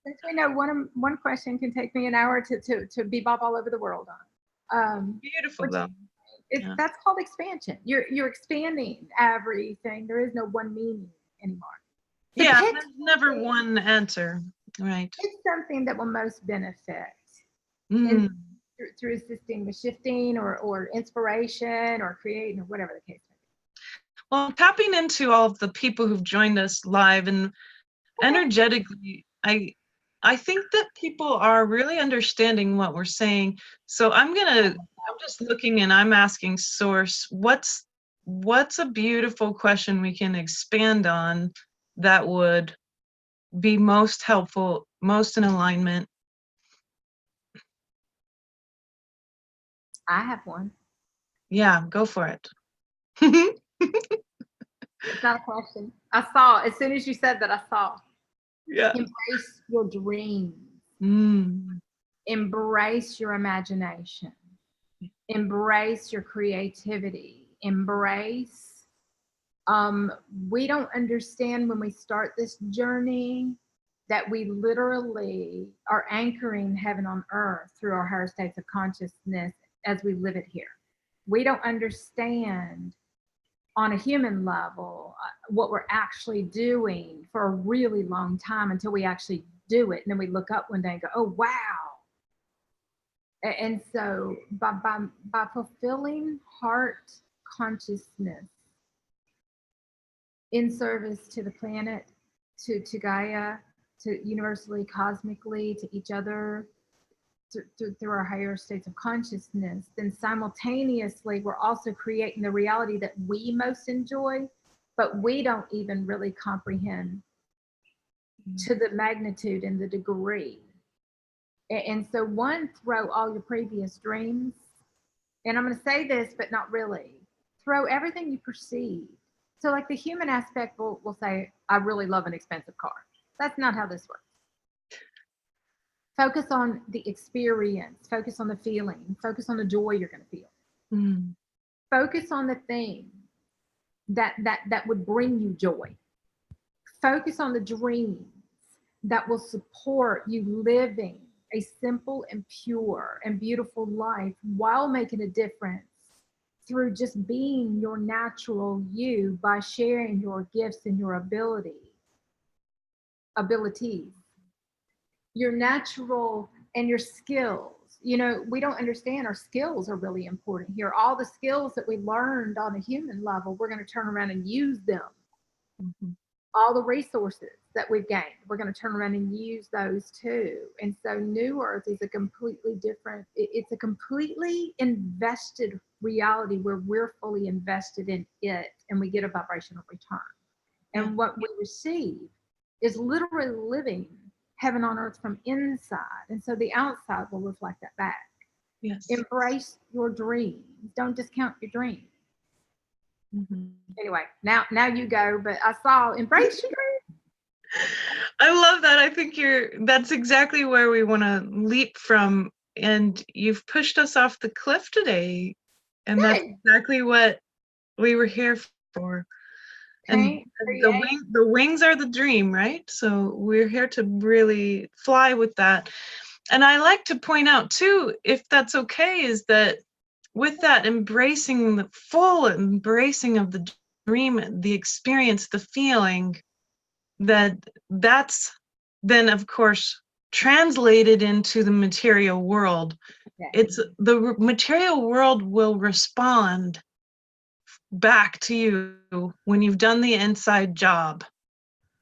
Since we know one question can take me an hour to bebop all over the world on. Beautiful though. That's called expansion. You're expanding everything. There is no one meaning anymore. There's never one answer, right? It's something that will most benefit through assisting with shifting or inspiration or creating or whatever the case may be. Well, tapping into all of the people who've joined us live and energetically, I think that people are really understanding what we're saying. So I'm just looking and I'm asking Source, what's a beautiful question we can expand on that would be most helpful, most in alignment? I have one. Yeah, go for it. It's not a question. I saw, as soon as you said that, I saw. Yeah. Embrace your dreams. Embrace your imagination. Embrace your creativity. Embrace. We don't understand when we start this journey that we literally are anchoring heaven on earth through our higher states of consciousness as we live it here. We don't understand on a human level what we're actually doing for a really long time until we actually do it. And then we look up one day and go, oh, wow. And so by fulfilling heart consciousness in service to the planet, to Gaia, to universally, cosmically, to each other, through our higher states of consciousness, then simultaneously we're also creating the reality that we most enjoy, but we don't even really comprehend to the magnitude and the degree. And so throw all your previous dreams, and I'm going to say this, but not really, throw everything you perceive. So like the human aspect will say, I really love an expensive car. That's not how this works. Focus on the experience, focus on the feeling, focus on the joy you're going to feel. Focus on the thing that would bring you joy. Focus on the dreams that will support you living a simple and pure and beautiful life while making a difference through just being your natural you by sharing your gifts and your abilities. Your natural and your skills. You know, we don't understand our skills are really important here. All the skills that we learned on a human level, we're going to turn around and use them. All the resources that we've gained, we're going to turn around and use those too. And so New Earth is a completely different, it's a completely invested reality where we're fully invested in it and we get a vibrational return. And what we receive is literally living heaven on earth from inside. And so the outside will reflect that back. Yes. Embrace your dreams. Don't discount your dreams. Anyway, now you go, but I saw embrace your dreams. I love that. I think that's exactly where we want to leap from. And you've pushed us off the cliff today. And that's exactly what we were here for. And the wings are the dream, right? So we're here to really fly with that. And I like to point out too, if that's okay, is that with that embracing, the full embracing of the dream, the experience, the feeling, that's then of course translated into the material world. It's the material world will respond back to you when you've done the inside job.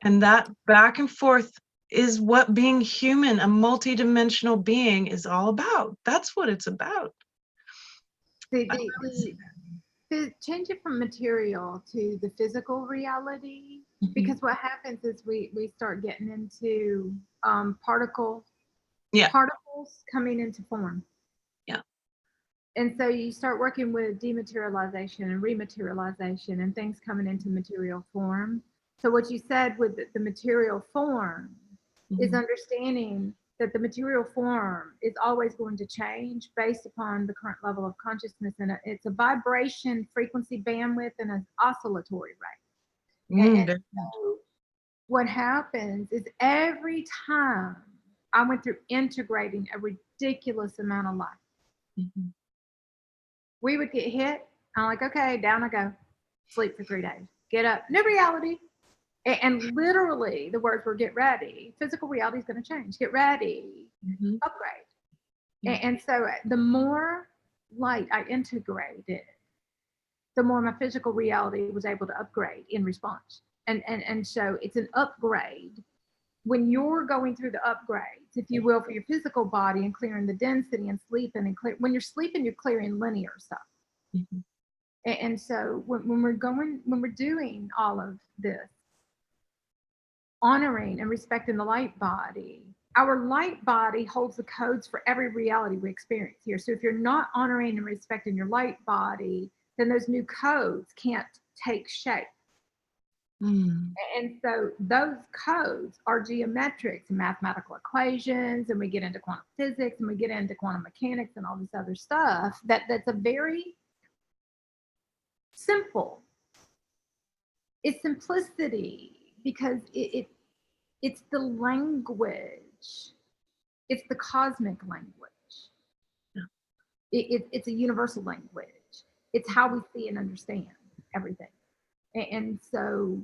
And that back and forth is what being human, a multidimensional being, is all about. That's what it's about. change it from material to the physical reality, because what happens is we start getting into particles coming into form. Yeah. And so you start working with dematerialization and rematerialization and things coming into material form. So what you said with the material form is understanding that the material form is always going to change based upon the current level of consciousness. And it's a vibration, frequency, bandwidth, and an oscillatory rate. And so what happens is every time I went through integrating a ridiculous amount of life, we would get hit. I'm like, okay, down I go. Sleep for 3 days. Get up. New reality. And literally the words were get ready. Physical reality is going to change. Get ready. Upgrade. And so the more light I integrated, the more my physical reality was able to upgrade in response. And so it's an upgrade. When you're going through the upgrades, if you will, for your physical body and clearing the density and sleeping and when you're sleeping, you're clearing linear stuff. And so when we're doing all of this, honoring and respecting the light body, our light body holds the codes for every reality we experience here. So if you're not honoring and respecting your light body, then those new codes can't take shape. And so those codes are geometrics and mathematical equations, and we get into quantum physics and we get into quantum mechanics and all this other stuff that's a very simple. It's simplicity because it's the language. It's the cosmic language. It's a universal language. It's how we see and understand everything. And so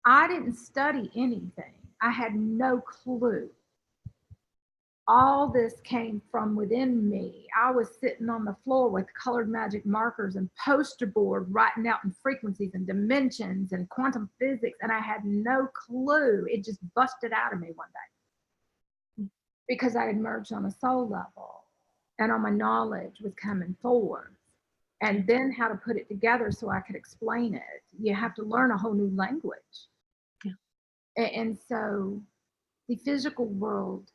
I didn't study anything. I had no clue. All this came from within me. I was sitting on the floor with colored magic markers and poster board writing out in frequencies and dimensions and quantum physics, and I had no clue. It just busted out of me one day because I had merged on a soul level and all my knowledge was coming forward. And then how to put it together so I could explain it. You have to learn a whole new language. And so the physical world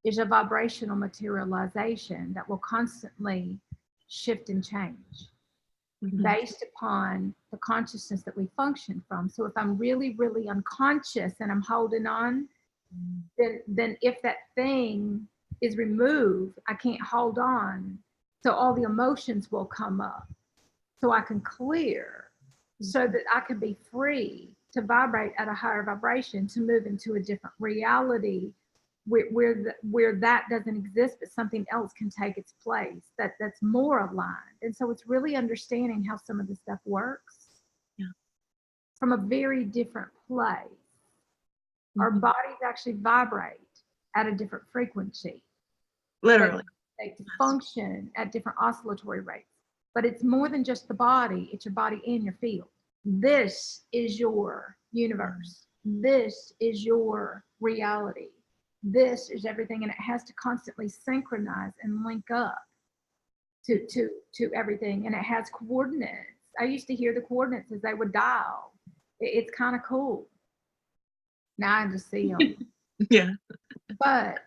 is a vibrational materialization that will constantly shift and change based upon the consciousness that we function from. So if I'm really, really unconscious and I'm holding on, then if that thing is removed, I can't hold on. So all the emotions will come up so I can clear so that I can be free to vibrate at a higher vibration, to move into a different reality where that doesn't exist, but something else can take its place that's more aligned. And so it's really understanding how some of this stuff works from a very different place. Our bodies actually vibrate at a different frequency. Literally. They function at different oscillatory rates. But it's more than just the body, it's your body and your field. This is your universe. This is your reality. This is everything, and it has to constantly synchronize and link up to everything, and it has coordinates. I used to hear the coordinates as they would dial. It's kind of cool. Now I just see them. But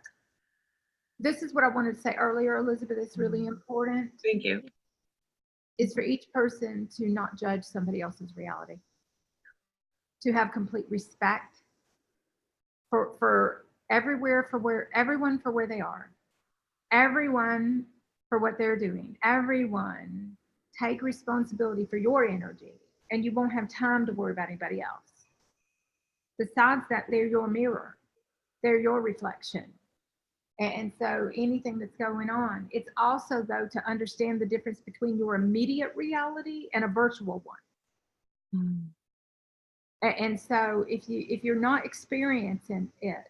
this is what I wanted to say earlier, Elizabeth. It's really important. Thank you. Is for each person to not judge somebody else's reality, to have complete respect for everywhere, everyone for where they are, everyone for what they're doing, everyone take responsibility for your energy, and you won't have time to worry about anybody else. Besides that, they're your mirror, they're your reflection. And so anything that's going on, it's also, though, to understand the difference between your immediate reality and a virtual one. And so if you're not experiencing it,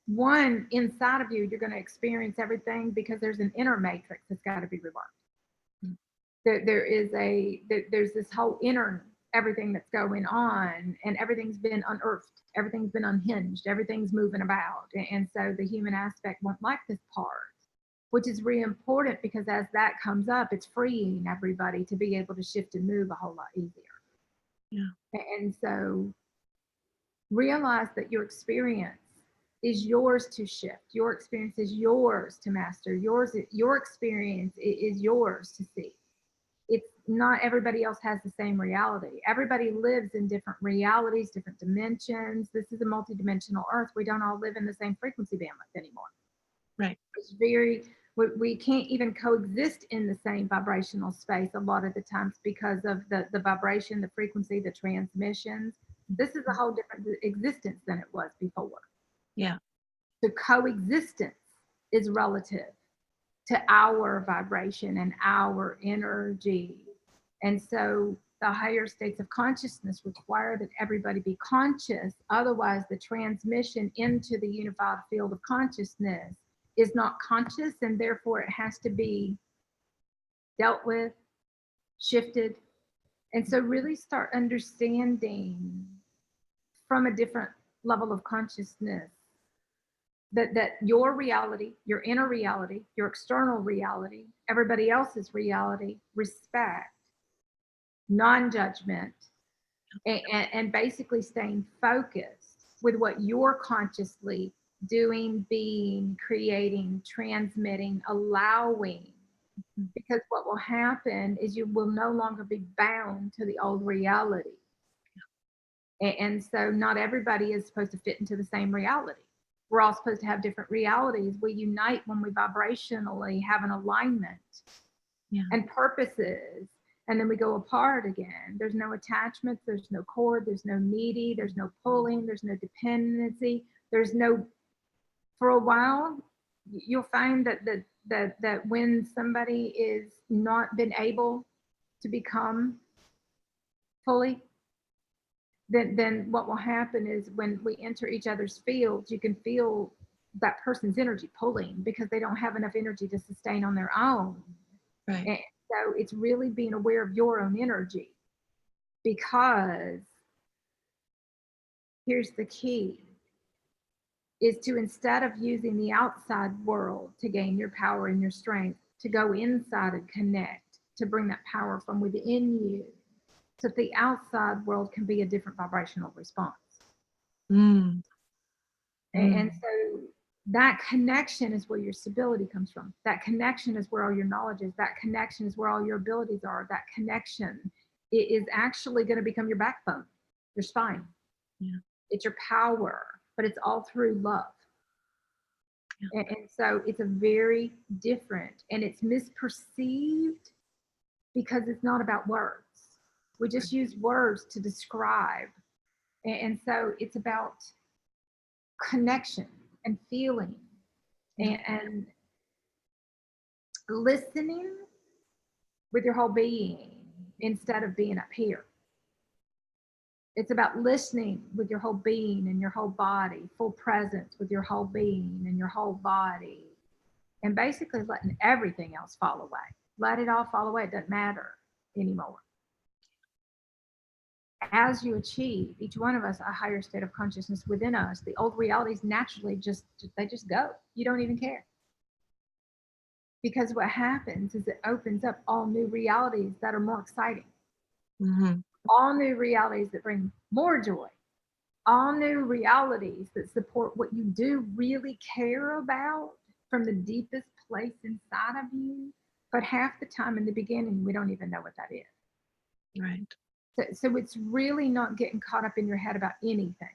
one, inside of you, you're going to experience everything because there's an inner matrix that's got to be reworked. There's this whole inner everything that's going on, and everything's been unearthed, everything's been unhinged, everything's moving about. And so the human aspect won't like this part. which is really important because as that comes up, it's freeing everybody to be able to shift and move a whole lot easier. Yeah. And so realize that your experience is yours to shift. Your experience is yours to master. Your experience is yours to see. It's not everybody else has the same reality. Everybody lives in different realities, different dimensions. This is a multidimensional earth. We don't all live in the same frequency bandwidth anymore. Right. It's we can't even coexist in the same vibrational space a lot of the times because of the vibration, the frequency, the transmissions. This is a whole different existence than it was before. Yeah. The coexistence is relative to our vibration and our energy. And so the higher states of consciousness require that everybody be conscious. Otherwise, the transmission into the unified field of consciousness is not conscious, and therefore it has to be dealt with, shifted. And so really start understanding from a different level of consciousness that your reality, your inner reality, your external reality, everybody else's reality, respect, non-judgment, and basically staying focused with what you're consciously doing, being, creating, transmitting, allowing. Because what will happen is you will no longer be bound to the old reality. And so not everybody is supposed to fit into the same reality. We're all supposed to have different realities. We unite when we vibrationally have an alignment and purposes, and then we go apart again. There's no attachments, there's no cord, there's no needy, there's no pulling, there's no dependency, there's no, for a while, you'll find that when somebody is not been able to become fully, then what will happen is when we enter each other's fields, you can feel that person's energy pulling because they don't have enough energy to sustain on their own. Right. And so it's really being aware of your own energy, because here's the key, is to, instead of using the outside world to gain your power and your strength, to go inside and connect, to bring that power from within you, so that the outside world can be a different vibrational response. And so that connection is where your stability comes from. That connection is where all your knowledge is. That connection is where all your abilities are. That connection is actually going to become your backbone, your spine. Yeah. It's your power, but it's all through love. Yeah. And so it's a very different, and it's misperceived because it's not about words. We just use words to describe. And so it's about connection and feeling and listening with your whole being instead of being up here. It's about listening with your whole being and your whole body, full presence with your whole being and your whole body, and basically letting everything else fall away. Let it all fall away. It doesn't matter anymore. As you achieve, each one of us, a higher state of consciousness within us, the old realities naturally just go. You don't even care. Because what happens is it opens up all new realities that are more exciting. All new realities that bring more joy. All new realities that support what you do really care about from the deepest place inside of you. But half the time in the beginning, we don't even know what that is. Right. So it's really not getting caught up in your head about anything,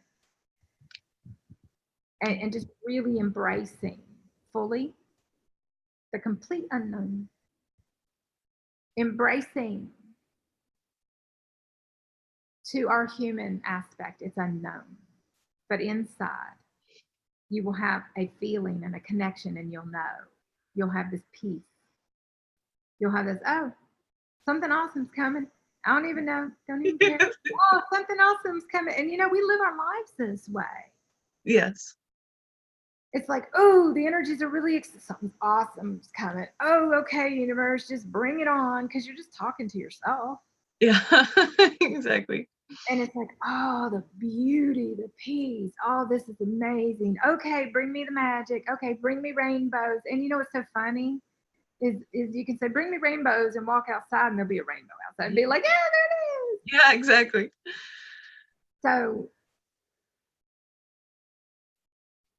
and just really embracing fully the complete unknown. Embracing to our human aspect, it's unknown, but inside you will have a feeling and a connection, and you'll know. You'll have this peace. You'll have this, oh, something awesome's coming. I don't even know. Don't even care. Oh, something awesome's coming. And we live our lives this way. Yes. It's like, oh, the energies are really, something awesome's coming. Oh, okay, universe, just bring it on, because you're just talking to yourself. Yeah, exactly. And it's like, oh, the beauty, the peace. Oh, this is amazing. Okay, bring me the magic. Okay, bring me rainbows. And you know what's so funny is you can say, bring me rainbows and walk outside and there'll be a rainbow outside. And be like, yeah, there it is. Yeah, exactly. So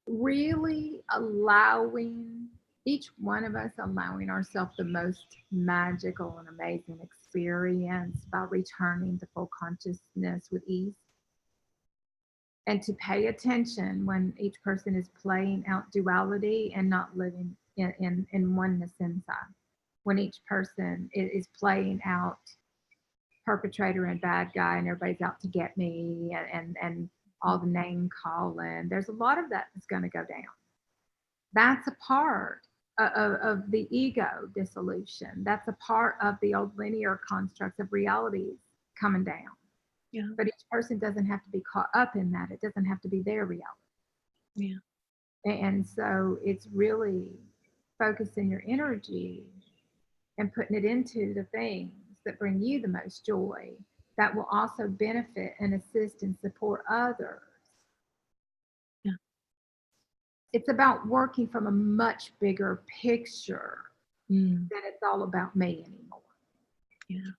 really allowing each one of us, allowing ourselves the most magical and amazing experience by returning to full consciousness with ease. And to pay attention when each person is playing out duality and not living in oneness inside. When each person is playing out perpetrator and bad guy and everybody's out to get me and all the name calling, there's a lot of that that's going to go down. That's a part of the ego dissolution. That's a part of the old linear constructs of realities coming down. Yeah. But each person doesn't have to be caught up in that. It doesn't have to be their reality. Yeah. And so it's really focusing your energy and putting it into the things that bring you the most joy, that will also benefit and assist and support others. Yeah. It's about working from a much bigger picture than it's all about me anymore. Yeah.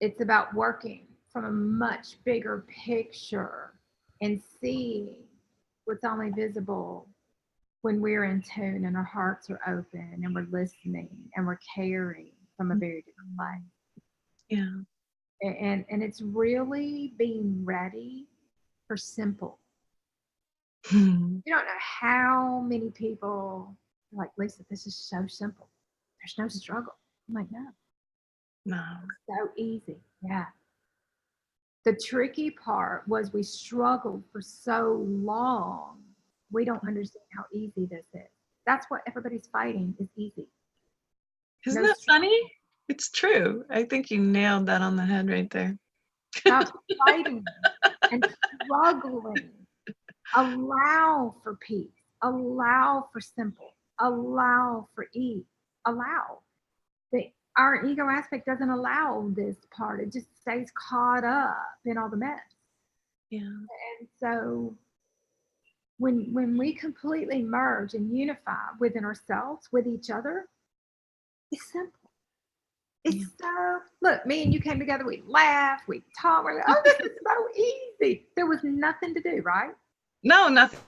It's about working from a much bigger picture and seeing what's only visible when we're in tune and our hearts are open and we're listening and we're caring from a very different place. Yeah. And it's really being ready for simple. Hmm. You don't know how many people are like, Lisa, this is so simple. There's no struggle. I'm like, no. No. So easy. Yeah. The tricky part was we struggled for so long. We don't understand how easy this is. That's what everybody's fighting is easy. Isn't No that struggle. funny? It's true. I think you nailed that on the head right there. Stop fighting and struggling. Allow for peace. Allow for simple. Allow for ease. Allow. Our ego aspect doesn't allow this part. It just stays caught up in all the mess. Yeah. And so when we completely merge and unify within ourselves, with each other, it's simple. It's so, look, me and you came together, we laughed, we talked, we're like, oh, this is so easy. There was nothing to do, right? No, nothing.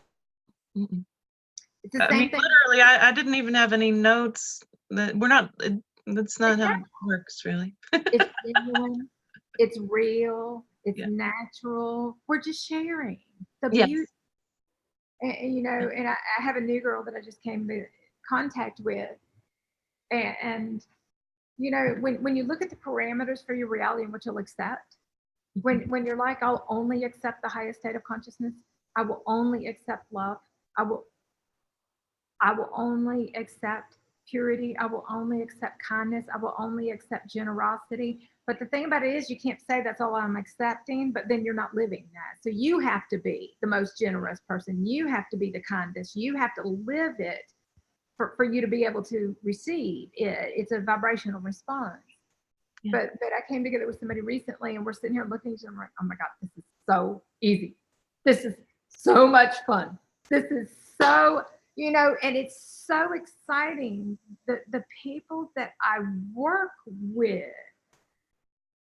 It's the same thing. Literally, I didn't even have any notes. That's not how it works, really. It's genuine, it's real, it's natural. We're just sharing the beauty. And you know, and I have a new girl that I just came into contact with. And you know, when you look at the parameters for your reality and what you'll accept, when you're like, I'll only accept the highest state of consciousness, I will only accept love, I will only accept purity, I will only accept kindness, I will only accept generosity. But the thing about it is you can't say that's all I'm accepting, but then you're not living that. So you have to be the most generous person. You have to be the kindest. You have to live it for you to be able to receive it. It's a vibrational response. Yeah. But I came together with somebody recently and we're sitting here looking at each other like, oh my God, this is so easy. This is so much fun. This is so, you know, and it's so exciting. The people that I work with,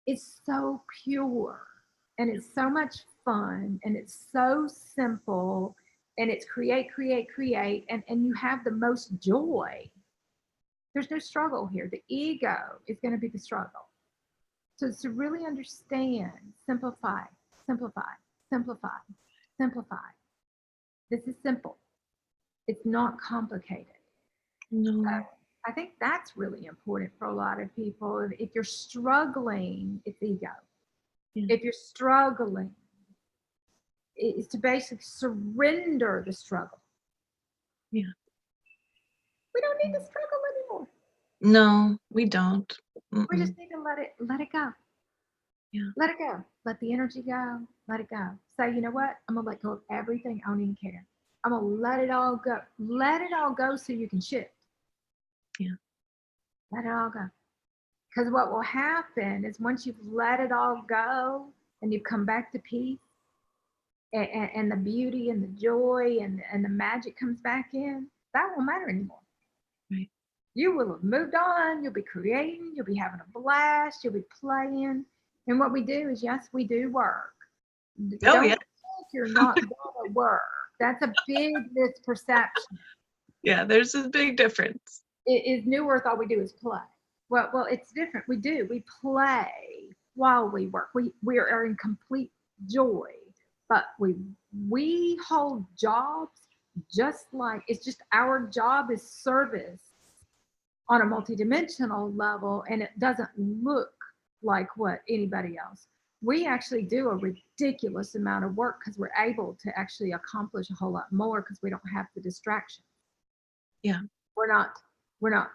it's so pure and it's so much fun and it's so simple and it's create and you have the most joy. There's no struggle here. The ego is going to be the struggle. So to really understand, simplify. This is simple. It's not complicated. No. I think that's really important for a lot of people. If you're struggling, it's ego. If you're struggling, it's to basically surrender the struggle. Yeah. We don't need to struggle anymore. No, we don't. We just need to let it go. Yeah. Let it go. Let the energy go. Let it go. Say, you know what? I'm going to let go of everything. I don't even care. I'm going to let it all go. Let it all go so you can shift. Yeah. Let it all go. Because what will happen is once you've let it all go, and you come back to peace, and the beauty and the joy and the magic comes back in, that won't matter anymore. Right. You will have moved on. You'll be creating. You'll be having a blast. You'll be playing. And what we do is, yes, we do work. Oh, Don't yeah. think you're not gonna work. That's a big misperception. Yeah, there's a big difference. Is New Earth all we do is play? Well, it's different. We play while we work. We are in complete joy, but we hold jobs just like, it's just our job is service on a multidimensional level, and it doesn't look like what anybody else. We actually do a ridiculous amount of work because we're able to actually accomplish a whole lot more because we don't have the distraction. Yeah. We're not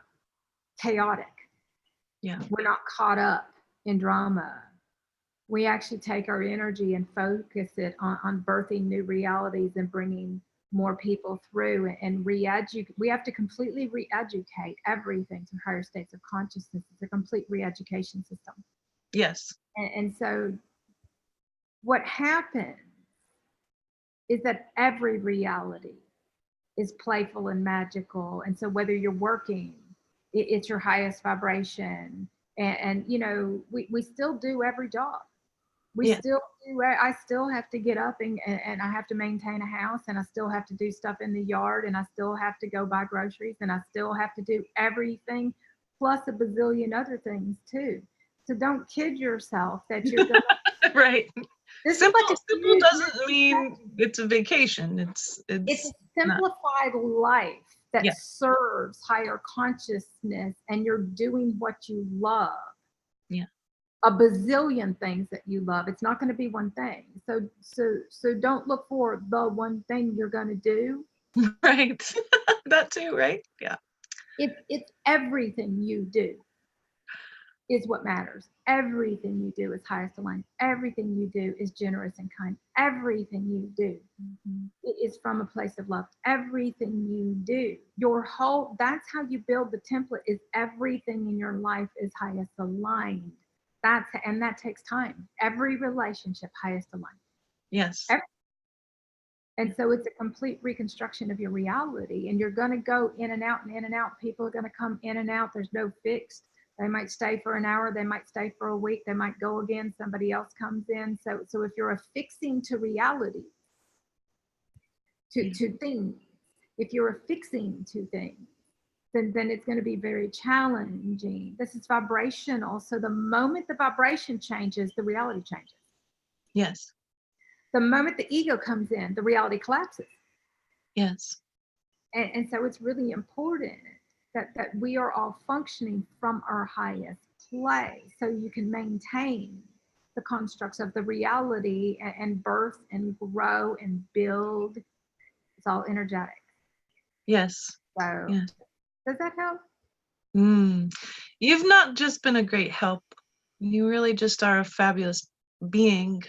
chaotic. Yeah. We're not caught up in drama. We actually take our energy and focus it on birthing new realities and bringing more people through and re-educate. We have to completely re-educate everything to higher states of consciousness. It's a complete re-education system. Yes. And so what happens is that every reality is playful and magical. And so whether you're working, it's your highest vibration. And you know, we still do every job. We still do. I still have to get up and I have to maintain a house, and I still have to do stuff in the yard, and I still have to go buy groceries, and I still have to do everything plus a bazillion other things too. So don't kid yourself that you're going to. Right. Simple like doesn't mean it's a vacation. It's a simplified life that serves higher consciousness, and you're doing what you love. Yeah. A bazillion things that you love. It's not going to be one thing. So don't look for the one thing you're going to do. Right. That too, right? Yeah. It's everything you do is what matters. Everything you do is highest aligned. Everything you do is generous and kind. Everything you do it is from a place of love. Everything you do, that's how you build the template, is everything in your life is highest aligned. And that takes time. Every relationship highest aligned. Yes. And so it's a complete reconstruction of your reality, and you're going to go in and out and in and out. People are going to come in and out. There's no fixed. They might stay for an hour. They might stay for a week. They might go again. Somebody else comes in. So if you're affixing to reality, to things, if you're affixing to things, then it's going to be very challenging. This is vibrational. So the moment the vibration changes, the reality changes. Yes. The moment the ego comes in, the reality collapses. Yes. And so it's really important that we are all functioning from our highest place, so you can maintain the constructs of the reality and birth and grow and build. It's all energetic. Yes. So yes. Does that help? You've not just been a great help. You really just are a fabulous being.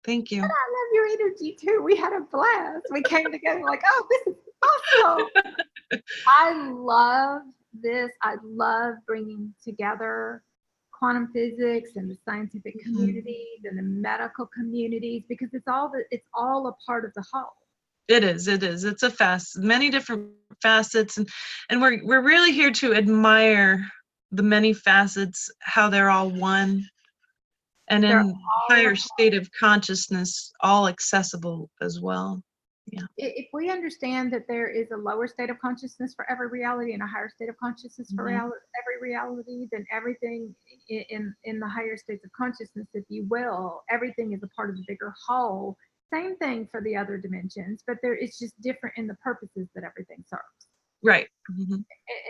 Thank you. And I love your energy too. We had a blast. We came together like, oh, this is awesome. I love this. I love bringing together quantum physics and the scientific communities and the medical communities, because it's all a part of the whole. It is. It's many different facets, and we're really here to admire the many facets, how they're all one, and in higher state of consciousness, all accessible as well. Yeah. If we understand that there is a lower state of consciousness for every reality and a higher state of consciousness for every reality, then everything in the higher states of consciousness, if you will, everything is a part of the bigger whole. Same thing for the other dimensions, but it's just different in the purposes that everything serves. Right.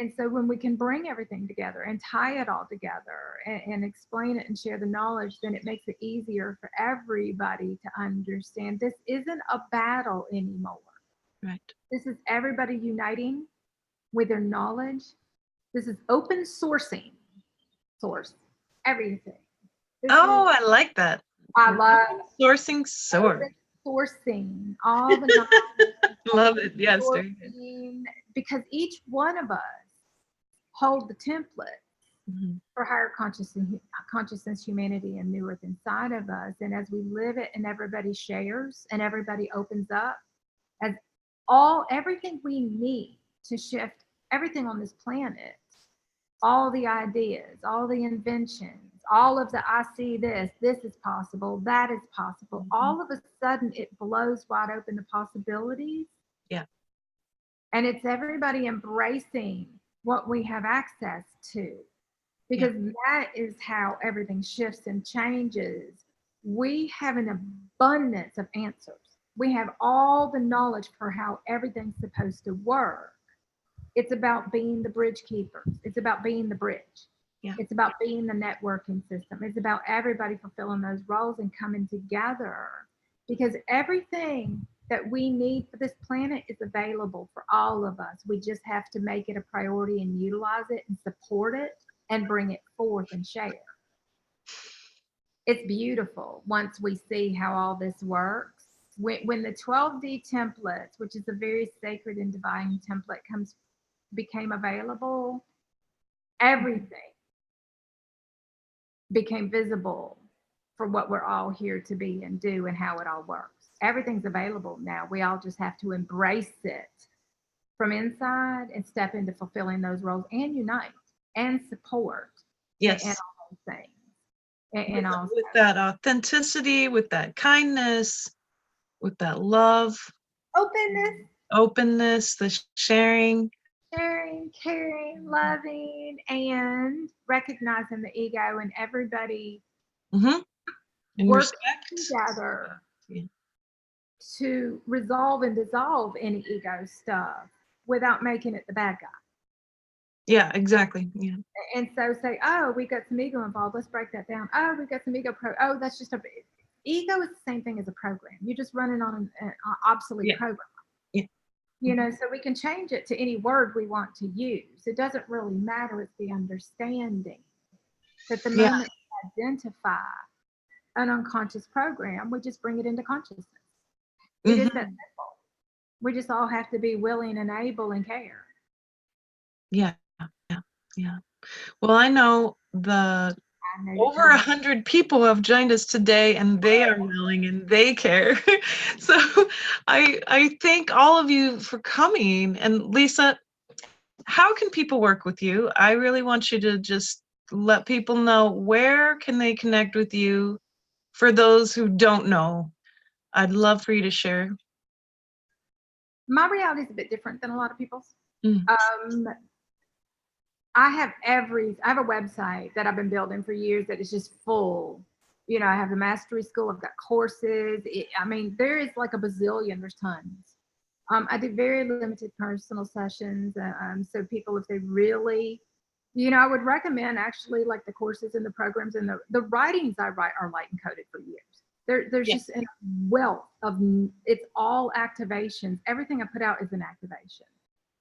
And so when we can bring everything together and tie it all together and explain it and share the knowledge, then it makes it easier for everybody to understand. This isn't a battle anymore. Right. This is everybody uniting with their knowledge. This is open sourcing everything. I like that. I love sourcing all the knowledge. Love it. Yes. Because each one of us hold the template Mhm. for higher consciousness, humanity, and new earth inside of us. And as we live it and everybody shares and everybody opens up, as everything we need to shift everything on this planet, all the ideas, all the inventions, all of the I see this is possible, that is possible. All of a sudden it blows wide open the possibilities. Yeah. And it's everybody embracing what we have access to, because that is how everything shifts and changes. We have an abundance of answers. We have all the knowledge for how everything's supposed to work. It's about being the bridge keepers. It's about being the bridge. Yeah. It's about being the networking system. It's about everybody fulfilling those roles and coming together, because everything that we need for this planet is available for all of us. We just have to make it a priority and utilize it and support it and bring it forth and share. It's beautiful once we see how all this works. When the 12D templates, which is a very sacred and divine template, became available, everything became visible for what we're all here to be and do and how it all works. Everything's available now. We all just have to embrace it from inside and step into fulfilling those roles and unite and support. Yes. And all those things. And also, with that authenticity, with that kindness, with that love, openness, the sharing, caring, loving, and recognizing the ego and everybody and work respect together Yeah. to resolve and dissolve any ego stuff without making it the bad guy. Yeah, exactly. Yeah. And so say, oh, we got some ego involved. Let's break that down. Oh, we got some ego Oh, that's just ego is the same thing as a program. You're just running on an obsolete program. Yeah. You know, so we can change it to any word we want to use. It doesn't really matter. It's the understanding that the moment we identify an unconscious program, we just bring it into consciousness. It is that simple. We just all have to be willing and able and care. Yeah. Well, I know over 100 people have joined us today, and they are willing and they care. So I thank all of you for coming. And Lisa, how can people work with you? I really want you to just let people know, where can they connect with you for those who don't know. I'd love for you to share. My reality is a bit different than a lot of people's. Mm. I have a website that I've been building for years that is just full. You know, I have the mastery school, I've got courses. There is like a bazillion, there's tons. I do very limited personal sessions. So people, if they really, I would recommend actually like the courses and the programs and the writings I write are light and coded for years. There's just a wealth of, it's all activations. Everything I put out is an activation.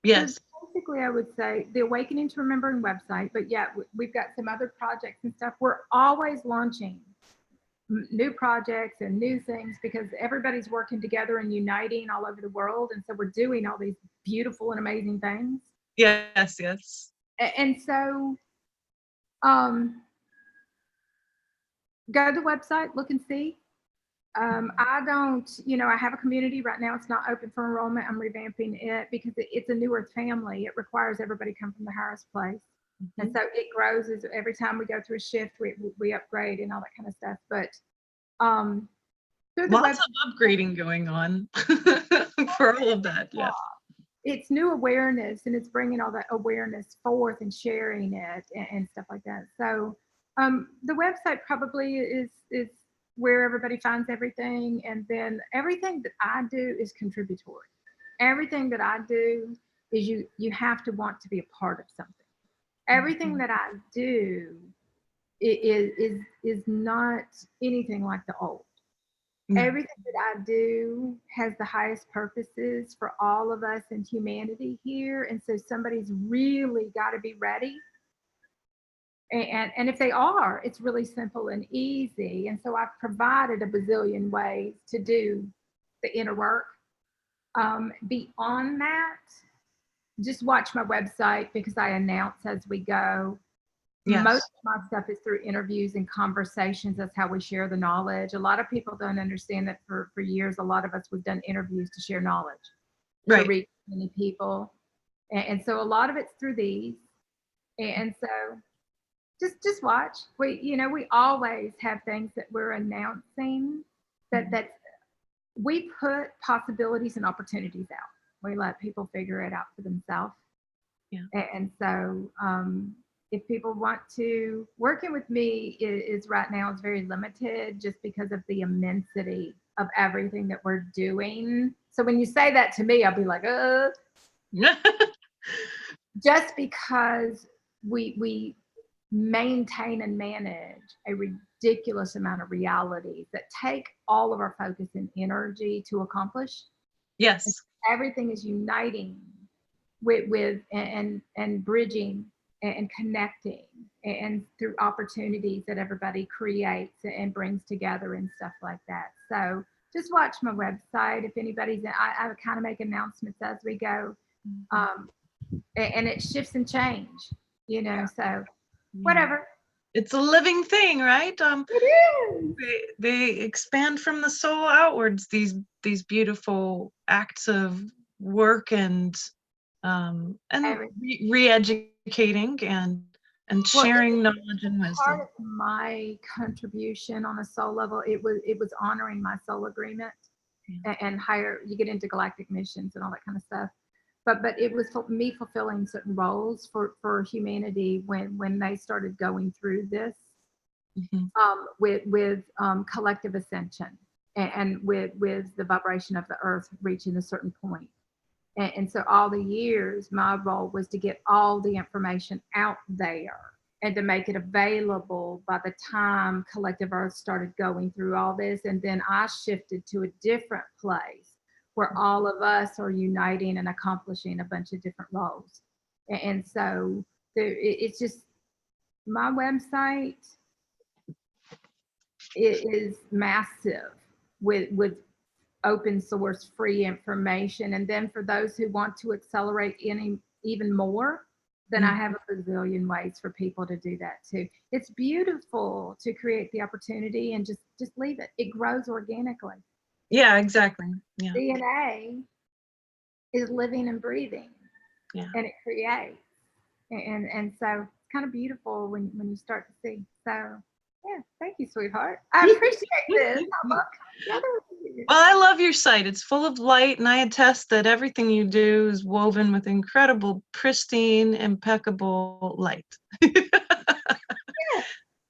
Yes. So basically, I would say the Awakening to Remembering website, but we've got some other projects and stuff. We're always launching new projects and new things because everybody's working together and uniting all over the world. And so we're doing all these beautiful and amazing things. Yes. And so go to the website, look and see. I have a community right now. It's not open for enrollment. I'm revamping it because it's a new earth family. It requires everybody come from the highest place. Mm-hmm. And so it grows as every time we go through a shift, we upgrade and all that kind of stuff. But lots of upgrading going on for all of that. Yeah. It's new awareness, and it's bringing all that awareness forth and sharing it and stuff like that. So the website probably is where everybody finds everything. And then everything that I do is contributory. Everything that I do is you have to want to be a part of something. Everything that I do is not anything like the old. Everything that I do has the highest purposes for all of us and humanity here. And so somebody's really got to be ready. And if they are, it's really simple and easy. And so I've provided a bazillion ways to do the inner work. Beyond that, just watch my website because I announce as we go. Most Yes. of my stuff is through interviews and conversations. That's how we share the knowledge. A lot of people don't understand that for years, a lot of us, we've done interviews to share knowledge, to Right. reach many people. And so a lot of it's through these. And so just watch. We always have things that we're announcing that we put possibilities and opportunities out. We let people figure it out for themselves. Yeah. And so if people want to, working with me is right now is very limited just because of the immensity of everything that we're doing. So when you say that to me, I'll be like, just because we maintain and manage a ridiculous amount of realities that take all of our focus and energy to accomplish. Yes. And everything is uniting with and bridging and connecting and through opportunities that everybody creates and brings together and stuff like that. So just watch my website. If anybody's, I kind of make announcements as we go. And it shifts and change, so whatever. It's a living thing, right? It is. They expand from the soul outwards, these beautiful acts of work and re-educating and sharing knowledge and wisdom. Part of my contribution on a soul level, it was honoring my soul agreement and higher. You get into galactic missions and all that kind of stuff. But it was me fulfilling certain roles for humanity when they started going through this with collective ascension and with the vibration of the earth reaching a certain point. And so all the years, my role was to get all the information out there and to make it available by the time collective earth started going through all this. And then I shifted to a different place where all of us are uniting and accomplishing a bunch of different roles. And so it's just my website is massive with open source free information. And then for those who want to accelerate even more, then I have a bazillion ways for people to do that too. It's beautiful to create the opportunity and just leave it. It grows organically. Yeah, exactly. Yeah. DNA is living and breathing, and it creates, and so it's kind of beautiful when you start to see. So yeah, thank you, sweetheart. I appreciate this. I love coming together with you. Well, I love your site. It's full of light, and I attest that everything you do is woven with incredible, pristine, impeccable light.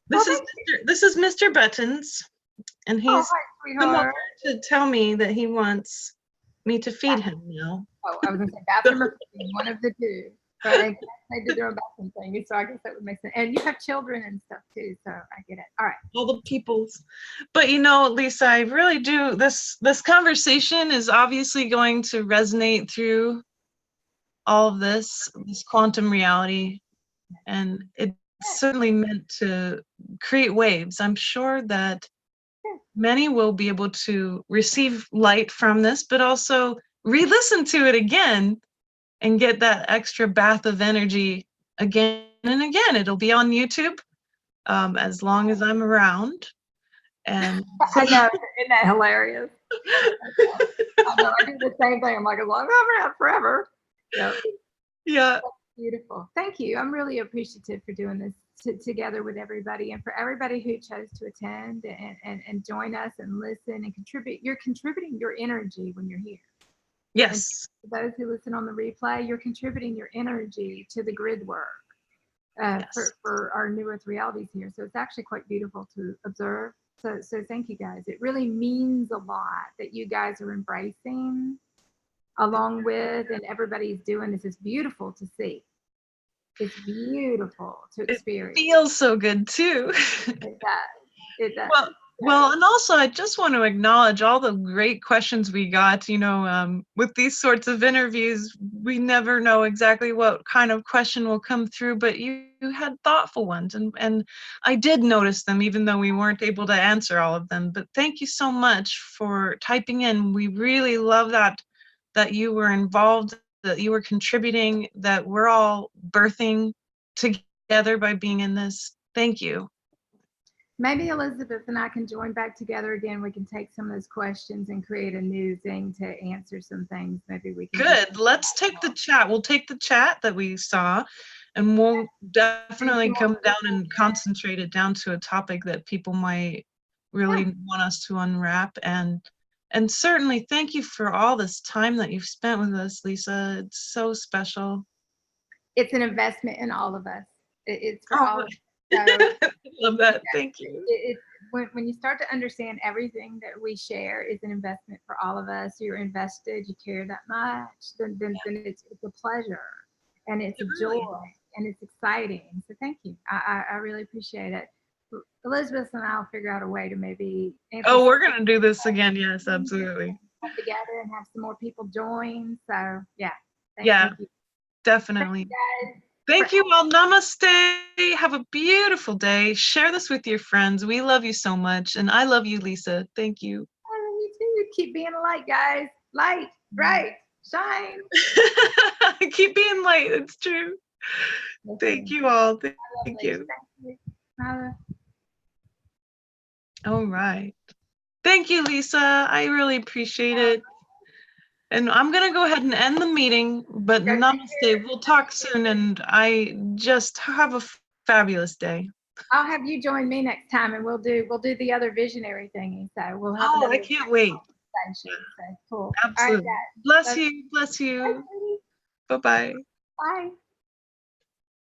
This is Mr. Buttons, and he's come over to tell me that he wants me to feed him now. Oh, I was going to say bathroom or feeding, one of the two. But I did their own bathroom thing, so I guess that would make sense. And you have children and stuff too, so I get it. All right. All the peoples. But Lisa, I really do. This conversation is obviously going to resonate through all of this quantum reality, and it's certainly meant to create waves. I'm sure that many will be able to receive light from this, but also re-listen to it again and get that extra bath of energy again and again. It'll be on YouTube as long as I'm around. And I know, isn't that hilarious? I know, I do the same thing. I'm like, as long as I'm around forever. Yep. Yeah. That's beautiful. Thank you. I'm really appreciative for doing this together with everybody, and for everybody who chose to attend and join us and listen and contribute. You're contributing your energy when you're here. Yes. And for those who listen on the replay, you're contributing your energy to the grid work for our New Earth realities here. So it's actually quite beautiful to observe. So thank you guys. It really means a lot that you guys are embracing along with, and everybody's doing this. It's beautiful to see. It's beautiful to experience. It feels so good too. It does. It does. Well, and also I just want to acknowledge all the great questions we got. With these sorts of interviews, we never know exactly what kind of question will come through, but you had thoughtful ones, and I did notice them, even though we weren't able to answer all of them. But thank you so much for typing in. We really love that you were involved, that you were contributing, that we're all birthing together together by being in this. Thank you. Maybe Elizabeth and I can join back together again. We can take some of those questions and create a new thing to answer some things. Maybe we can. Good. Let's take the chat. We'll take the chat that we saw, and we'll definitely come down and concentrate it down to a topic that people might really want us to unwrap. And certainly thank you for all this time that you've spent with us, Lisa. It's so special. It's an investment in all of us. It's for all of us. So, love that. Thank you. When you start to understand everything that we share is an investment for all of us, you're invested, you care that much, then it's a pleasure and it's a joy and it's exciting. So thank you. I really appreciate it. Elizabeth and I'll figure out a way to maybe. Oh, we're going to do this again. Yes, absolutely. Come together and have some more people join. So yeah. Thank you. Definitely. Thank you all. Namaste. Have a beautiful day. Share this with your friends. We love you so much. And I love you, Lisa. Thank you. I love you too. Keep being a light, guys. Light, bright, shine. Keep being light. It's true. Thank you all. Thank you. All right. Thank you, Lisa. I really appreciate it. And I'm going to go ahead and end the meeting, but namaste. We'll talk soon, and I just have a fabulous day. I'll have you join me next time, and we'll do the other visionary thingy. So we'll have. Oh, I can't wait. So cool. Absolutely. All right, bless you. Bless you. Bye. Bye-bye. Bye.